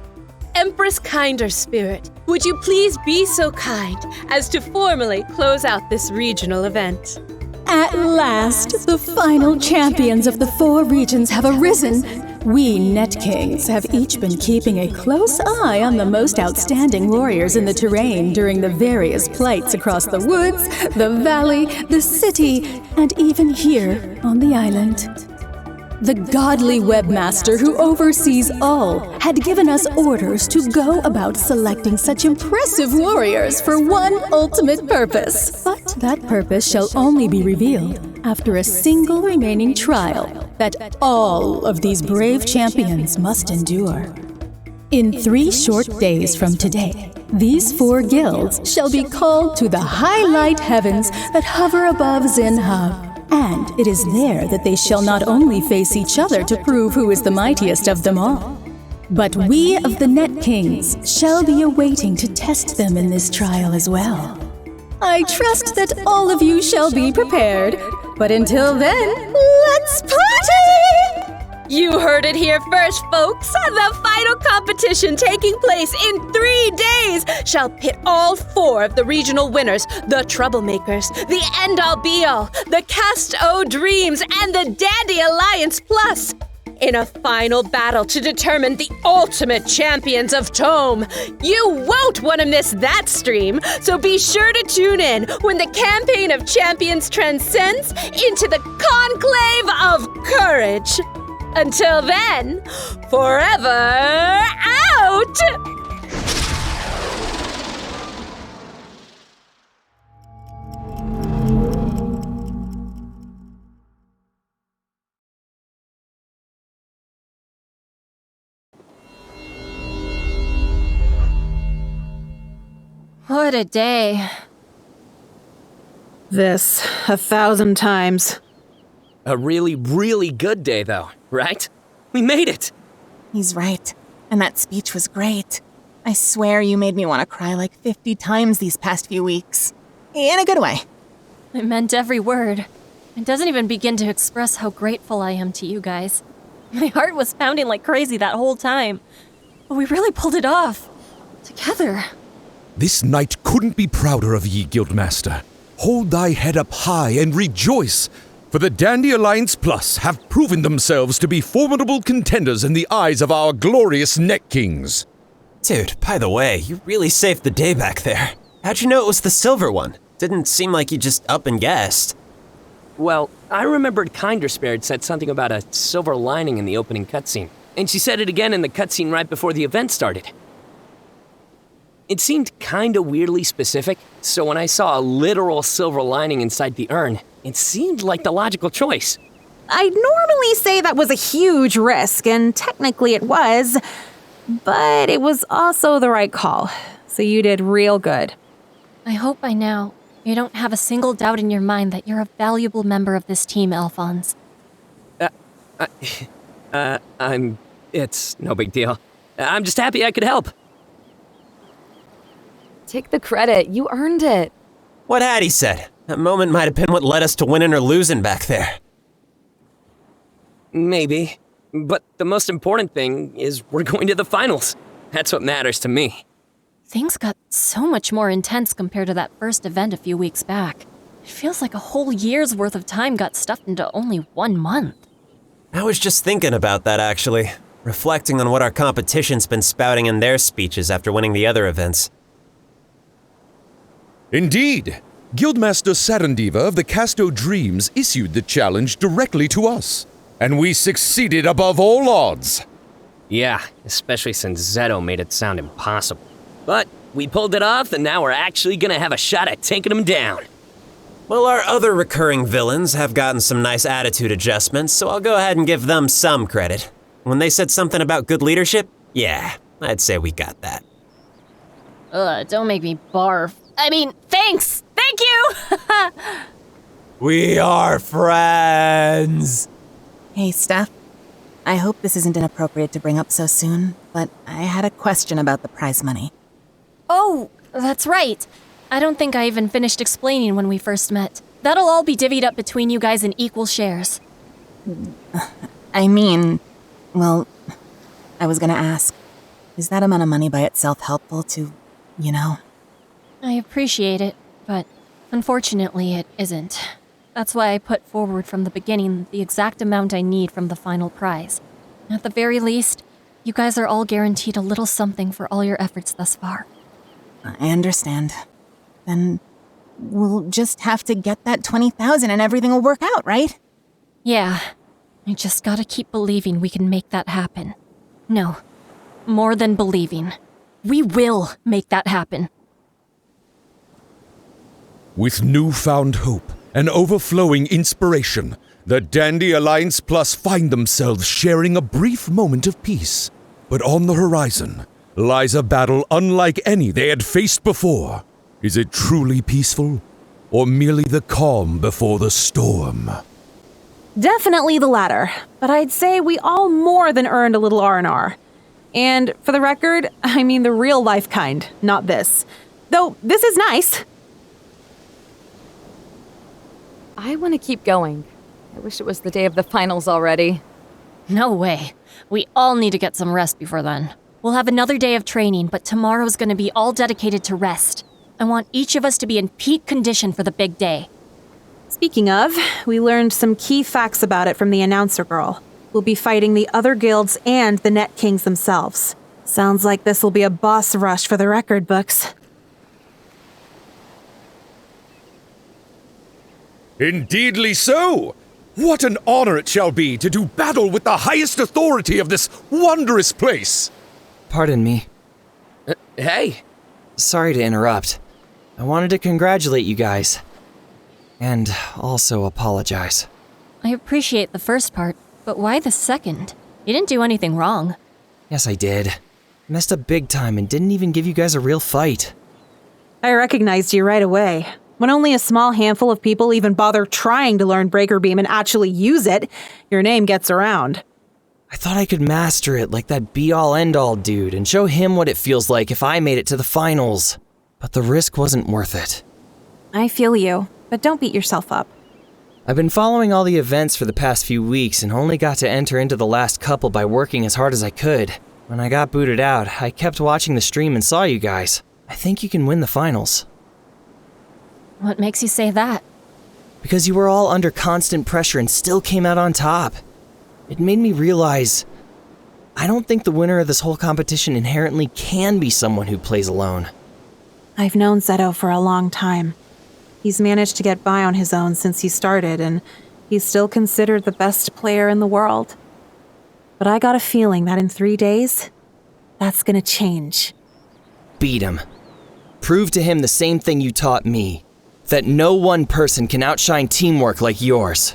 Empress Kinder Spirit, would you please be so kind as to formally close out this regional event? At last, the final champions of the 4 regions have arisen. We NetKings have each been keeping a close eye on the most outstanding warriors in the terrain during the various plights across the woods, the valley, the city, and even here on the island. The godly webmaster who oversees all had given us orders to go about selecting such impressive warriors for one ultimate purpose. But that purpose shall only be revealed after a single remaining trial that all of these brave champions must endure. In 3 short days from today, these 4 guilds shall be called to the highlight heavens that hover above Zinhab. And it is there that they shall not only face each other to prove who is the mightiest of them all, But we of the Net Kings shall be awaiting to test them in this trial as well. I trust that all of you shall be prepared, but until then, let's party! You heard it here first, folks. The final competition taking place in 3 days shall pit all 4 of the regional winners, the Troublemakers, the End-All Be-All, the Cast-O Dreams, and the Dandy Alliance Plus, in a final battle to determine the ultimate champions of TOME. You won't want to miss that stream, so be sure to tune in when the Campaign of Champions transcends into the Conclave of Courage. Until then, forever out! What a day. This 1,000 times. A really, really good day, though, right? We made it! He's right. And that speech was great. I swear you made me want to cry like 50 times these past few weeks. In a good way. I meant every word. It doesn't even begin to express how grateful I am to you guys. My heart was pounding like crazy that whole time. But we really pulled it off. Together. This knight couldn't be prouder of ye, Guildmaster. Hold thy head up high and rejoice, for the Dandy Alliance Plus have proven themselves to be formidable contenders in the eyes of our glorious Net Kings. Dude, by the way, you really saved the day back there. How'd you know it was the silver one? Didn't seem like you just up and guessed. Well, I remembered Kinder Spirit said something about a silver lining in the opening cutscene, and she said it again in the cutscene right before the event started. It seemed kinda weirdly specific, so when I saw a literal silver lining inside the urn, it seemed like the logical choice. I'd normally say that was a huge risk, and technically it was, but it was also the right call, so you did real good. I hope by now you don't have a single doubt in your mind that you're a valuable member of this team, Alphonse. It's no big deal. I'm just happy I could help. Take the credit. You earned it. What Hattie said. That moment might have been what led us to winning or losing back there. Maybe. But the most important thing is we're going to the finals. That's what matters to me. Things got so much more intense compared to that first event a few weeks back. It feels like a whole year's worth of time got stuffed into only 1 month. I was just thinking about that, actually. Reflecting on what our competition's been spouting in their speeches after winning the other events. Indeed. Guildmaster Sarandiva of the Cast-O Dreams issued the challenge directly to us. And we succeeded above all odds. Yeah, especially since Zeto made it sound impossible. But we pulled it off, and now we're actually gonna have a shot at taking him down. Well, our other recurring villains have gotten some nice attitude adjustments, so I'll go ahead and give them some credit. When they said something about good leadership, yeah, I'd say we got that. Ugh, don't make me barf. I mean, thanks! Thank you! We are friends! Hey, Steph. I hope this isn't inappropriate to bring up so soon, but I had a question about the prize money. Oh, that's right. I don't think I even finished explaining when we first met. That'll all be divvied up between you guys in equal shares. I mean, well, I was gonna ask, is that amount of money by itself helpful to, you know? I appreciate it, but unfortunately it isn't. That's why I put forward from the beginning the exact amount I need from the final prize. At the very least, you guys are all guaranteed a little something for all your efforts thus far. I understand. Then we'll just have to get that 20,000 and everything will work out, right? Yeah, I just gotta keep believing we can make that happen. No, more than believing. We will make that happen. With newfound hope and overflowing inspiration, the Dandy Alliance Plus find themselves sharing a brief moment of peace. But on the horizon lies a battle unlike any they had faced before. Is it truly peaceful, or merely the calm before the storm? Definitely the latter, but I'd say we all more than earned a little R&R. And for the record, I mean the real life kind, not this. Though this is nice. I want to keep going. I wish it was the day of the finals already. No way. We all need to get some rest before then. We'll have another day of training, but tomorrow's gonna be all dedicated to rest. I want each of us to be in peak condition for the big day. Speaking of, we learned some key facts about it from the announcer girl. We'll be fighting the other guilds and the Net Kings themselves. Sounds like this will be a boss rush for the record books. Indeedly so! What an honor it shall be to do battle with the highest authority of this wondrous place! Pardon me. Hey! Sorry to interrupt. I wanted to congratulate you guys. And also apologize. I appreciate the first part, but why the second? You didn't do anything wrong. Yes, I did. Messed up big time and didn't even give you guys a real fight. I recognized you right away. When only a small handful of people even bother trying to learn Breaker Beam and actually use it, your name gets around. I thought I could master it like that be-all end-all dude and show him what it feels like if I made it to the finals. But the risk wasn't worth it. I feel you, but don't beat yourself up. I've been following all the events for the past few weeks and only got to enter into the last couple by working as hard as I could. When I got booted out, I kept watching the stream and saw you guys. I think you can win the finals. What makes you say that? Because you were all under constant pressure and still came out on top. It made me realize I don't think the winner of this whole competition inherently can be someone who plays alone. I've known Zeto for a long time. He's managed to get by on his own since he started, and he's still considered the best player in the world. But I got a feeling that in 3 days, that's gonna change. Beat him. Prove to him the same thing you taught me. That no one person can outshine teamwork like yours.